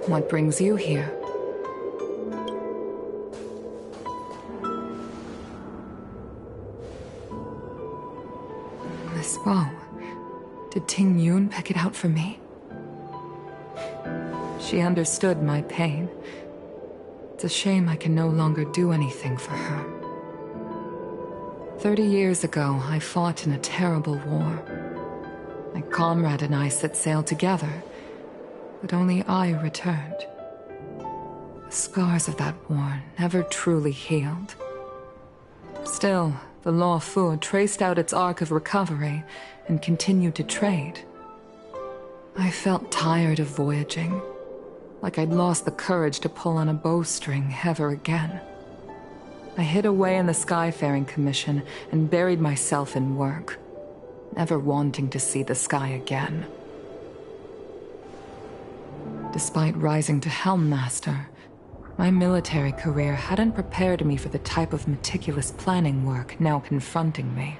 What brings you here? This bow. Did Tingyun pick it out for me? She understood my pain. It's a shame I can no longer do anything for her. 30 years ago, I fought in a terrible war. My comrade and I set sail together, but only I returned. The scars of that war never truly healed. Still, the Law Fu traced out its arc of recovery and continued to trade. I felt tired of voyaging, like I'd lost the courage to pull on a bowstring ever again. I hid away in the Skyfaring Commission and buried myself in work, never wanting to see the sky again. Despite rising to Helm Master, my military career hadn't prepared me for the type of meticulous planning work now confronting me.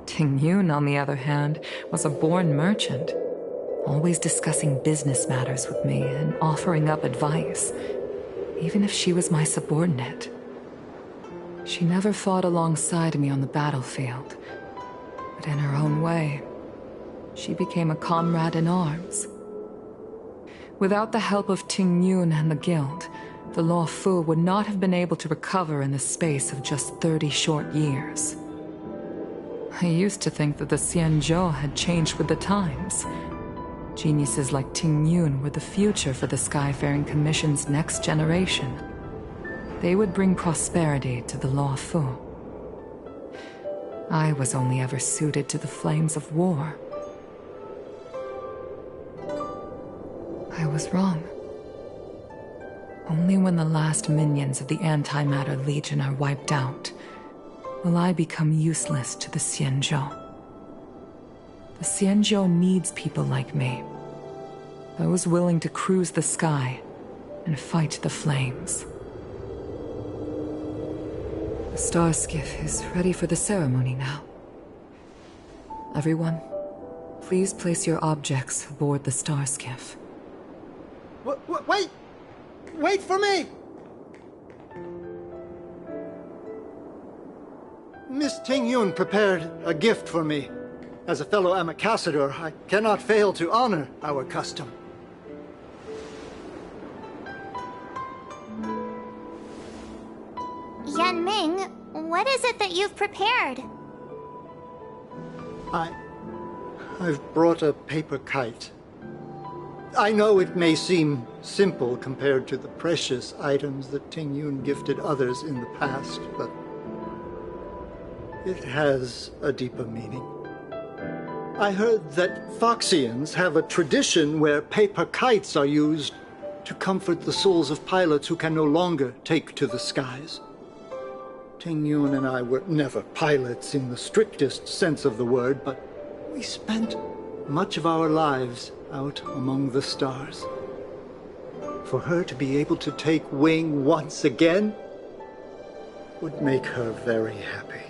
Tingyun, on the other hand, was a born merchant, always discussing business matters with me and offering up advice, even if she was my subordinate. She never fought alongside me on the battlefield, but in her own way, she became a comrade in arms. Without the help of Tingyun and the Guild, the Law Fu would not have been able to recover in the space of just 30 short years. I used to think that the Xianzhou had changed with the times. Geniuses like Tingyun were the future for the Skyfaring Commission's next generation. They would bring prosperity to the Law Fu. I was only ever suited to the flames of war. I was wrong. Only when the last minions of the Antimatter Legion are wiped out will I become useless to the Xianzhou. The Xianzhou needs people like me, those willing to cruise the sky and fight the flames. The star skiff is ready for the ceremony now. Everyone, please place your objects aboard the star skiff. Wait! Wait for me! Miss Tingyun prepared a gift for me. As a fellow ambassador, I cannot fail to honor our custom. Yanming, what is it that you've prepared? I've brought a paper kite. I know it may seem simple compared to the precious items that Ting Yun gifted others in the past, but it has a deeper meaning. I heard that Foxians have a tradition where paper kites are used to comfort the souls of pilots who can no longer take to the skies. Ting Yun and I were never pilots in the strictest sense of the word, but we spent much of our lives out among the stars. For her to be able to take wing once again would make her very happy.